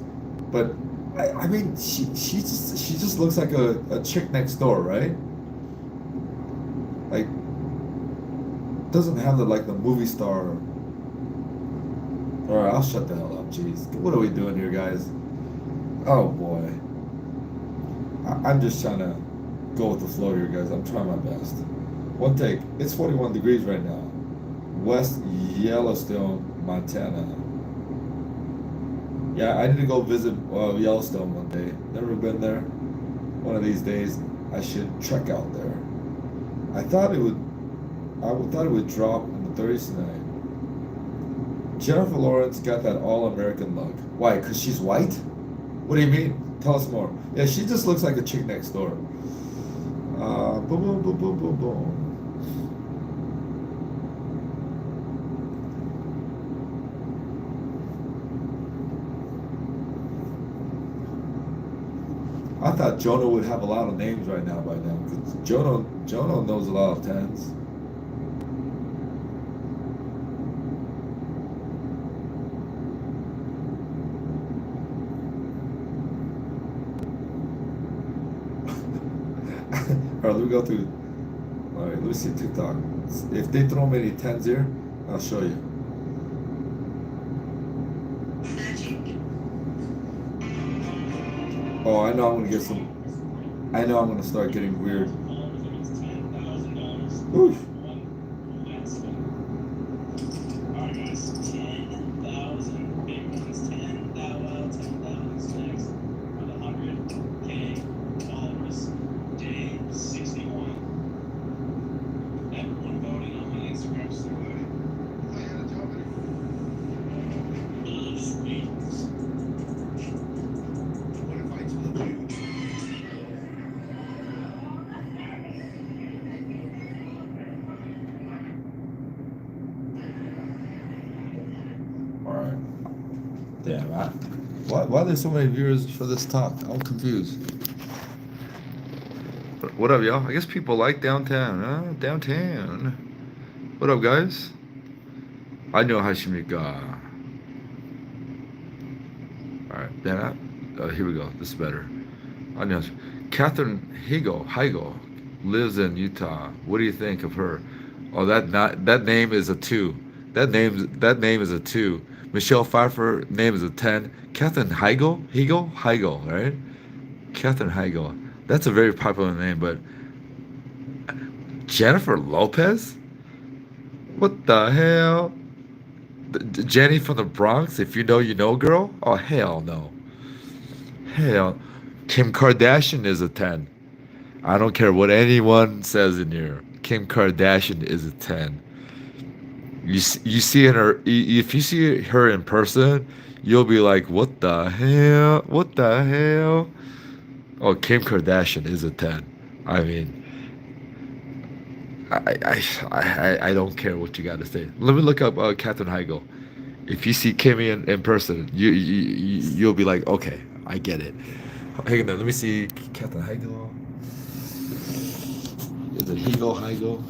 but I mean, she just looks like a chick next door, right? Like, doesn't have the like the movie star. All right, I'll shut the hell up. Jeez, what are we doing here, guys? Oh boy, I'm just trying to go with the flow here, guys. I'm trying my best. One take. It's 41 degrees right now. West Yellowstone, Montana. Yeah, I need to go visit Yellowstone one day. Never been there. One of these days, I should trek out there. I thought it would. Thought it would drop in the 30s tonight. Jennifer Lawrence got that all-American look. Why? Cause she's white? What do you mean? Tell us more. Yeah, she just looks like a chick next door. Boom, boom, boom, boom, boom, boom. I thought Jonah would have a lot of names right now by now, because Jonah knows a lot of tens. All right, let me go through. All right, let me see TikTok. If they throw me any tens here, I'll show you. Oh, I know I'm gonna get some. I know I'm gonna start getting weird. Oof. Damn, why are there so many viewers for this talk? I'm confused. What up, y'all? I guess people like downtown, huh? Downtown. What up, guys? I know Hashimika. Alright, yeah. Here we go. This is better. I know. Catherine Heigl lives in Utah. What do you think of her? Oh, that name is a 2. That name is a 2. Michelle Pfeiffer name is a 10. Catherine Heigl, right? Catherine Heigl. That's a very popular name, but Jennifer Lopez? What the hell? Jenny from the Bronx? If you know, you know, girl? Oh, hell no. Hell. Kim Kardashian is a 10. I don't care what anyone says in here. Kim Kardashian is a 10. You see her, if you see her in person, you'll be like, what the hell? What the hell? Oh, Kim Kardashian is a 10. I mean, I don't care what you got to say. Let me look up Catherine Heigl. If you see Kimmy in person, you'll be like, okay, I get it. Hang on, let me see Catherine Heigl. Is it Heigl?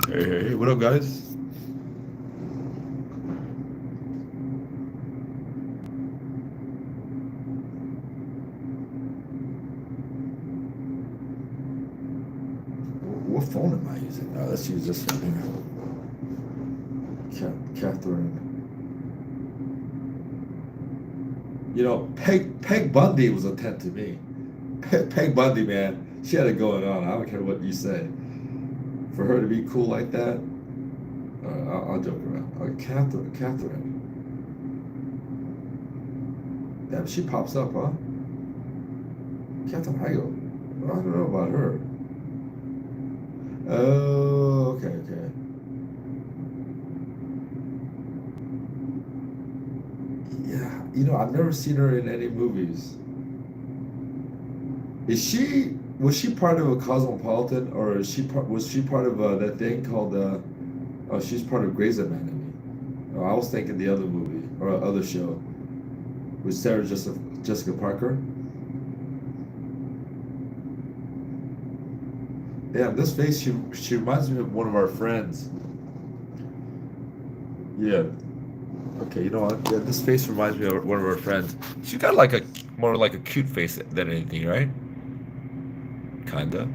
Hey, what up, guys? What phone am I using? Let's use this one here. Catherine. You know, Peg Bundy was a 10 to me. Peg Bundy, man, she had it going on. I don't care what you say. For her to be cool like that, I'll joke around. Catherine. Damn, she pops up, huh? Catherine Heigl. I don't know about her. Oh, okay. Yeah, you know, I've never seen her in any movies. Was she part of a Cosmopolitan, or was she part of that thing called oh, she's part of Grey's Anatomy. Oh, I was thinking the other movie or other show with Sarah Jessica Parker. Yeah, this face, she reminds me of one of our friends. Yeah. Okay, you know what? Yeah, this face reminds me of one of our friends. She got like a more like a cute face than anything, right? Kinda.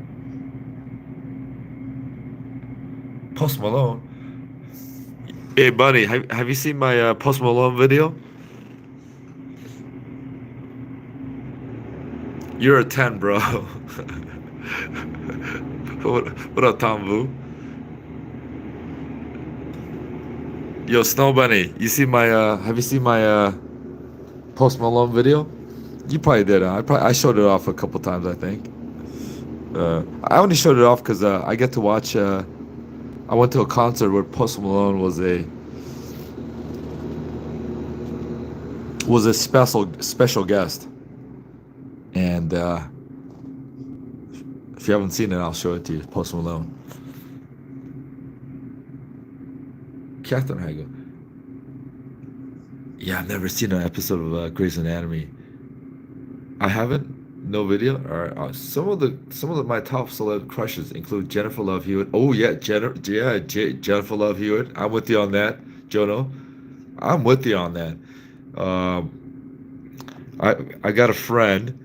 Post Malone. Hey, buddy, have you seen my Post Malone video? You're a 10, bro. What up, Tom Vu? Yo, Snow Bunny, you see my have you seen my Post Malone video? You probably did. I showed it off a couple times, I think. I only showed it off because I get to watch. I went to a concert where Post Malone was a special guest, and if you haven't seen it, I'll show it to you. Post Malone. Catherine Hagel. Yeah, I've never seen an episode of Grey's Anatomy. I haven't. No video. All right. Some of my top celeb crushes include Jennifer Love Hewitt. Oh yeah, Jennifer Love Hewitt. I'm with you on that, Jono. I'm with you on that. I got a friend.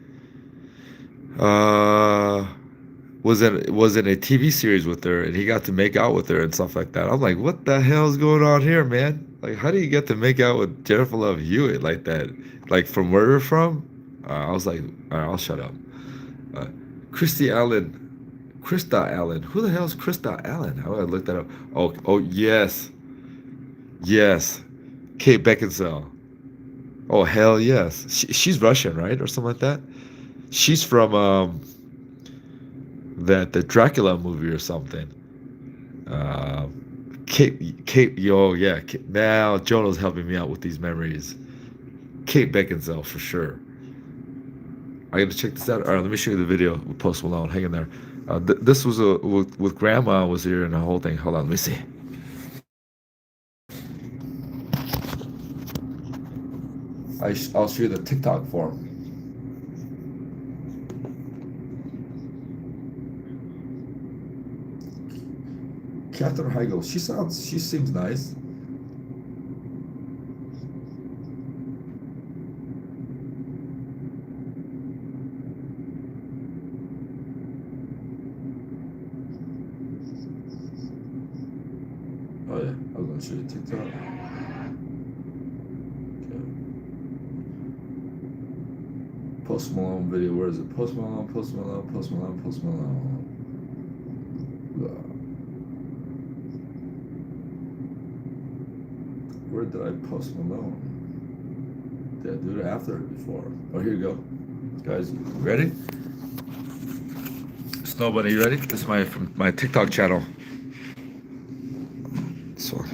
Was in a TV series with her, and he got to make out with her and stuff like that. I'm like, what the hell is going on here, man? Like, how do you get to make out with Jennifer Love Hewitt like that? Like, from where you're from? I was like, all right, I'll shut up. Krista Allen. Who the hell is Krista Allen? How do I look that up? Oh, yes. Kate Beckinsale. Oh, hell yes. She's Russian, right, or something like that. She's from the Dracula movie or something. Kate, yo, yeah. Now Jonah's helping me out with these memories. Kate Beckinsale for sure. I gotta check this out. All right, let me show you the video with Post Malone. Hang in there. This was with Grandma was here and the whole thing. Hold on, let me see. I'll show you the TikTok form. Catherine Heigl. She seems nice. Oh yeah, I was gonna show you TikTok. Okay. Post Malone video. Where is it? Post Malone. Where did I post Malone? Did I do it after or before? Oh, here you go. Guys, ready? Snow Bunny, you ready? This is my TikTok channel. This one.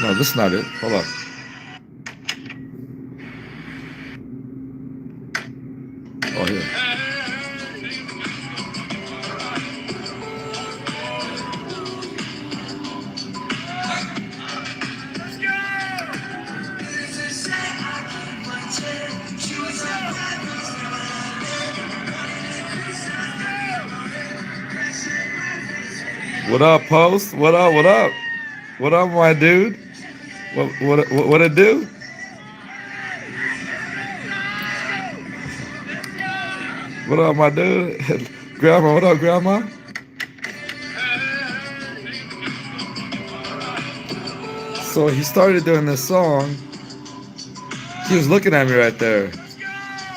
No, this is not it. Hold on. Oh, here. What up, Post? What up? What up, my dude? What it do? What up, my dude? Grandma, what up, Grandma? So he started doing this song. He was looking at me right there.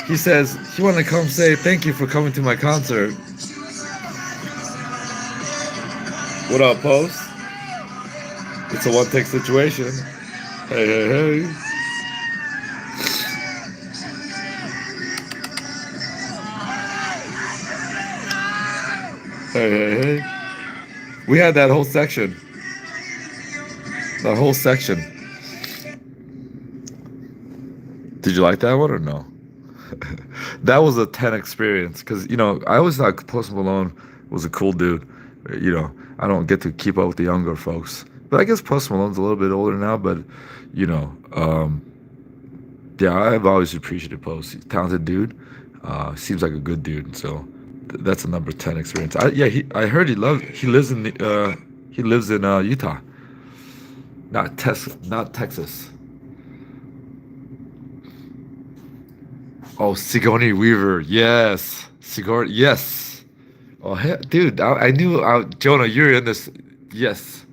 He says he wanted to come say thank you for coming to my concert. What up, Post? It's a one-take situation. Hey. Hey. We had that whole section. That whole section. Did you like that one or no? That was a 10 experience because, I always thought Post Malone was a cool dude. I don't get to keep up with the younger folks. But I guess Post Malone's a little bit older now, but, you know, um, yeah, I've always appreciated Post. He's a talented dude. Seems like a good dude. So that's a number 10 experience. I heard he lives in Utah, not Texas. Oh, Sigourney Weaver. Yes. Yes. Oh, dude, I knew. Jonah, you're in this. Yes.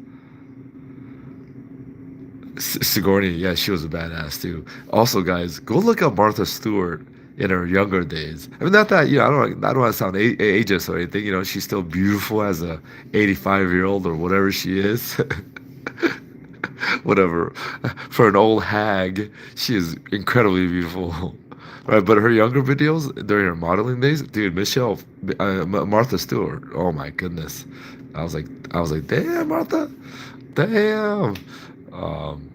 Sigourney. Yeah, she was a badass, too. Also, guys, go look up Martha Stewart in her younger days. I mean, not that, I don't want to sound ageist or anything. She's still beautiful as a 85-year-old or whatever she is. Whatever. For an old hag, she is incredibly beautiful. Right, but her younger videos during her modeling days, dude, Martha Stewart. Oh my goodness, I was like, damn, Martha, damn. Um,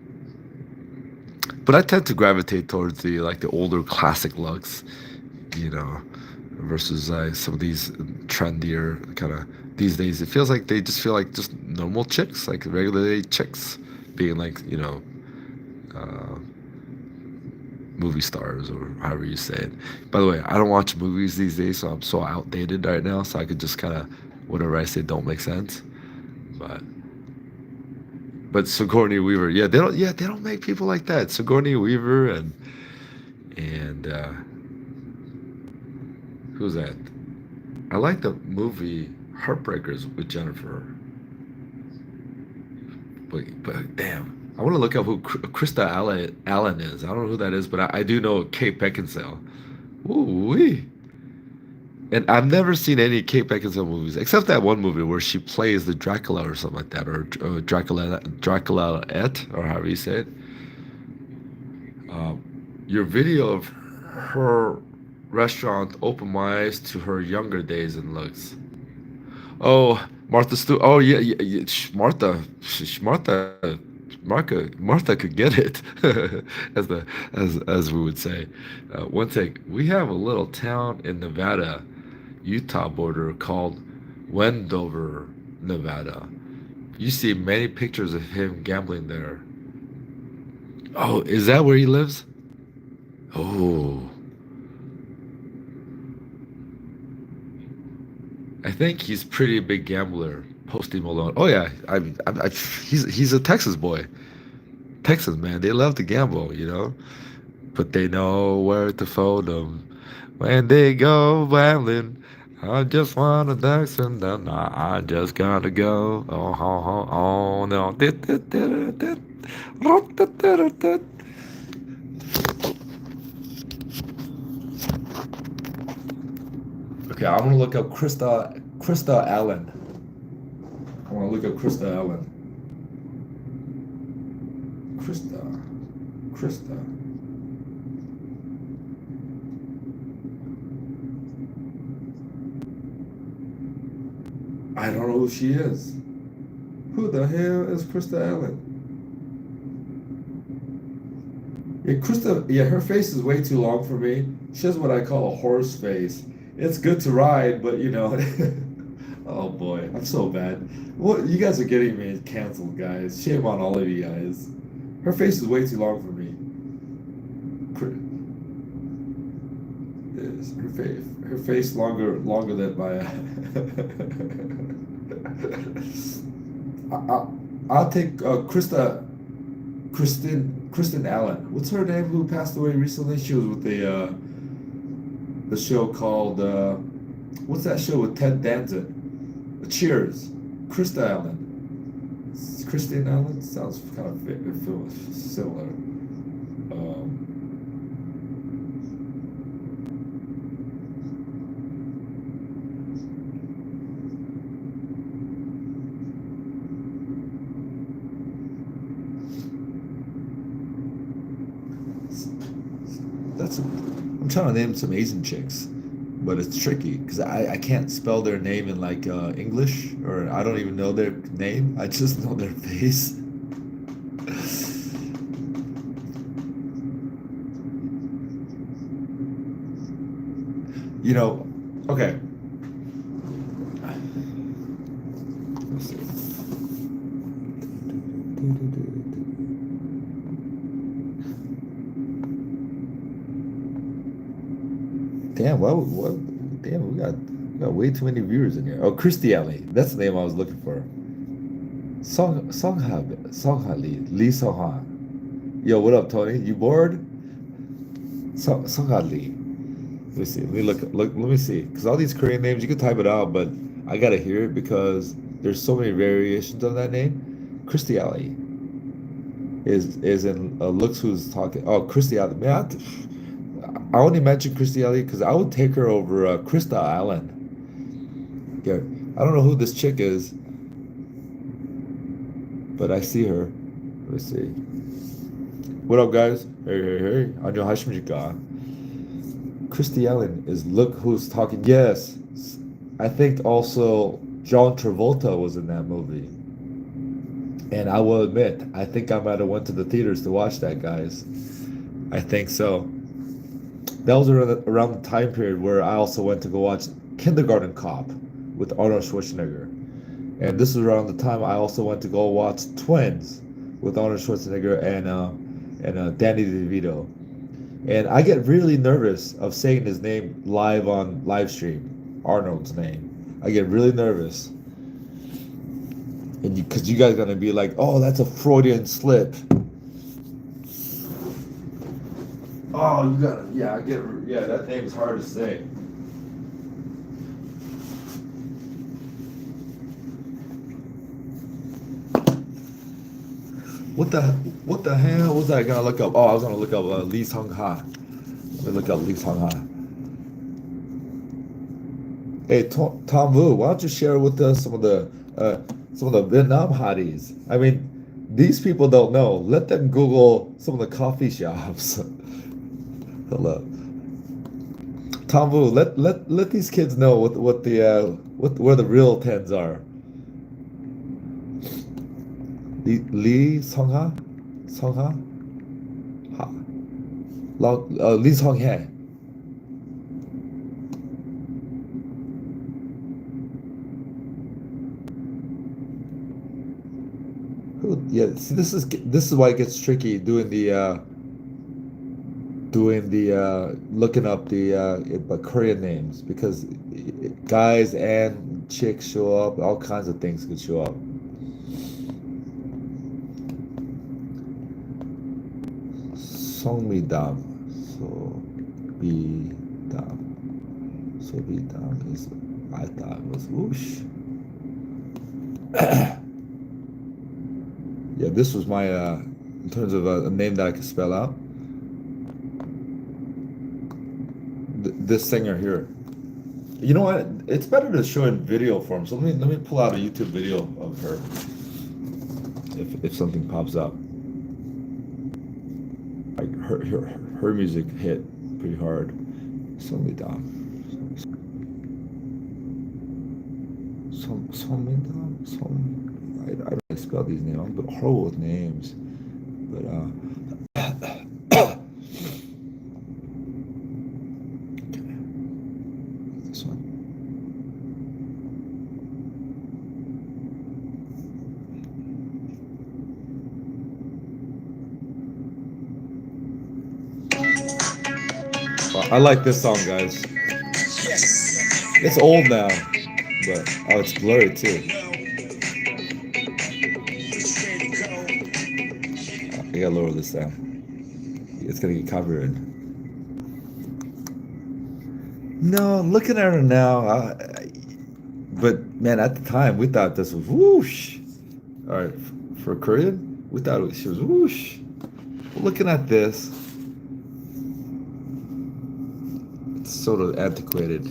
but I tend to gravitate towards the older classic looks, versus some of these trendier kind of these days. It feels like they just feel like just normal chicks, like regular day chicks, being like uh, movie stars or however you say it. By the way, I don't watch movies these days, so I'm so outdated right now. So I could just kind of whatever I say don't make sense. But Sigourney Weaver, yeah, they don't make people like that. Sigourney Weaver and who's that? I like the movie Heartbreakers with Jennifer. But damn, I want to look up who Krista Allen is. I don't know who that is, but I do know Kate Beckinsale. Ooh wee. And I've never seen any Kate Beckinsale movies except that one movie where she plays the Dracula or something like that, or Draculaette, or however you say it. Your video of her restaurant opened my eyes to her younger days and looks. Oh, Martha Stewart. Oh yeah. Martha could get it, as we would say. One take. We have a little town in Nevada, Utah border called Wendover, Nevada. You see many pictures of him gambling there. Oh, is that where he lives? Oh, I think he's pretty big gambler. Posty Malone. Oh yeah, he's a Texas boy. Texas man, they love to gamble. But they know where to fold 'em when they go gambling. I just wanna dance and then I just gotta go. Oh no. Okay, I'm gonna look up Krista Allen. I want to look up Krista Allen. Krista. I don't know who she is. Who the hell is Krista Allen? Yeah, her face is way too long for me. She has what I call a horse face. It's good to ride, but oh boy, I'm so bad. What you guys are getting me canceled, guys. Shame on all of you guys. Her face is way too long for me. Her face longer than my. I'll take Kristen Allen. What's her name? Who passed away recently? She was with the show called what's that show with Ted Danson? Cheers. Krista Allen. Kristen Allen sounds kind of similar. I'm trying to name some Asian chicks. but it's tricky because I can't spell their name in like English, or I don't even know their name. I just know their face. You know, okay. Let's see. Damn, damn, we got way too many viewers in here. Oh, Christy Alley. That's the name I was looking for. Songha Lee Songha. Yo, what up, Tony? You bored? Songha Lee. Let me see. Let me look. Let me see. Because all these Korean names, you can type it out, but I gotta hear it because there's so many variations of that name. Christy Alley is in looks who's talking. Oh, Christy Alley. Man, I only mentioned Christy Alley because I would take her over Krista Allen. Yeah, I don't know who this chick is, but I see her. Let's see. What up, guys? Hey. 안녕하십니까? Christy Allen is look who's talking. Yes, I think also John Travolta was in that movie. And I will admit, I think I might have went to the theaters to watch that, guys. I think so. That was around the time period where I also went to go watch Kindergarten Cop with Arnold Schwarzenegger. And this is around the time I also went to go watch Twins with Arnold Schwarzenegger and Danny DeVito. And I get really nervous of saying his name live on live stream, Arnold's name. I get really nervous. And because you guys are going to be like, oh, that's a Freudian slip. Oh, you gotta, yeah, that name is hard to say. What the hell was I gonna look up? Oh, I was gonna look up Lee Sung Ha. Let me look up Lee Sung Ha. Hey, Tom Vu, why don't you share with us some of the Vietnam hotties? I mean, these people don't know. Let them Google some of the coffee shops. Hello, Tom Vu. Let these kids know what where the real tens are. Lee Sung-ha, Ha, Lee Sung-hae. Yeah, see, this is why it gets tricky doing the looking up the Korean names, because guys and chicks show up, all kinds of things could show up. Songmidam, Sobidam is, I thought it was whoosh. Yeah, this was my in terms of a name that I could spell out. This singer here. You know what? It's better to show in video form. So let me pull out a YouTube video of her. If something pops up. Like her music hit pretty hard. Somidam. I don't spell these names. I'm horrible with names. But this one. I like this song, guys. It's old now, but oh, it's blurry too. I gotta lower this down. It's gonna get copyrighted. No, looking at her now, but man, at the time we thought this was whoosh. All right, for Korean, we thought she was whoosh. But looking at this, it's sort of antiquated.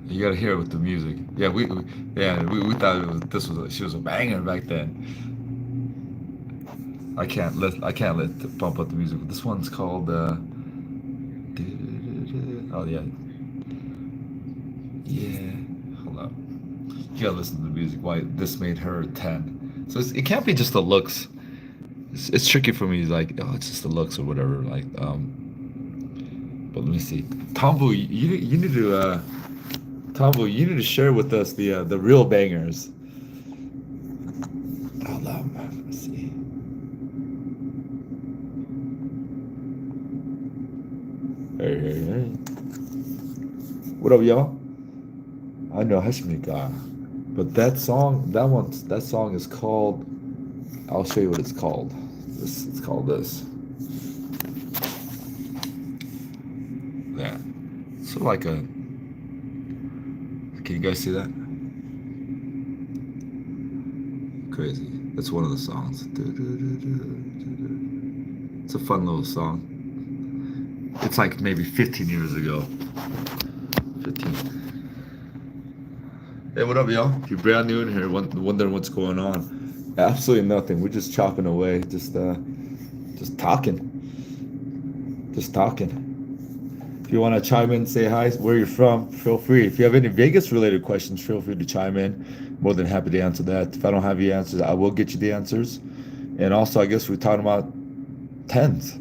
You gotta hear it with the music. Yeah, we thought she was a banger back then. I can't let bump up the music. This one's called oh yeah. Yeah. Hold up. You gotta listen to the music. Why this made her 10. So it can't be just the looks. It's tricky for me, like, oh, it's just the looks or whatever. Like, but let me see. Tombu, you need to Tombu, you need to share with us the real bangers. Hold up. Let's see. Hey. What up, y'all? I know Hashimika. But that song is called, I'll show you what it's called. It's called this. Yeah. Sort of like a, can you guys see that? Crazy. That's one of the songs. It's a fun little song. It's like maybe 15 years ago. 15. Hey, what up, y'all? If you're brand new in here, wondering what's going on, absolutely nothing. We're just chopping away, just talking. If you want to chime in, say hi, where you're from, feel free. If you have any Vegas-related questions, feel free to chime in. More than happy to answer that. If I don't have the answers, I will get you the answers. And also, I guess we're talking about tens.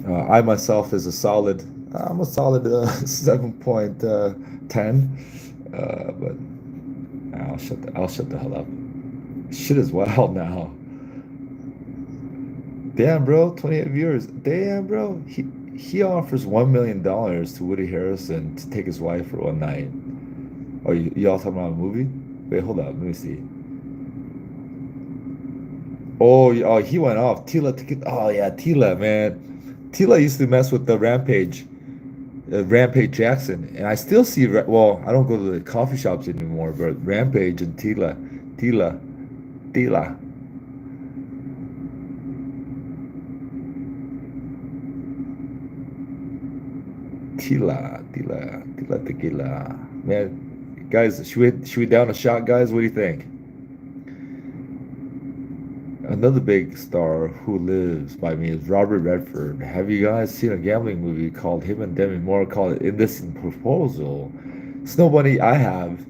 I myself is I'm a solid 7.10. But I'll shut the hell up. Shit is wild now. Damn, bro, 28 viewers. Damn, bro. He offers $1 million to Woody Harrelson to take his wife for one night. Oh, y'all talking about a movie? Wait, hold up. Let me see. Oh, he went off. Tila. Oh, yeah, Tila, man. Tila used to mess with the Rampage Jackson. And I still see, well, I don't go to the coffee shops anymore, but Rampage and Tila. Tequila. Man, guys, should we down a shot, guys? What do you think? Another big star who lives by me is Robert Redford. Have you guys seen a gambling movie called him and Demi Moore called Indecent Proposal? Snow Bunny, I have.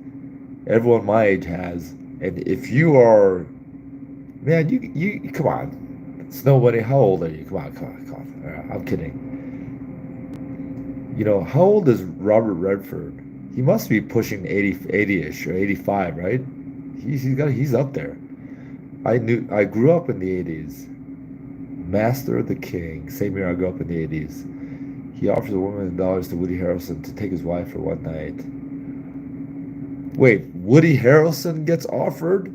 Everyone my age has. And if you are, man, you come on. Snow Bunny, how old are you? Come on. I'm kidding. You know, how old is Robert Redford? He must be pushing 80-ish or 85, right? He's up there. I grew up in the 80s. Master of the King. Same year I grew up in the 80s. He offers $1 million to Woody Harrelson to take his wife for one night. Wait, Woody Harrelson gets offered?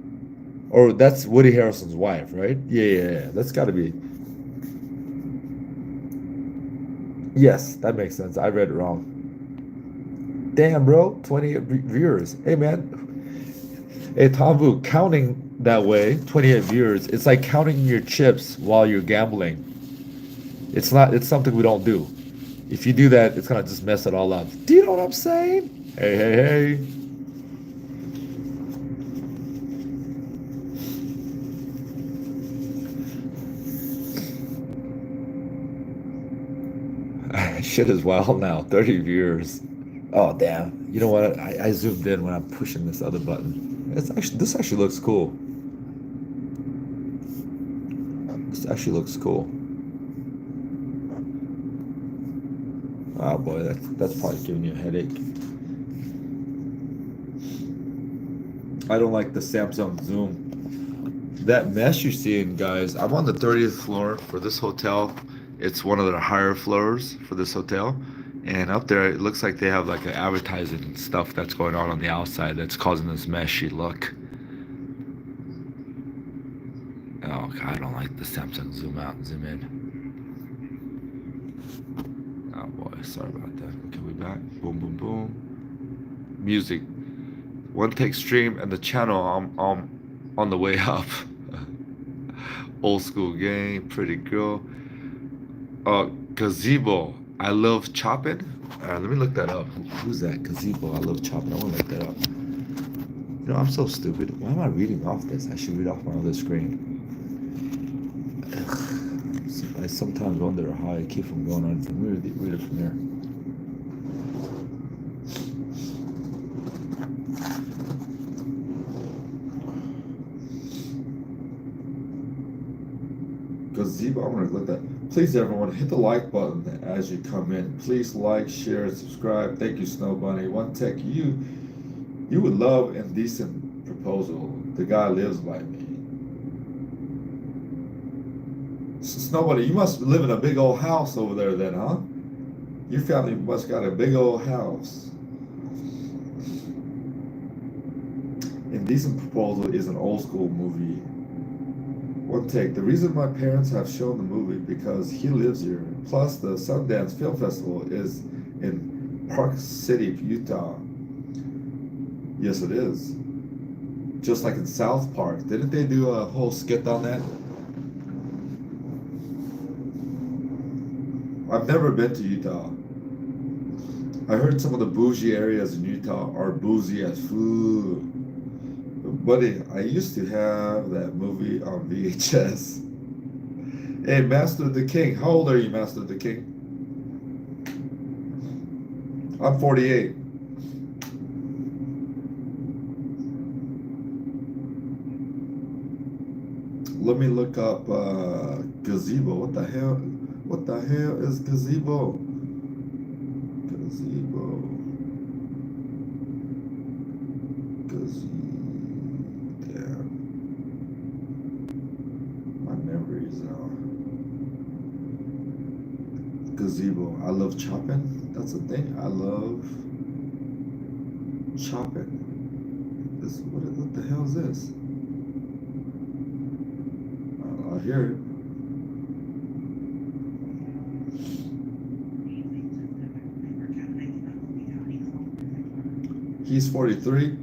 Or that's Woody Harrelson's wife, right? Yeah. That's got to be. Yes, that makes sense. I read it wrong. Damn, bro. 28 viewers. Hey, man. Hey, Tombu, counting that way, 28 viewers, it's like counting your chips while you're gambling. It's something we don't do. If you do that, it's gonna just mess it all up. Do you know what I'm saying? Hey. Shit is wild now. 30 viewers. Oh damn. You know what? I zoomed in when I'm pushing this other button. This actually looks cool. This actually looks cool. Oh boy, that's probably giving you a headache. I don't like the Samsung Zoom. That mesh you're seeing, guys, I'm on the 30th floor for this hotel. It's one of the higher floors for this hotel. And up there, it looks like they have like an advertising stuff that's going on the outside that's causing this meshy look. Oh God, I don't like the Samsung zoom out and zoom in. Oh boy, sorry about that. Okay, we back. Boom. Music. One take stream and the channel on the way up. Old school game, pretty girl. Gazebo. I love chopping. Let me look that up. Who's that? Gazebo. I love chopping. I want to look that up. You know, I'm so stupid. Why am I reading off this? I should read off my other screen. sometimes wonder how I keep from going on. Read it from here. Gazebo, I'm gonna click that. Please, everyone, hit the like button as you come in. Please like, share, and subscribe. Thank you, Snow Bunny. One Tech, you would love Indecent Proposal. The guy lives by me. Snow Bunny, you must live in a big old house over there then, huh? Your family must got a big old house. Indecent Proposal is an old school movie. One take. The reason my parents have shown the movie because he lives here. Plus, the Sundance Film Festival is in Park City, Utah. Yes, it is. Just like in South Park. Didn't they do a whole skit on that? I've never been to Utah. I heard some of the bougie areas in Utah are bougie as food. Buddy, I used to have that movie on VHS. Hey, Master of the King. How old are you, Master of the King? I'm 48. Let me look up gazebo. What the hell? What the hell is gazebo? Gazebo. Gazebo. Damn. My memories are. Gazebo. I love chopping. That's the thing. I love chopping. What the hell is this? I hear it. He's 43.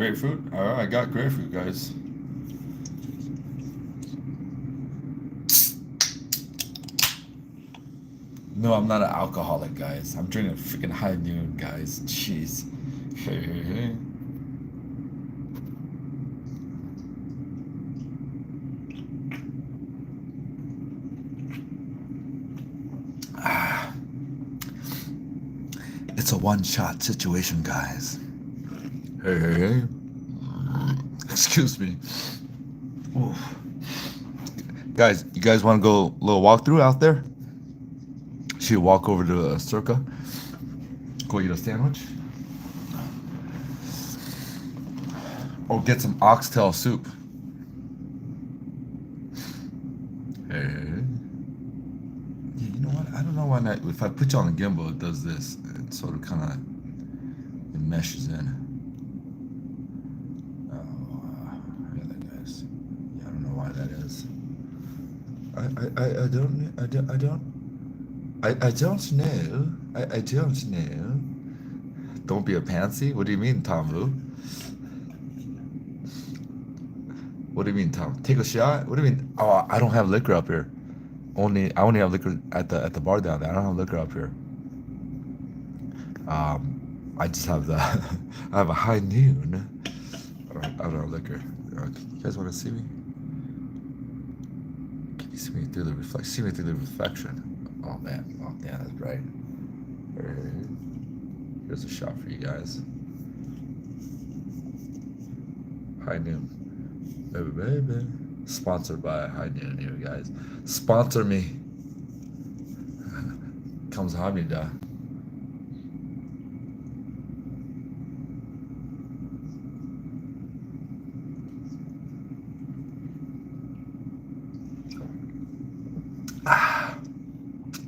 Grapefruit? Alright, I got grapefruit, guys. No, I'm not an alcoholic, guys. I'm drinking freaking high noon, guys. Jeez. Hey. It's a one-shot situation, guys. Hey. Excuse me. Oof. Guys, you guys want to go a little walkthrough out there? Should we walk over to Circa? Go eat a sandwich? Or get some oxtail soup? Hey. Yeah, you know what? I don't know why not. If I put you on the gimbal, it does this. It sort of kind of it meshes in. Yeah, that guys. Yeah, I don't know why that is. I don't know. Don't be a pansy? What do you mean, Tom Vu? What do you mean, Tom? Take a shot? What do you mean? Oh, I don't have liquor up here. I only have liquor at the bar down there. I don't have liquor up here. I just have the I have a high noon. I don't have liquor. You guys want to see me? Can you see me through the reflection? See me through the reflection. Oh man, that's bright. Here's a shot for you guys. High noon. Baby. Sponsored by High Noon here, guys. Sponsor me. 감사합니다.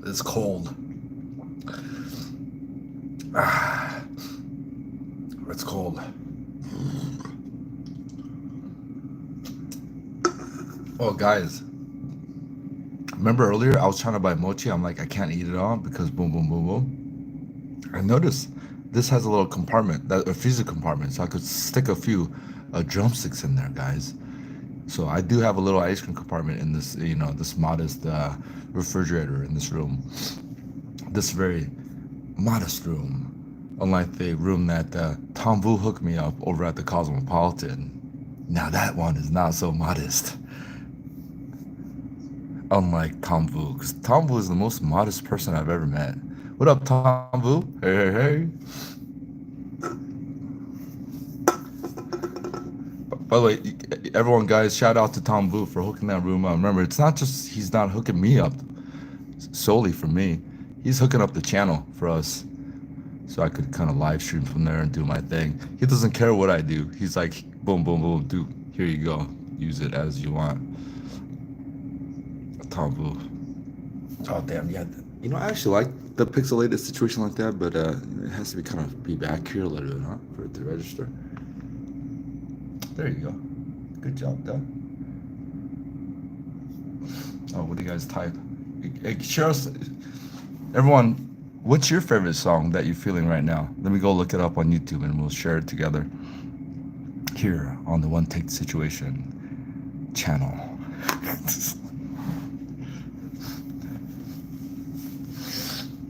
It's cold. It's cold. Oh, guys. Remember earlier I was trying to buy mochi. I'm like, I can't eat it all because boom, boom, boom, boom. I noticed this has a little compartment, a freezer compartment, so I could stick a few drumsticks in there, guys. So I do have a little ice cream compartment in this, this modest refrigerator in this room. This very modest room, unlike the room that Tom Vu hooked me up over at the Cosmopolitan. Now that one is not so modest. Unlike Tom Vu, because Tom Vu is the most modest person I've ever met. What up, Tom Vu? Hey. By the way, everyone, guys, shout out to Tom Vu for hooking that room up. Remember, it's not just he's not hooking me up solely for me. He's hooking up the channel for us, so I could kind of live stream from there and do my thing. He doesn't care what I do. He's like, boom, boom, boom, do. Here you go. Use it as you want. Tom Vu. Oh damn, yeah. I actually like the pixelated situation like that, but it has to be back here a little bit, huh? For it to register. There you go. Good job, done. Oh, what do you guys type? Hey, share us, everyone. What's your favorite song that you're feeling right now? Let me go look it up on YouTube and we'll share it together here on the One Take Situation channel.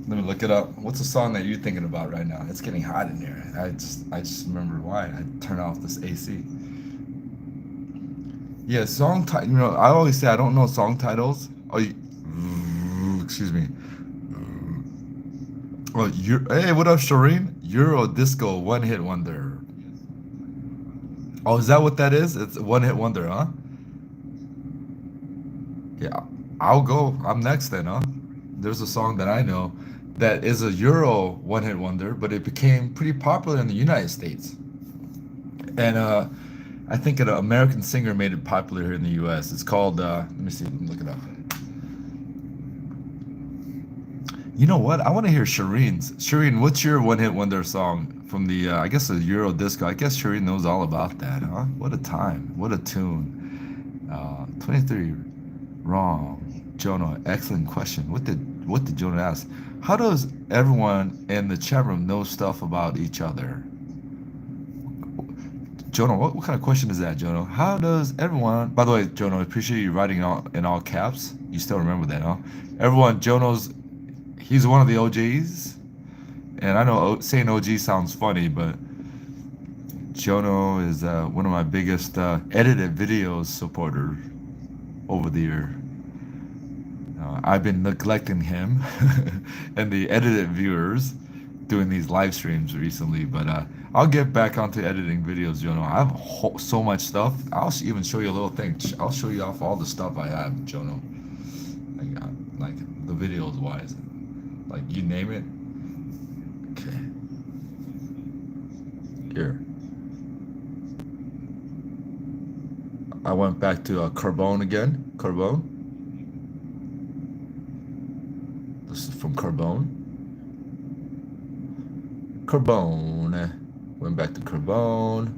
Let me look it up. What's the song that you're thinking about right now? It's getting hot in here. I just remember why. I turned off this AC. Yeah, song title. I always say I don't know song titles. Oh, excuse me. Oh, hey, what up, Shireen? Euro Disco One Hit Wonder. Oh, is that what that is? It's a one hit wonder, huh? Yeah, I'll go. I'm next then, huh? There's a song that I know that is a Euro one hit wonder, but it became pretty popular in the United States. And I think an American singer made it popular here in the US. It's called, let me see, let me look it up. You know what? I want to hear Shireen's. Shireen, what's your one hit wonder song from the, I guess, the Euro disco? I guess Shireen knows all about that, huh? What a time. What a tune. 23 wrong. Jonah, excellent question. What did Jonah ask? How does everyone in the chat room know stuff about each other? Jono, what kind of question is that, Jono? How does everyone? By the way, Jono, I appreciate you writing in all caps. You still remember that, huh? Everyone, he's one of the OGs, and I know saying OG sounds funny, but Jono is one of my biggest edited videos supporters over the year. I've been neglecting him and the edited viewers doing these live streams recently, but I'll get back onto editing videos, Jono. I have so much stuff. I'll even show you a little thing. I'll show you off all the stuff I have, Jono. Like the videos wise, like you name it. Okay. Here. I went back to Carbone again. Carbone. This is from Carbone. Carbone. Went back to Carbone.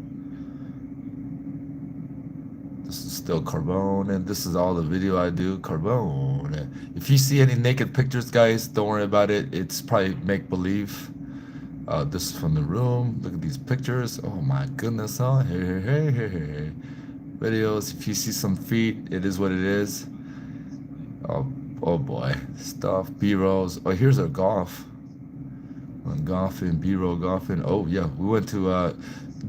This is still Carbone, and this is all the video I do. Carbone. If you see any naked pictures, guys, don't worry about it. It's probably make believe. This is from the room. Look at these pictures. Oh my goodness, huh? Hey. Videos. If you see some feet, it is what it is. Oh boy, stuff. B-rolls. Oh, here's our golf. Golfing, B-roll golfing. Oh yeah, we went to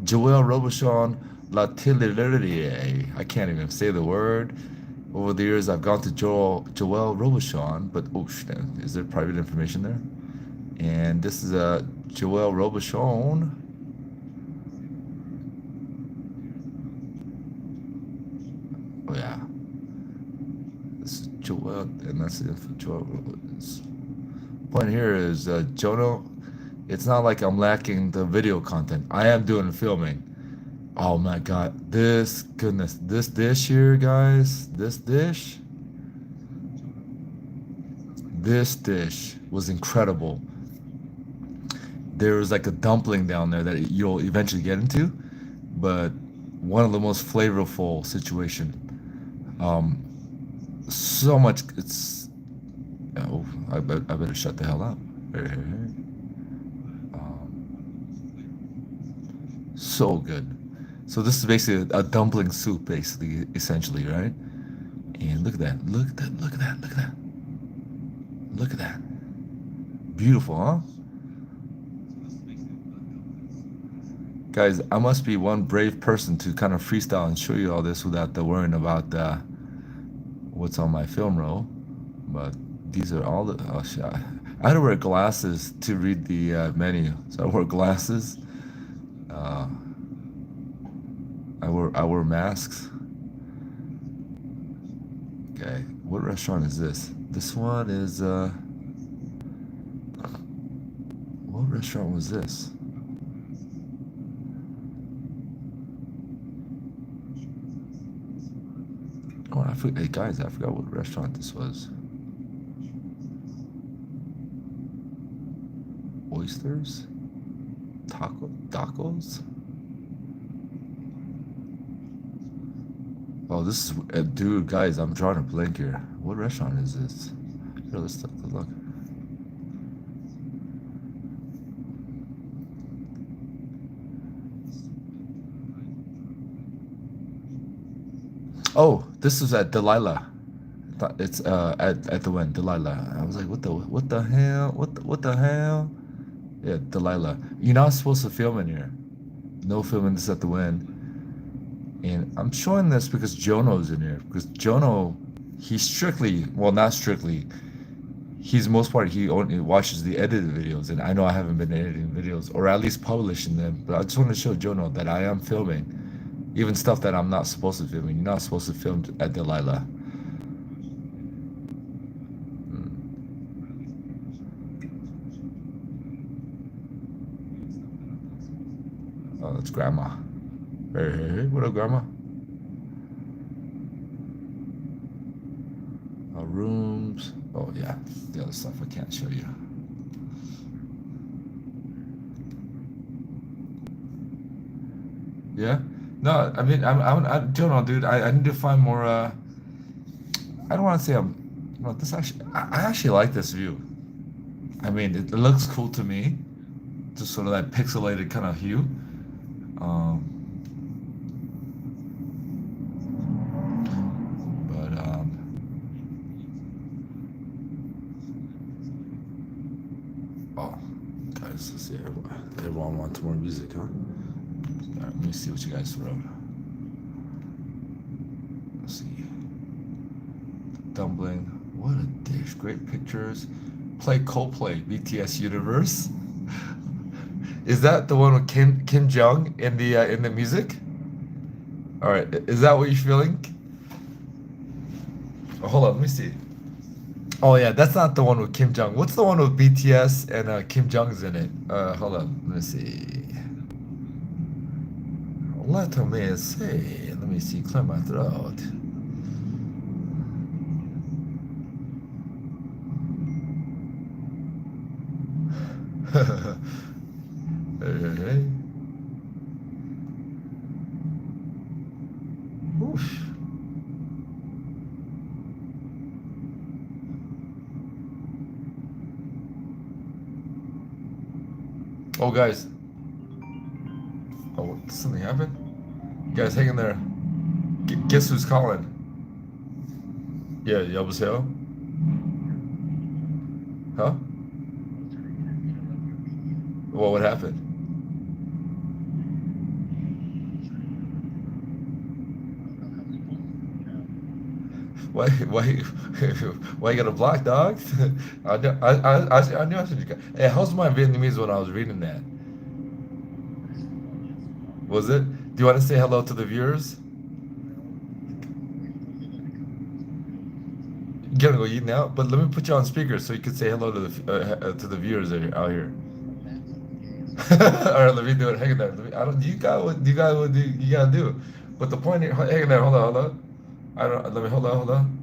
Joel Robuchon La Tillerie. I can't even say the word. Over the years, I've gone to Joel Robuchon, but oh shit, is there private information there? And this is Joel Robuchon. Oh yeah, this is Joel, and that's it for Joel. Point here is Jono. It's not like I'm lacking the video content. I am doing filming. Oh my god, this dish here, guys. This dish was incredible. There was like a dumpling down there that you'll eventually get into, but one of the most flavorful situation. So much. It's. Oh, I better shut the hell up. So good. So this is basically a dumpling soup, basically, essentially, right? And look at that. Look at that. Look at that. Look at that. Look at that. Beautiful, huh? Guys, I must be one brave person to kind of freestyle and show you all this without worrying about what's on my film roll. But these are all the. Oh shit! I had to wear glasses to read the menu, so I wore glasses. I wore masks. Okay, what restaurant is this? This one is what restaurant was this? Oh, hey guys, I forgot what restaurant this was. Oysters? Tacos? Oh, this is, dude, guys, I'm drawing a blank here. What restaurant is this? Here, let's take a look. Oh, this is at Delilah. It's at the Wynn, Delilah. I was like, what the hell? What the hell? Yeah, Delilah. You're not supposed to film in here. No filming this at the Wynn. And I'm showing this because Jono's in here. Because Jono, he's strictly, well, not strictly. He's most part, he only watches the edited videos. And I know I haven't been editing videos, or at least publishing them. But I just want to show Jono that I am filming. Even stuff that I'm not supposed to film. You're not supposed to film at Delilah. Oh, that's Grandma. Hey, what up, Grandma? Rooms. Oh, yeah. The other stuff I can't show you. Yeah? No, I mean, I don't know, dude. I need to find more, I don't want to say this actually, I actually like this view. I mean, it looks cool to me. Just sort of that pixelated kind of hue. Let's see. Everyone wants more music, huh? All right, let me see what you guys wrote. Let's see. Dumpling. What a dish. Great pictures. Play Coldplay. BTS Universe. Is that the one with Kim Jong in the music? All right. Is that what you're feeling? Oh, hold on. Let me see. Oh yeah, that's not the one with Kim Jong. What's the one with BTS and Kim Jong's in it? Hold on. Let me see. Let me see. Let me see. Clear my throat. Hey. Oof. Oh, guys. Oh, something happened? Guys, hang in there. Guess who's calling? Yeah, 여보세요? Huh? Well, what happened? Why, why you got a block, dog? I knew I should. Hey, how's my Vietnamese when I was reading that? Was it? Do you want to say hello to the viewers? You gotta go eat now, but let me put you on speaker so you can say hello to the viewers out here. All right, let me do it. Hang in there. I don't. You got what you gotta do. But the point here, hang in there. Hold on. I don't. Let me hold on.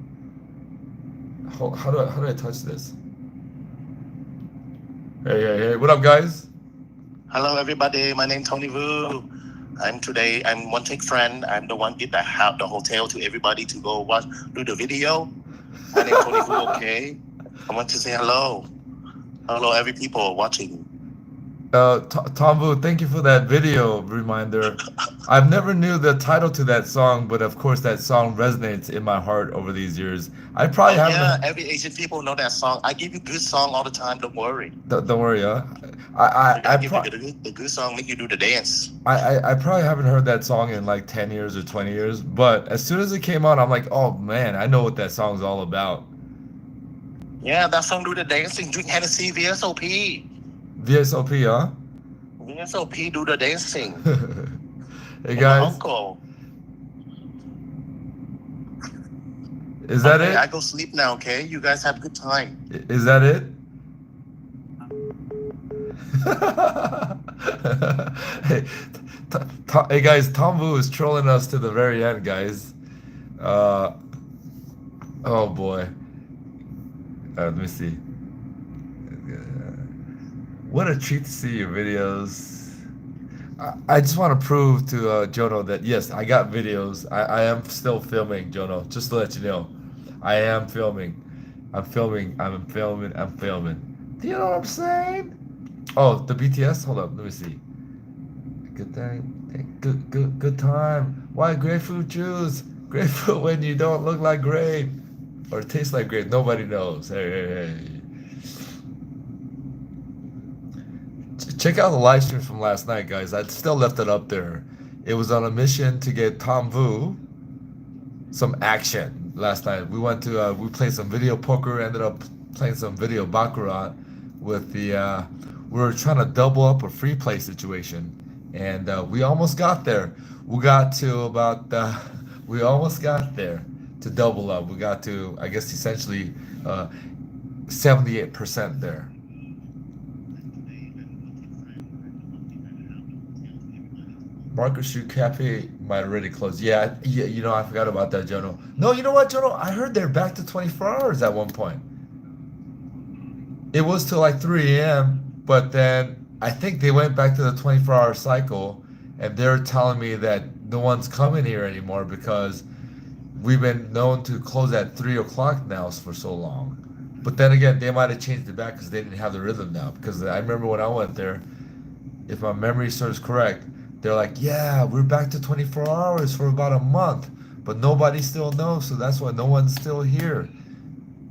How do I touch this? Hey! What up, guys? Hello, everybody. My name Tony Vu. I'm one take friend. I'm the one give the hotel to everybody to go do the video. My name Tony Vu. Okay. I want to say hello. Hello, every people watching. Tom Vu, thank you for that video reminder. I've never knew the title to that song, but of course that song resonates in my heart over these years. I probably haven't. Yeah, every Asian people know that song. I give you good song all the time. Don't worry. Don't worry, huh? I give you the good song, make you do the dance. I probably haven't heard that song in like 10 years or 20 years, but as soon as it came out, I'm like, oh man, I know what that song's all about. Yeah, that song do the dancing, drink Hennessy, VSOP. VSOP, huh? VSOP do the dancing. Hey guys. Uncle. Is that it? I go sleep now, okay? You guys have a good time. Is that it? Hey guys, Tom Vu is trolling us to the very end, guys. Oh boy. Let me see. What a treat to see your videos. I just want to prove to Jono that yes, I got videos. I am still filming, Jono. Just to let you know, I am filming. I'm filming. Do you know what I'm saying? Oh, the BTS. Hold up, let me see. Good thing. Good time. Why grapefruit juice? Grapefruit when you don't look like grape or taste like grape. Nobody knows. Hey. Check out the live stream from last night, guys. I still left it up there. It was on a mission to get Tom Vu some action last night. We went to we played some video poker. Ended up playing some video baccarat with the. We were trying to double up a free play situation, and we almost got there. We got to about. We almost got there to double up. We got to, I guess, essentially 78% there. Market Street Cafe might already close. Yeah, you know, I forgot about that, Jono. No, you know what, Jono? I heard they're back to 24 hours at one point. It was till like 3 a.m., but then I think they went back to the 24-hour cycle, and they're telling me that no one's coming here anymore because we've been known to close at 3 o'clock now for so long. But then again, they might have changed it back because they didn't have the rhythm now. Because I remember when I went there, if my memory serves correct, they're like, yeah, we're back to 24 hours for about a month, but nobody still knows, so that's why no one's still here.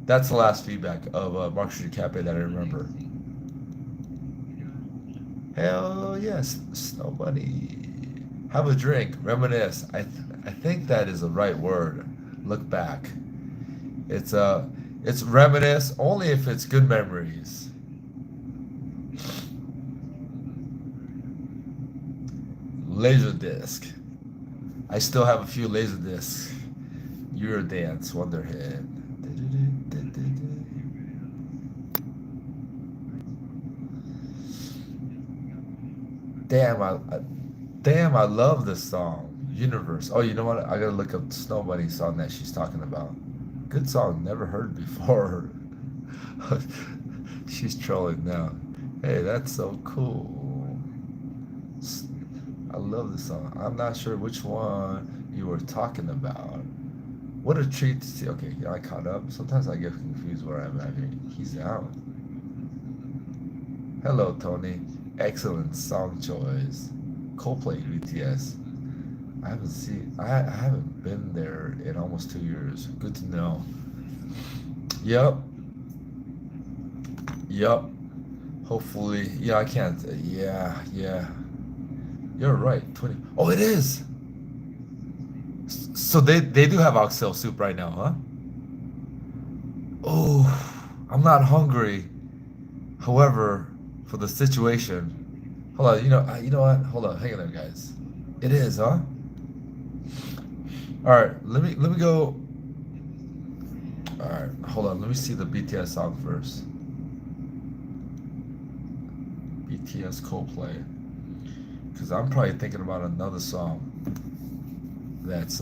That's the last feedback of Market Street Cafe that I remember. Hell yes, Snow Bunny. Have a drink, reminisce. I think that is the right word. Look back. It's reminisce only if it's good memories. Laserdisc. I still have a few laserdiscs. Eurodance, Wonderhead. Damn, I love this song. Universe. Oh, you know what? I gotta look up the Snow Bunny song that she's talking about. Good song, never heard before. She's trolling now. Hey, that's so cool. I love this song. I'm not sure which one you were talking about. What a treat to see. Okay, yeah, I caught up. Sometimes I get confused where I'm at here. He's out. Hello, Tony. Excellent song choice. Coldplay, BTS. I haven't been there in almost 2 years. Good to know. Yep. Yep. Hopefully, yeah, I can't. Yeah, yeah. You're right. 20. Oh, it is. So they do have oxtail soup right now, huh? Oh, I'm not hungry. However, for the situation, hold on. You know what? Hold on. Hang on there, guys. It is, huh? All right. Let me go. All right. Hold on. Let me see the BTS song first. BTS Coldplay. Because I'm probably thinking about another song that's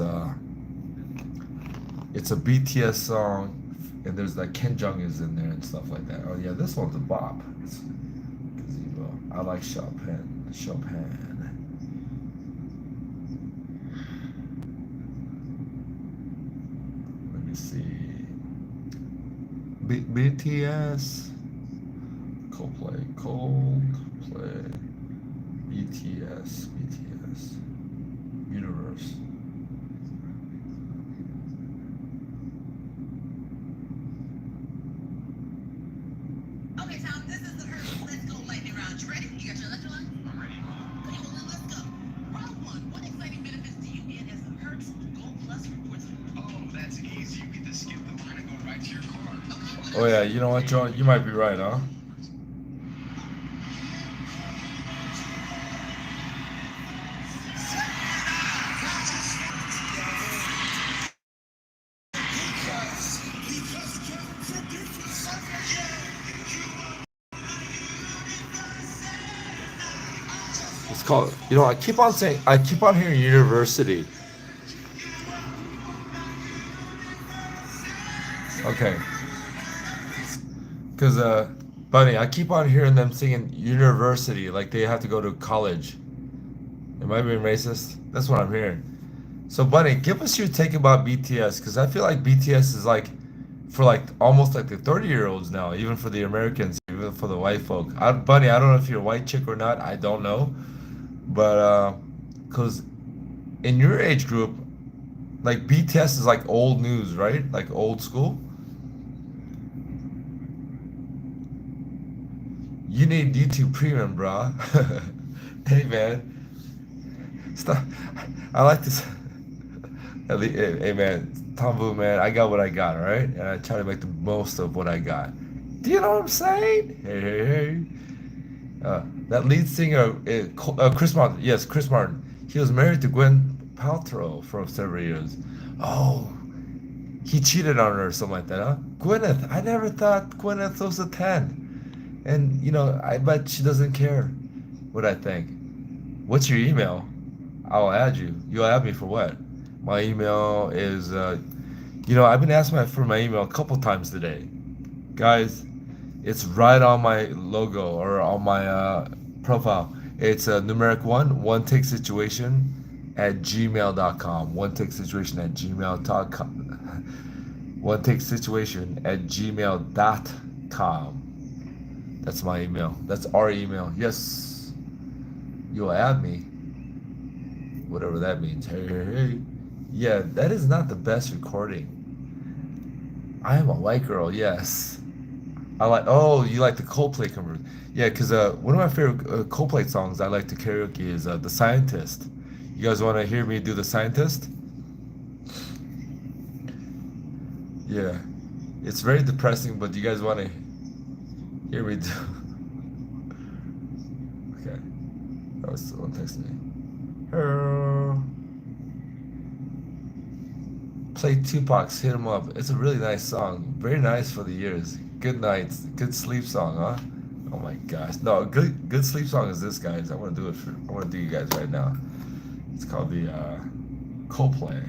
it's a BTS song, and there's like Ken Jeong is in there and stuff like that. Oh yeah, this one's a bop. It's Gazebo. I like Chopin. Let me see. BTS Coldplay. BTS Universe. Okay, Tom, this is the first. Let's go lightning round. You ready? You got your electrolyte? I'm ready. Okay, well then let's go. Round one. What exciting benefits do you get as a Hertz Gold Plus rewards? Oh, that's easy. You get to skip the line and go right to your car. Okay, Oh yeah, you know what, John? You might be right, huh? It's called, I keep on saying, I keep on hearing university. Okay. Because, Bunny, I keep on hearing them singing university, like they have to go to college. Am I being racist? That's what I'm hearing. So, Bunny, give us your take about BTS, because I feel like BTS is like, for like almost like the 30-year-olds now, even for the Americans, even for the white folk. Bunny, I don't know if you're a white chick or not, I don't know. But, because in your age group, like BTS is like old news, right? Like old school. You need YouTube Premium, brah. Hey, man. Stop. I like this. Hey, man. Tom Vu, man. I got what I got, all right? And I try to make the most of what I got. Do you know what I'm saying? Hey. That lead singer, Chris Martin. Yes, Chris Martin. He was married to Gwen Paltrow for several years. Oh, he cheated on her or something like that, huh? Gwyneth. I never thought Gwyneth was a 10. And, I bet she doesn't care what I think. What's your email? I'll add you. You'll add me for what? My email is, I've been asking for my email a couple times today. Guys, it's right on my logo or on my profile. It's numeric one take situation at gmail.com. One take situation at gmail.com. One take situation at gmail.com. That's my email. That's our email. Yes. You'll add me. Whatever that means. Hey. Yeah, that is not the best recording. I am a white girl, yes. I like. Oh, you like the Coldplay cover? Yeah, because one of my favorite Coldplay songs I like to karaoke is "The Scientist." You guys want to hear me do "The Scientist"? Yeah, it's very depressing, but you guys want to hear me do? Okay, that was someone texting me. Hello. Play Tupac's "Hit 'Em Up." It's a really nice song. Very nice for the years. Good nights. Good sleep song, huh? Oh my gosh. No, good sleep song is this, guys. I want to do it for. I want to do you guys right now. It's called the Coldplay.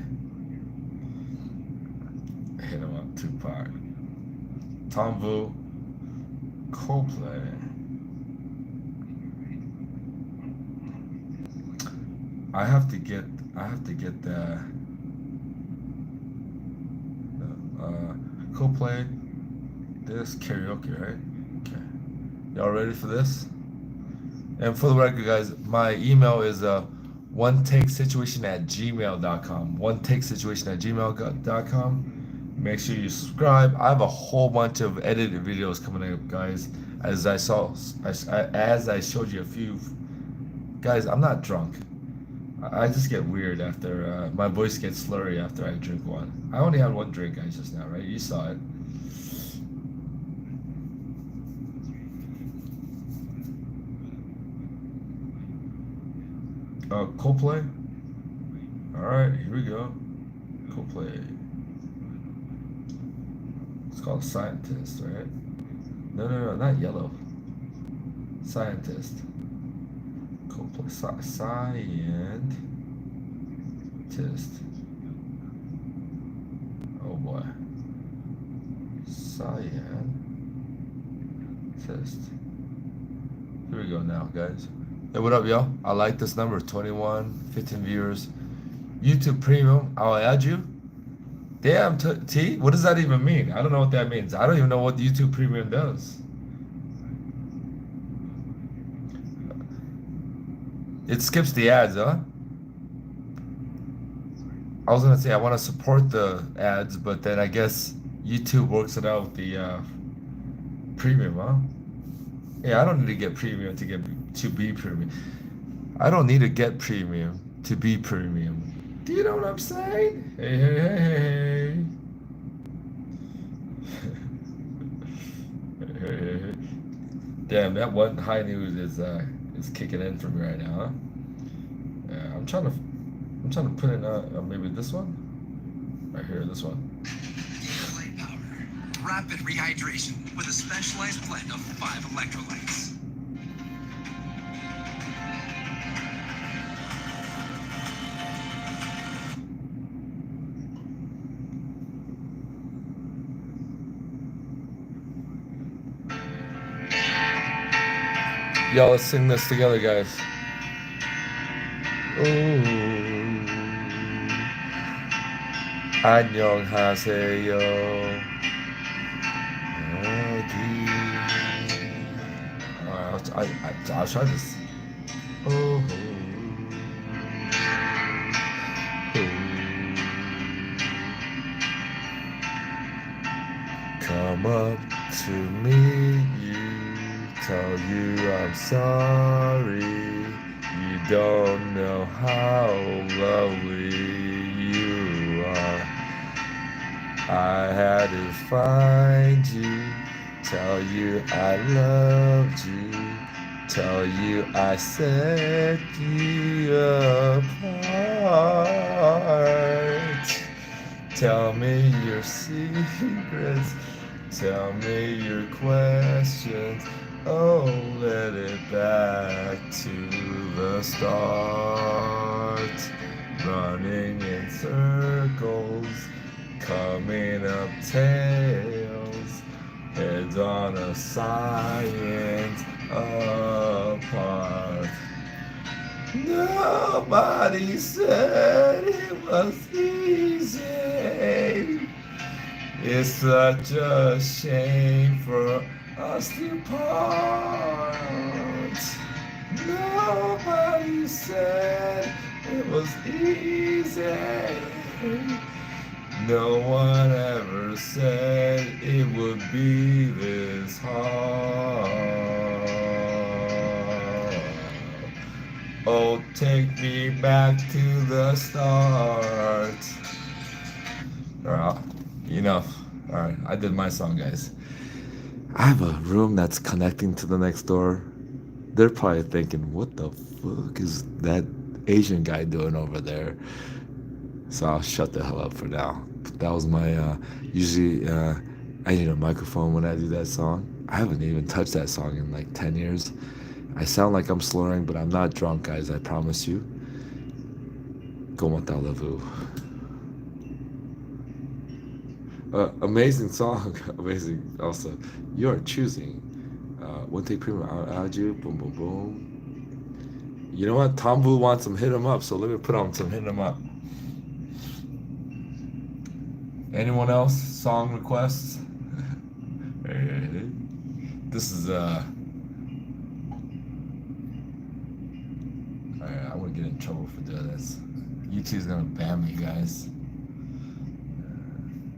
"Hit 'Em Up," Tupac. Tom Vu. Coldplay. I have to get. The Coldplay. This karaoke, right? Okay. Y'all ready for this? And for the record, guys, my email is onetakesituation@gmail.com. Onetakesituation@gmail.com. Make sure you subscribe. I have a whole bunch of edited videos coming up, guys. As I showed you a few. Guys, I'm not drunk. I just get weird after my voice gets slurry after I drink one. I only had one drink, guys, just now, right? You saw it. Coldplay. All right, here we go. Coldplay. It's called Scientist, right? No, not yellow. Scientist. Coldplay. Scientist. Oh boy. Scientist. Here we go now, guys. Hey, what up, y'all? I like this number, 21, 15 viewers. YouTube Premium, I'll add you. Damn, T, what does that even mean? I don't know what that means. I don't even know what YouTube Premium does. It skips the ads, huh? I was gonna say I want to support the ads, but then I guess YouTube works it out with the premium, huh? Yeah, I don't need to get premium to be premium. I don't need to get premium to be premium. Do you know what I'm saying? Hey. Hey. Damn, that one high news is kicking in for me right now, huh? Yeah, I'm trying to put in maybe this one. Right here, this one. Light powder. Rapid rehydration with a specialized blend of 5 electrolytes. Y'all, let's sing this together, guys. 안녕하세요. I'll try this. Come up to meet you, tell you I'm sorry. You don't know how lovely you are. I had to find you, tell you I loved you, tell you I set you apart. Tell me your secrets, tell me your questions. Oh, let it back to the start. Running in circles, coming up tails, heads on a science apart. Nobody said it was easy. It's such a shame for us to part. Nobody said it was easy. No one ever said it would be this hard. Oh, take me back to the start. Alright, enough. Alright, I did my song, guys. I have a room that's connecting to the next door. They're probably thinking, what the fuck is that Asian guy doing over there? So I'll shut the hell up for now. That was my, usually, I need a microphone when I do that song. I haven't even touched that song in like 10 years. I sound like I'm slurring, but I'm not drunk, guys, I promise you. Comment allez-vous? Amazing song, amazing. Also, you are choosing. One take premium, I'll add you. Boom, boom, boom. You know what? Tom Vu wants some hit him up, so let me put on some hit him up. Anyone else? Song requests? This is I wouldn't get in trouble for doing this. YouTube's gonna ban me, guys.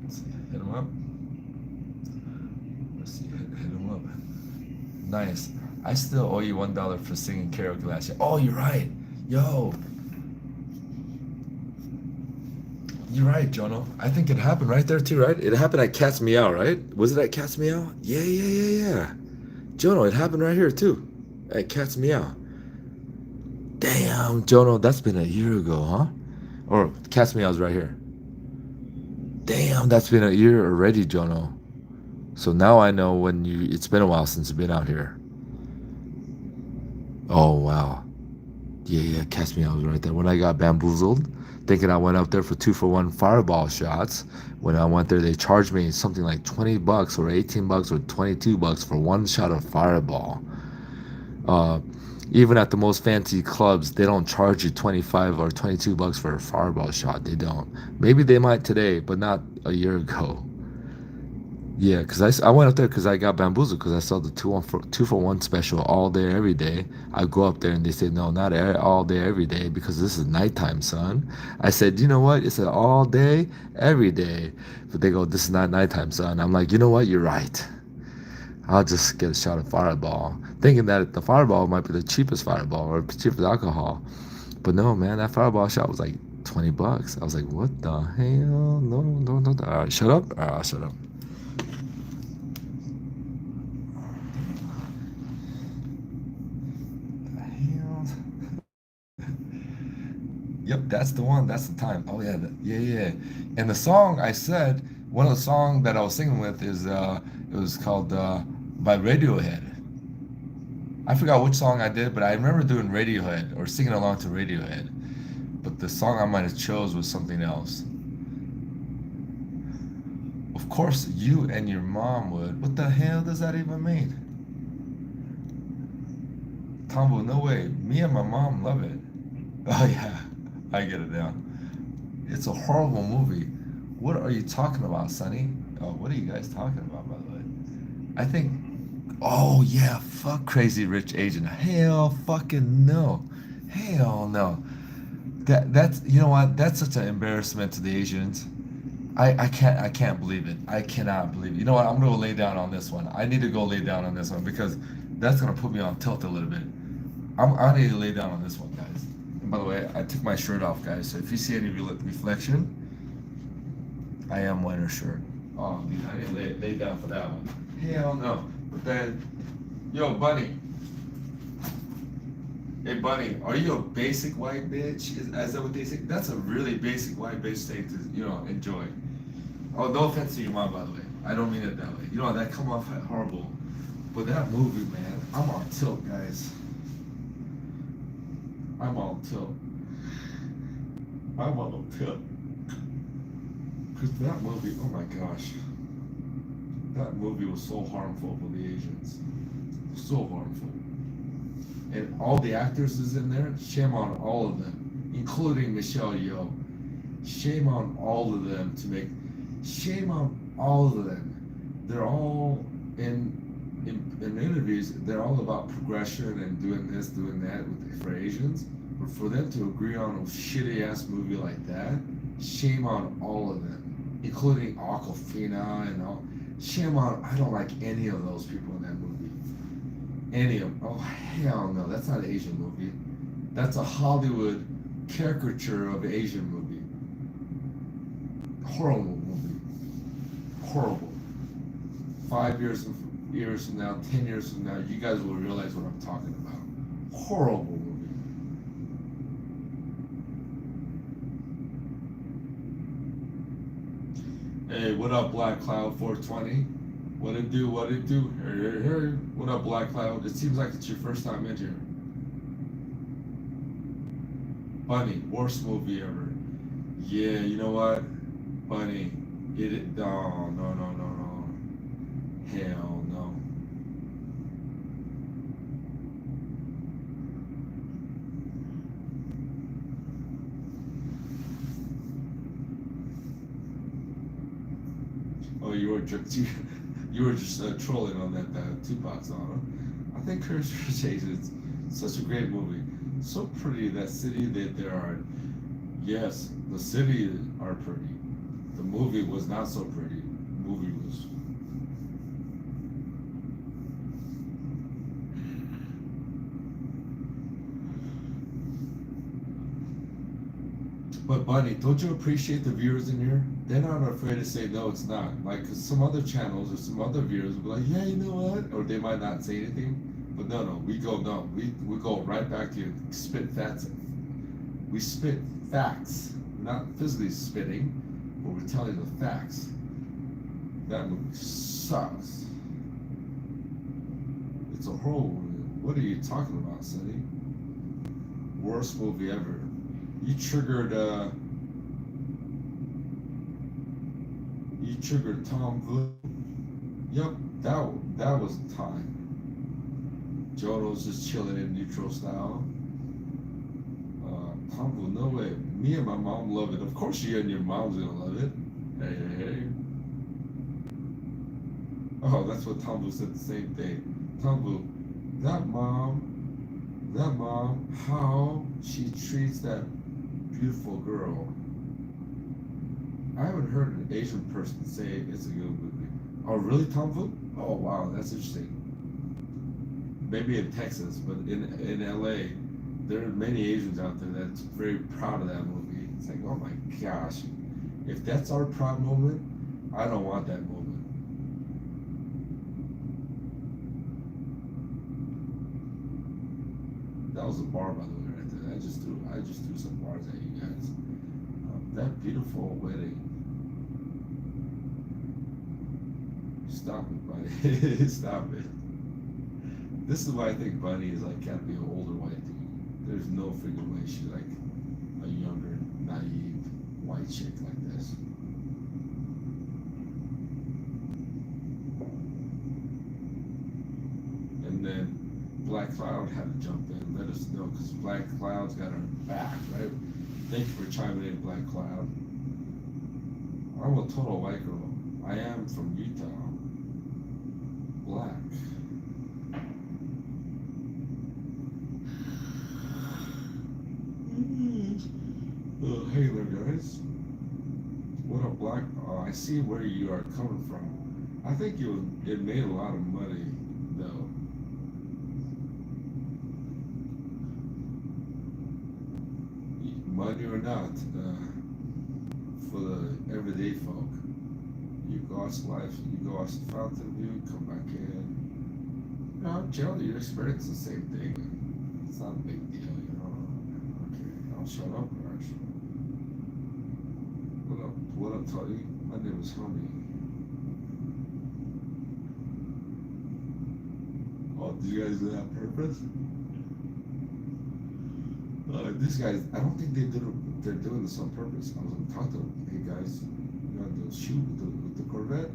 Let's see, hit him up. Let's see, hit him up. Nice. I still owe you $1 for singing karaoke last year. Oh, you're right. Yo. You're right, Jono. I think it happened right there too, right? It happened at Cat's Meow, right? Was it at Cat's Meow? Yeah. Jono, it happened right here too. At Cat's Meow. Damn, Jono, that's been a year ago, huh? Or Cat's Meow's right here. Damn, that's been a year already, Jono. So now I know when it's been a while since you've been out here. Oh, wow. Yeah, Cat's Meow was right there. When I got bamboozled, thinking I went up there for 2-for-1 fireball shots. When I went there, they charged me something like $20 or $18 or $22 for one shot of fireball. Even at the most fancy clubs, they don't charge you $25 or $22 for a fireball shot. They don't. Maybe they might today, but not a year ago. Yeah, because I went up there because I got bamboozled because I saw the 2-for-1 special all day, every day. I go up there and they say, no, not all day, every day because this is nighttime, son. I said, you know what? It's an all day, every day. But they go, this is not nighttime, son. I'm like, you know what? You're right. I'll just get a shot of fireball. Thinking that the fireball might be the cheapest fireball or cheapest alcohol. But no, man, that fireball shot was like $20. I was like, what the hell? No. All right, shut up. All right, shut up. Yep, that's the one. That's the time. Oh yeah, yeah. And the song I said, one of the songs that I was singing with is it was called by Radiohead. I forgot which song I did, but I remember doing Radiohead or singing along to Radiohead. But the song I might have chose was something else. Of course, you and your mom would. What the hell does that even mean? Tombo, no way. Me and my mom love it. Oh yeah. I get it now. It's a horrible movie. What are you talking about, Sonny? Oh, what are you guys talking about, by the way? I think, oh yeah, fuck Crazy Rich Asian. Hell fucking no. Hell no. That's, you know what? That's such an embarrassment to the Asians. I can't believe it. I cannot believe it. You know what? I'm gonna go lay down on this one. I need to go lay down on this one because that's gonna put me on tilt a little bit. I need to lay down on this one, guys. By the way, I took my shirt off, guys, so if you see any reflection, I am wearing a shirt. Oh, I didn't lay down for that one. Hell no. But then, yo, Bunny. Hey, Bunny, are you a basic white bitch? Is that what they say? That's a really basic white bitch thing to, enjoy. Oh, no offense to your mom, by the way. I don't mean it that way. That come off horrible. But that movie, man, I'm on tilt, guys. I'm on tilt. Because that movie, oh my gosh. That movie was so harmful for the Asians. So harmful. And all the actors is in there, shame on all of them, including Michelle Yeoh. Shame on all of them shame on all of them. They're all in interviews, they're all about progression and doing this, doing that for Asians. But for them to agree on a shitty ass movie like that, shame on all of them. including Aquafina and all. Shame on, I don't like any of those people in that movie. Any of them. Oh, hell no. That's not an Asian movie. That's a Hollywood caricature of an Asian movie. Horrible movie. Horrible. 5 years from now, 10 years from now, you guys will realize what I'm talking about. Horrible movie. Hey, what up, Black Cloud 420? What it do? What it do? Hey, hey, hey. What up, Black Cloud? It seems like it's your first time in here. Bunny, worst movie ever. Yeah, you know what? Bunny, no, no, no, no, no. Hell no. Oh, you were just trolling on that Tupac song. Huh? I think Curse for Chase is such a great movie. So pretty, that city that there are. Yes, the city are pretty. The movie was not so pretty. The movie was. But Bunny, don't you appreciate the viewers in here? They're not afraid to say no, it's not. Like, 'cause some other channels or some other viewers will be like, yeah, you know what? Or they might not say anything. But no, we go right back to you. Spit facts. We spit facts, not physically spitting, but we're telling the facts. That movie sucks. It's a horrible movie. What are you talking about, Sonny? Worst movie ever. You triggered Tom Vu. Yep, that was the time. Jodo's just chilling in neutral style. Tom Vu, no way. Me and my mom love it. Of course you and your mom's gonna love it. Hey, hey, hey. Oh, that's what Tom Vu said, the same thing. Tom Vu, that mom, how she treats that beautiful girl. I haven't heard an Asian person say it's a good movie. Oh, really, Tom Vu? Oh, wow, that's interesting. Maybe in Texas, but in LA, there are many Asians out there that's very proud of that movie. It's like, oh my gosh, if that's our proud moment, I don't want that moment. That was a bar, by the way, right there. I just threw some bars at you guys. That beautiful wedding. Stop it, buddy. Stop it. This is why I think Bunny is like can't be an older white dude. There's no freaking way she's like a younger, naive white chick like this. And then Black Cloud had to jump in, let us know, because Black Cloud's got her back, right? Thank you for chiming in, Black Cloud. I'm a total white girl. I am from Utah. Black. Hey there, guys. What up, Black? I see where you are coming from. I think it made a lot of money, though. Money or not, for the everyday folk. You go out to life, you go out to Fountain View, come back in. No, generally you're experiencing the same thing. It's not a big deal, you know. Okay, I'll shut up, actually. What up, Toddy? My name is Honey. Oh, did you guys do that on purpose? These guys, I don't think they're doing this on purpose. I was gonna talk to them. Hey guys, you want to shoot with the Corvette?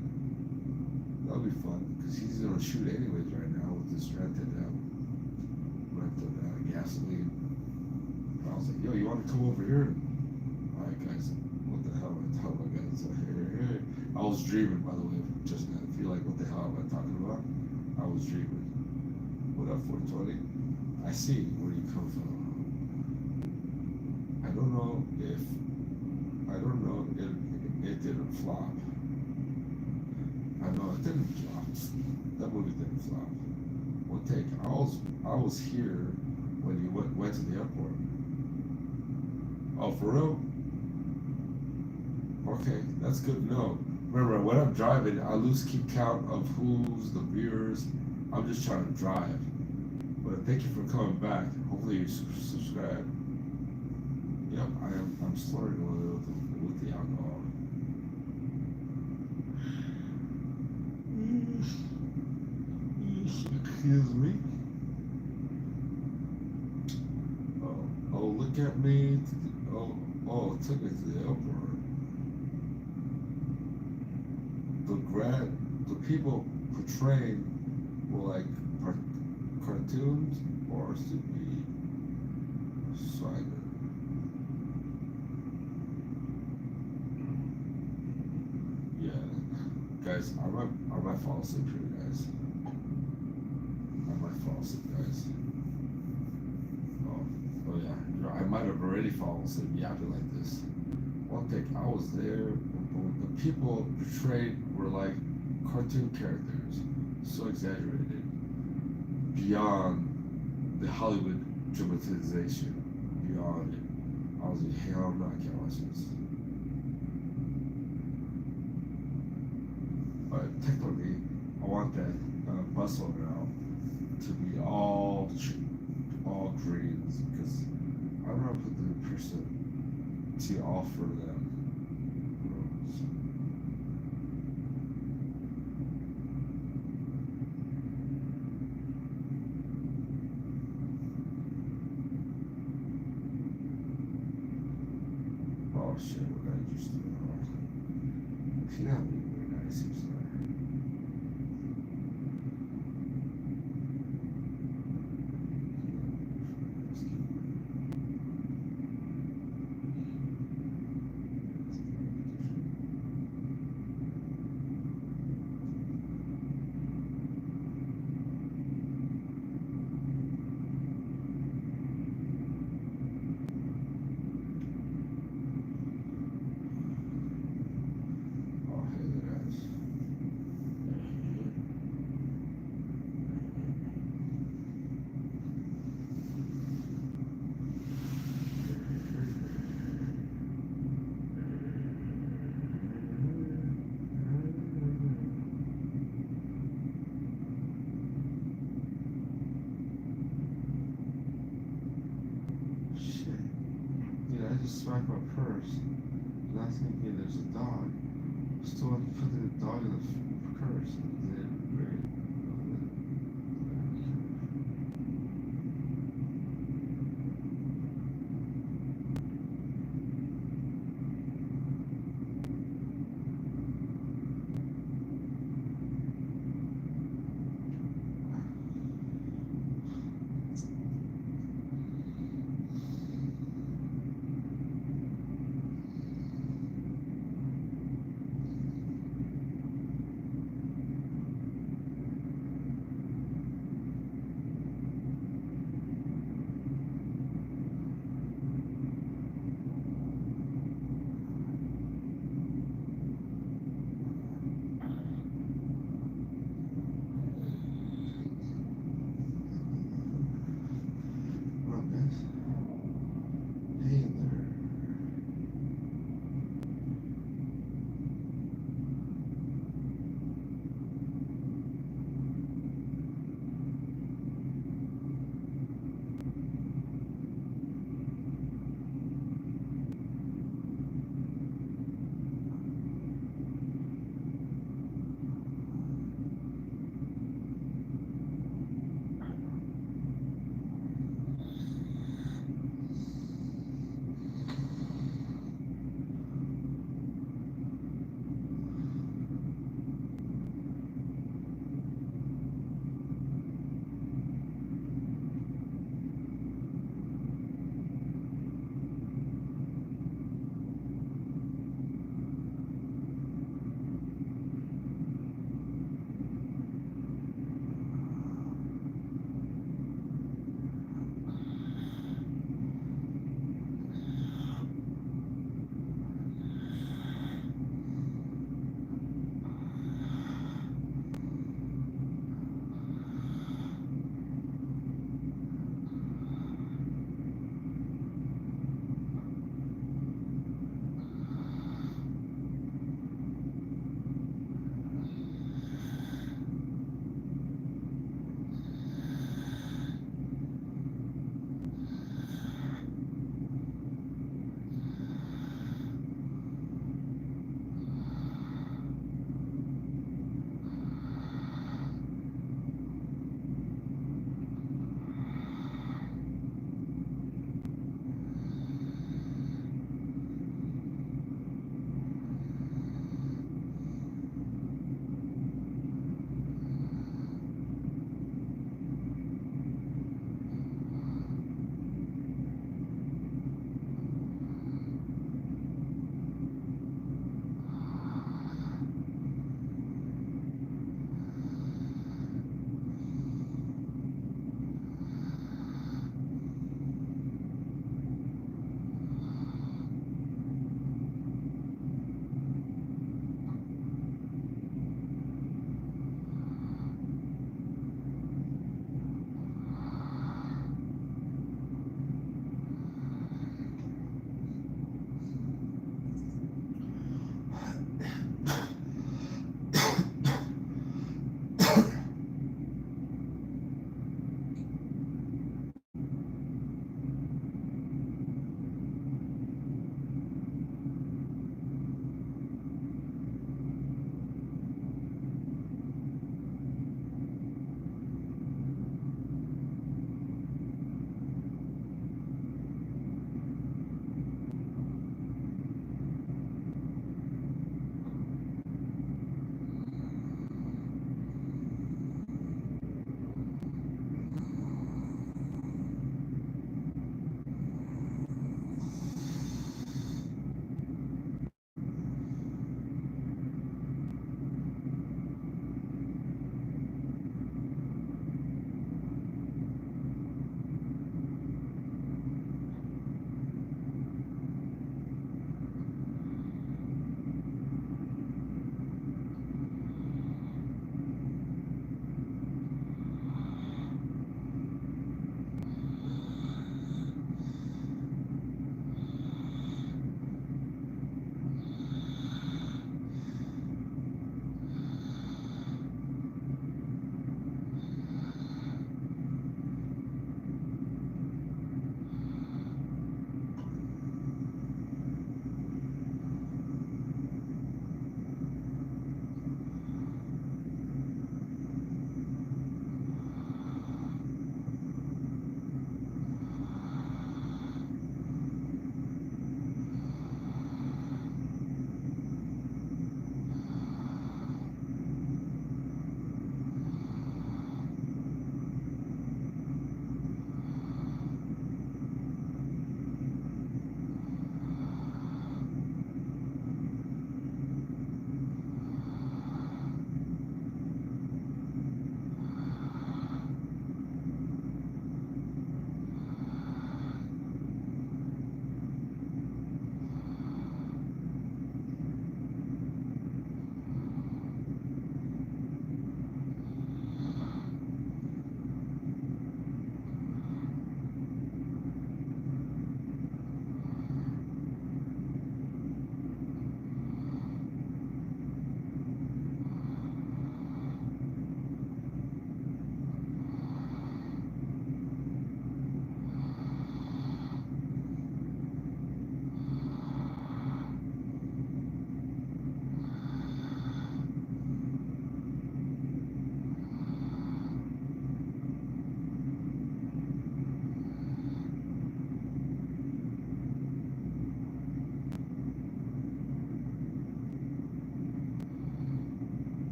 That'll be fun, because he's gonna shoot anyways right now with this rented gasoline. I was like, yo, you want to come over here? All right, guys. What the hell am I talking about, guys? Hey. I was dreaming, by the way, just now. I feel like, what the hell am I talking about? I was dreaming. What up, 420? I see where you come from. I don't know if it didn't flop. I know it didn't flop. That movie didn't flop. One take. I was here when you went to the airport. Oh, for real? Okay, that's good to know. Remember, when I'm driving, I keep count of who's the viewers. I'm just trying to drive. But thank you for coming back. Hopefully you subscribe. Yep, I'm starting with the alcohol. Excuse me. Oh, look at me. Oh, it took me to the airport. The people portraying were like cartoons or to be swagger. Yeah, guys, I might fall asleep here, guys. I might fall asleep, guys. Oh yeah, I might have already fallen asleep yapping like this. One thing, I was there when the people portrayed were like cartoon characters, so exaggerated, beyond the Hollywood dramatization, beyond it. I was like, hell no, I can't watch this. But technically, I want that bustle now to be all greens, because I don't want to put the person to offer them. Oh shit, what did I just do? She's not being very nice, he's not. I just smacked my purse, and I was thinking there's a dog. Still have to put the dog in the purse. And then, great.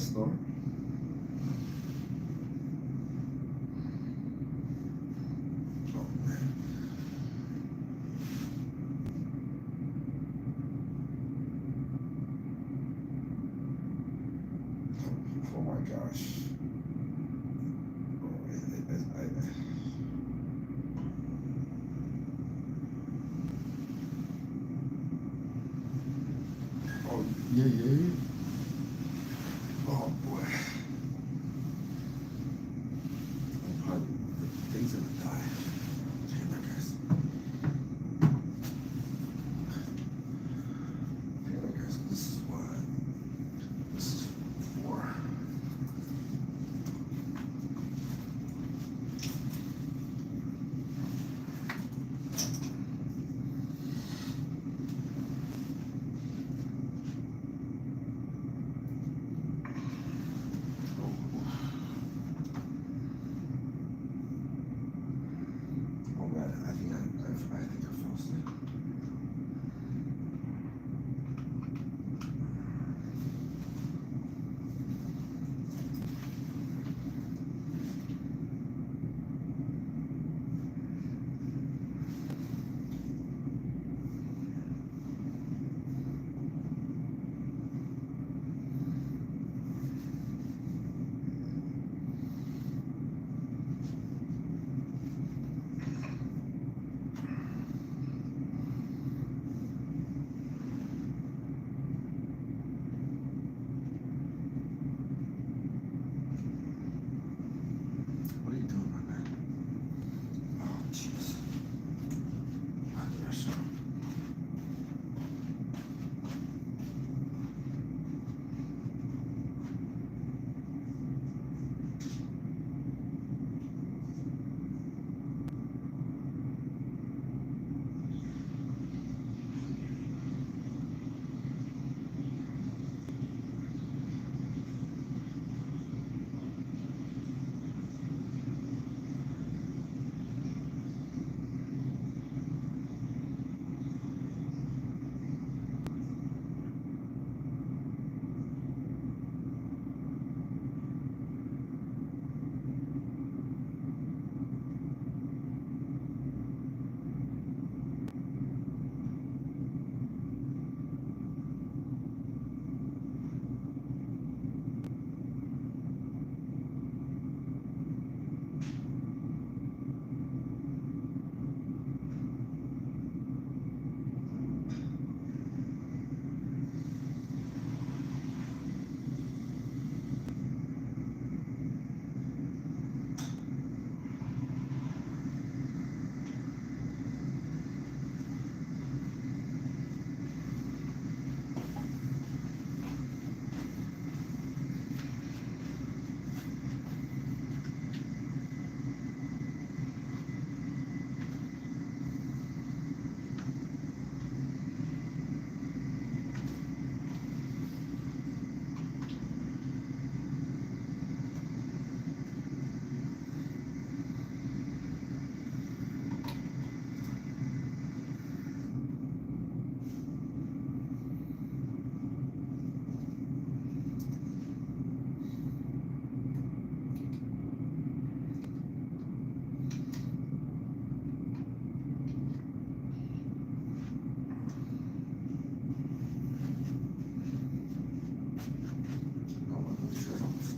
snore? Oh man. Oh my gosh. Oh, yeah. Oh boy. I'm probably, things gonna die. Hamburgers. Hamburgers. This is what. This is for. Oh man, I think I fell asleep. What are you doing, my man? Oh jeez. Out the restaurant.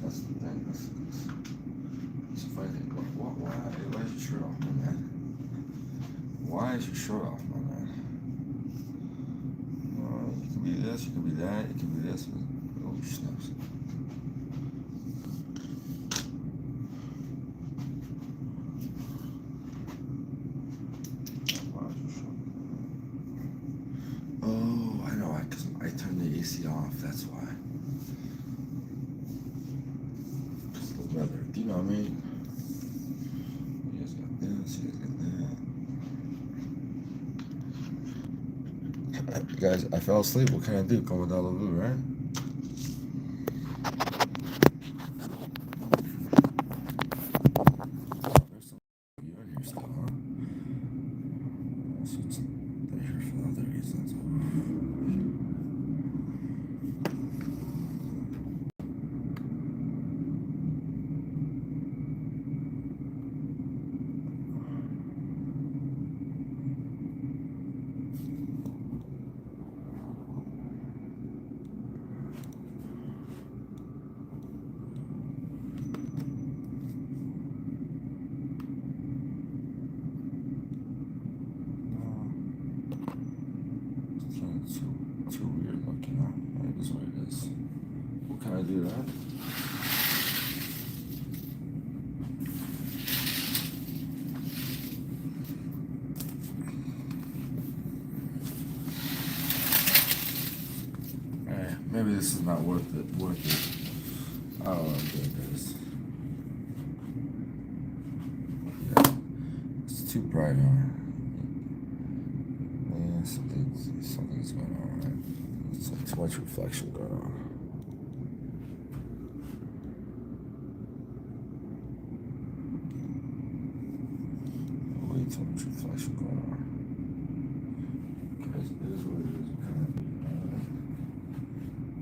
That's the thing. It's a funny thing. Why is your shirt off, my man? Why is your shirt off, my man? You can be this, you can be that, you can be this. Oh, snaps. Oh, I know. Because I turned the AC off. That's why. Just the weather. Do you know what I mean? You guys got this. You guys got that. Guys, I fell asleep. What can I do? Como da la vu, right? There's some you in here still, huh? So they're here for other reasons. too weird looking. Huh? That is what it is. What can I do that? Maybe this is not worth it. I don't know what I'm doing this. Yeah, it's too bright, huh? Yeah, something's going on, right? It's like too much reflection going on. Way too much reflection going on. Okay, it is what it is.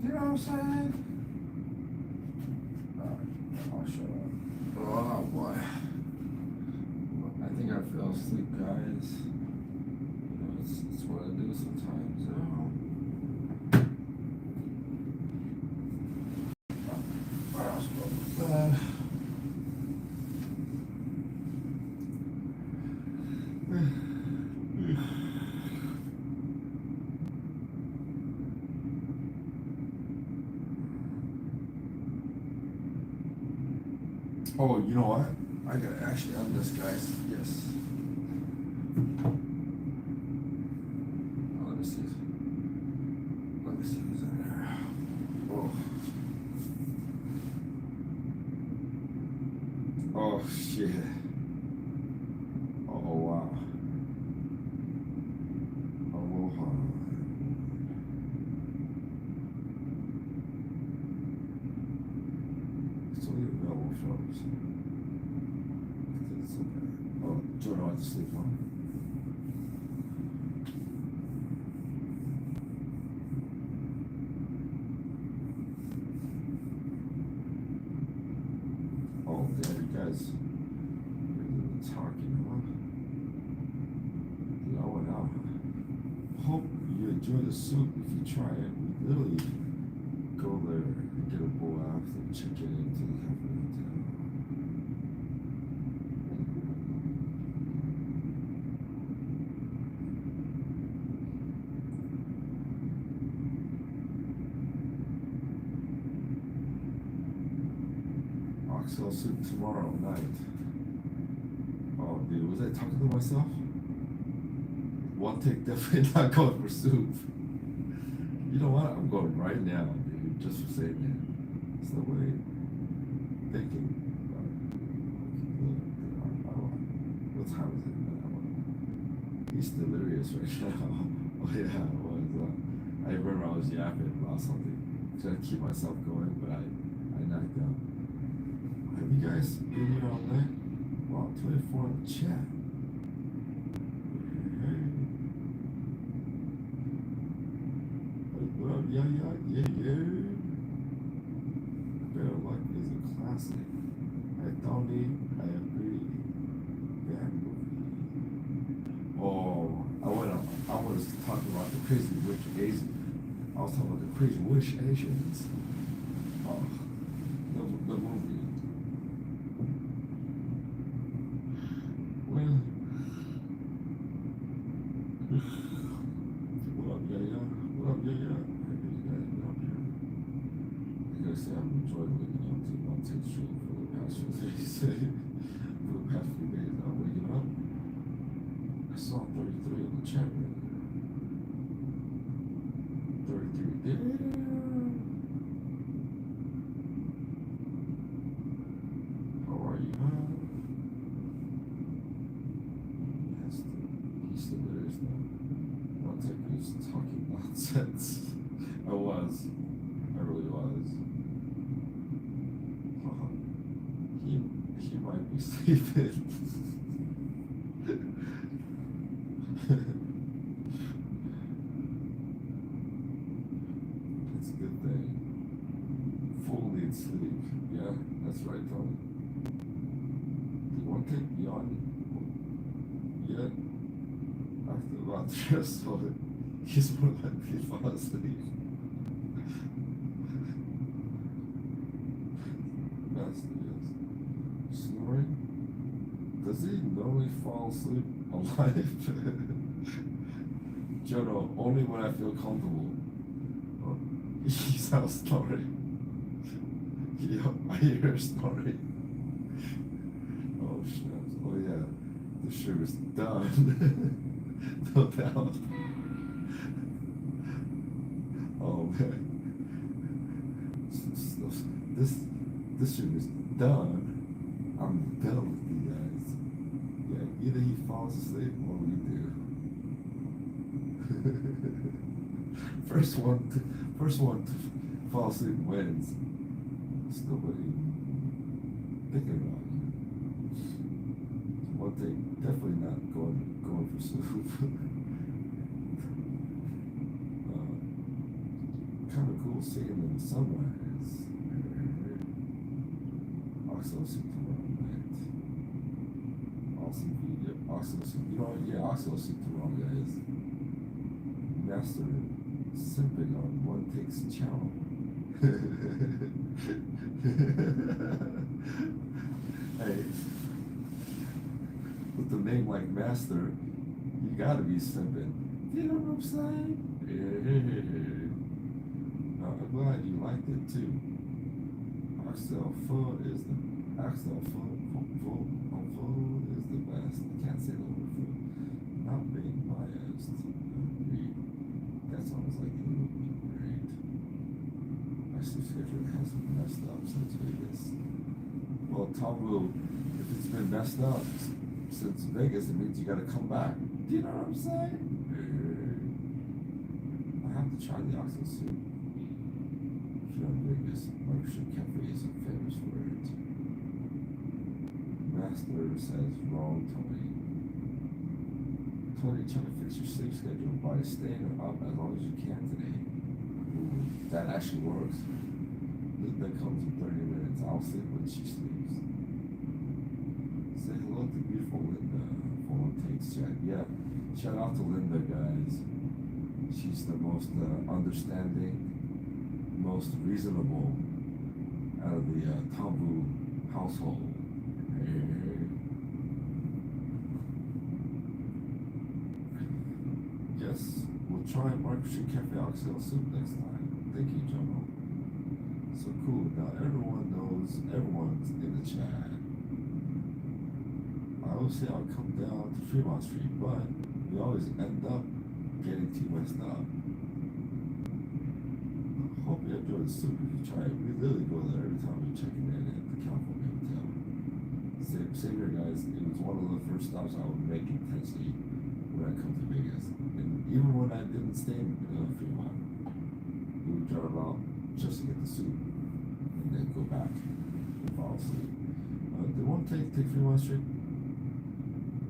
You know what I'm saying? I'll shut up. Oh boy. I think I fell asleep, guys. You know, it's what I do sometimes. You know? What else about that? Oh, you know what? I gotta actually end this, guys. Yes. Oh, let me see. Let me see who's in there. Oh. Oh, shit. Oh, wow. Aloha. It's only available films. It's okay. Oh, Jordan went to sleep on. Oh, there you guys. You're talking, huh? Yeah, I went out. Hope you enjoy the soup if you try it. We literally go there and get a bowl after, check it into the company hotel. Oxtail soup tomorrow night. Oh, dude, was I talking to myself? One take, definitely not going for soup. You know what? I'm going right now, dude, just for saying that. It's the way thinking. What time is it now? He's delirious right now. Oh yeah, I was. I remember I was yapping about something, trying to keep myself going, but I knocked out. Have you guys been here all night? Wow, 24 in the chat. Hey. What up, yeah. Better Luck is a classic. I agree. Bad movie. Oh, I was talking about the Crazy Rich Asians. I was talking about the Crazy Rich Asians. Oh, the movie. Well, what up, yeah? What up, yeah? Hey, you guys been up here? Like I said, I've enjoyed waking up to one take stream for the past few days. For the past few days, I'm waking up. I saw 33 in the chat room. 33. Damn. How are you, huh? He's still there, isn't he? I'll take he's talking nonsense. I really was. He might be sleeping. It's a good thing. Full need sleep. Yeah, that's right, Tony. Do you want to take beyond? Yeah. After about 3 or so, he's more likely to fall asleep. That's yes. Snoring? Does he normally fall asleep alive? Jono, only when I feel comfortable. Oh, he sounds snoring. Yo, I hear her snoring. Oh, snaps. Oh, yeah. The sugar's done. No doubt. Oh, man. This sugar's done. I'm done with you guys. Yeah, either he falls asleep or we do. First one to fall asleep wins. There's nobody thinking about it. One thing, definitely not going for soup. Kind of cool seeing the sunrise. Oxo soup tomorrow night. Awesome video. Oxo soup. You know, yeah, Oxo soup tomorrow, guys. Master simping on One Takes channel. Hey, with the name like Master, you gotta be simping. You know what I'm saying? I'm glad you liked it too. Oxtail full is the best. I can't say the word full. Not being biased. Agreed. That sounds like it would be great. My sleep schedule has been messed up since Vegas. Well, Tom will, if it's been messed up since Vegas, it means you gotta come back. Do you know what I'm saying? I have to try the oxtail soup. If you're in Vegas, Marshall Cafe is famous for it. Master says wrong, Tony. Tony, trying to fix your sleep schedule by staying up as long as you can today. Ooh, that actually works. Linda comes in 30 minutes. I'll sleep when she sleeps. Say hello to beautiful Linda. Phone takes chat. Yeah, shout out to Linda, guys. She's the most understanding, most reasonable out of the Tambu household. Yes, we'll try Mark Street Cafe Oxtail Soup next time. Thank you, Jono. So cool. Now everyone knows everyone's in the chat. I always say I'll come down to Fremont Street, but we always end up getting too messed up. Hope you enjoy the soup if you try it. We literally go there every time we're checking in at the California Hotel. Same here, guys. It was one of the first stops I would make intensely when I come to Vegas. And even when I didn't stay in Fremont, we would drive out just to get the soup and then go back and fall asleep. Did one take Fremont Street?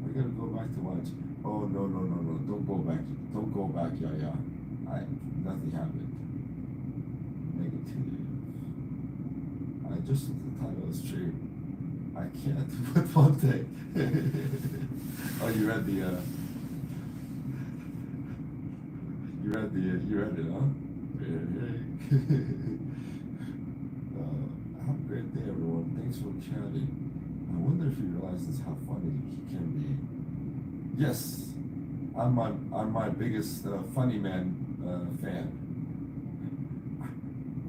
I gotta go back to watch. Oh, no. Don't go back. Don't go back, yeah. Nothing happened. Negative. I just looked at the title of the stream. I can't with one thing. Oh, you read it, huh? Have a great day, everyone. Thanks for chatting. I wonder if you realize this, how funny he can be. Yes, I'm my biggest funny man fan.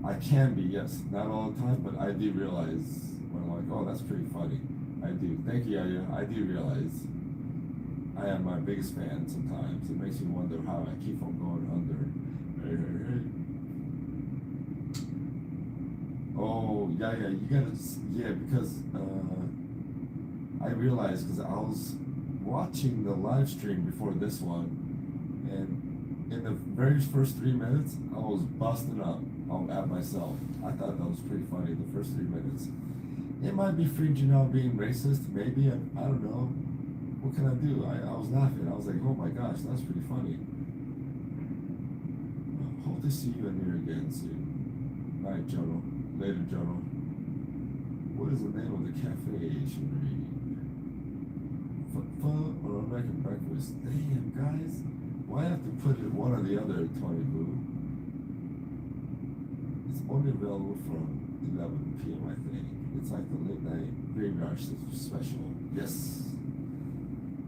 I can be, yes, not all the time, but I do realize when I'm like, oh, that's pretty funny. I do. Thank you, Yaya. I do realize I am my biggest fan sometimes. It makes me wonder how I keep on going under. Oh, yeah, you gotta, because I realized, because I was watching the live stream before this one, and in the very first 3 minutes, I was busting up at myself. I thought that was pretty funny, the first 3 minutes. It might be fringing out being racist, maybe, I don't know. What can I do? I was laughing. I was like, oh my gosh, that's pretty funny. Hope to see you in here again soon. Alright, Jono. Later, Jono. What is the name of the cafe you should read? Fun or American breakfast? Damn, guys. Why have to put it one or the other, Tony Boo? It's only available from 11 p.m., I think. It's like the late night graveyard special. Yes.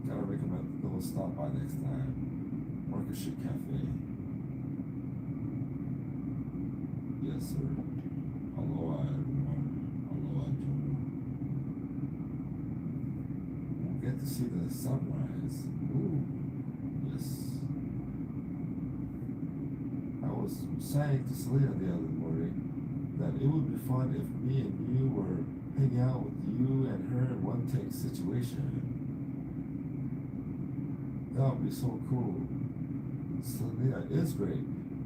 Gotta recommend those stop by next time. Market Street Cafe. Yes, sir. Aloha, everyone. Aloha, Joe. We'll get to see the sunrise. Ooh, yes. I was saying to Selena the other morning that it would be fun if me and you were hanging out with you and her in one take situation. That would be so cool. Selena is great.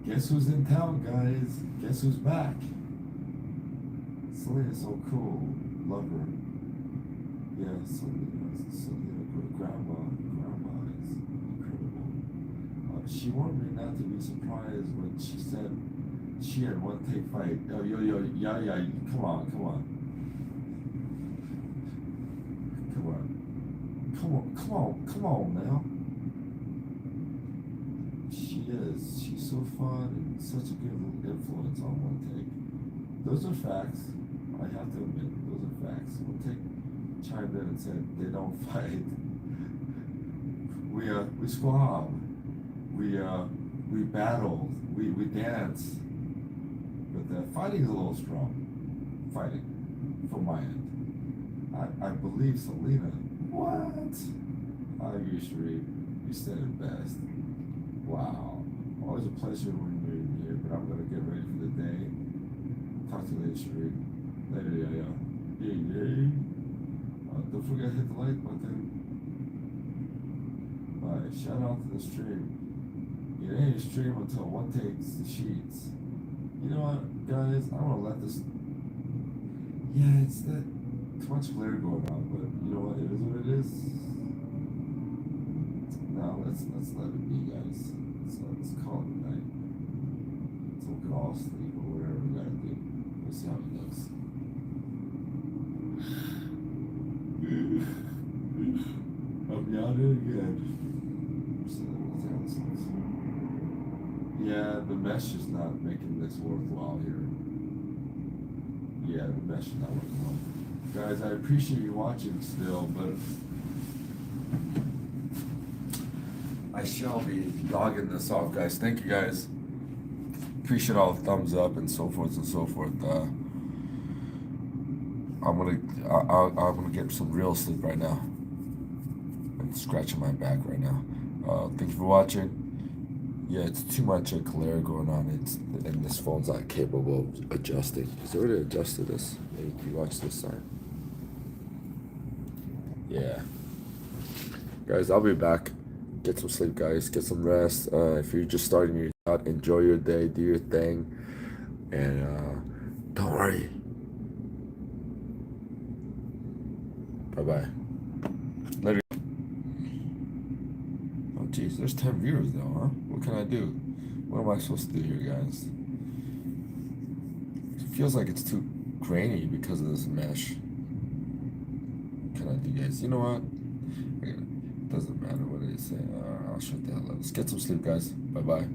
Guess who's in town, guys? Guess who's back? Selena's so cool. Love her. Yeah, Selena, grandma is incredible. She warned me not to be surprised when she said she had one take fight. Oh, yeah, come on. Come on now. She's so fun and such a good little influence on one take. Those are facts. I have to admit, those are facts. One take chimed in and said they don't fight. We squab. We battle. We dance. But the fighting is a little strong. Fighting, from my end. I believe Selena. What? I agree, Sheree. You said it best. Wow. Always a pleasure when you're here, but I'm gonna get ready for the day. Talk to you later, Sheree. Later, yeah. Yay. Don't forget to hit the like button. Bye. Shout out to the stream. It ain't a stream until one takes the sheets. You know what, guys? I wanna let this. Yeah, it's that too much glare going on, but you know what? It is what it is. Now let's let it be, guys. Let's call it a night. So we can all sleep or whatever we gotta do. We'll see how it goes. I'm yawning again. Yeah, the mesh is not making this worthwhile here. Yeah, the mesh is not working well. Guys, I appreciate you watching still, but I shall be logging this off, guys. Thank you, guys. Appreciate all the thumbs up and so forth and so forth. I'm gonna get some real sleep right now. I'm scratching my back right now. Thank you for watching. Yeah, it's too much glare going on. And this phone's not capable of adjusting. It's already adjusted this. Maybe you watch this side. Yeah. Guys, I'll be back. Get some sleep, guys. Get some rest. If you're just starting your out, enjoy your day. Do your thing. And don't worry. Bye-bye. Later. Oh, jeez. There's 10 viewers, though, huh? What can I do? What am I supposed to do here, guys? It feels like it's too grainy because of this mesh. What can I do, guys? You know what? Doesn't matter what they say. I'll shut the hell up. Let's get some sleep, guys. Bye-bye.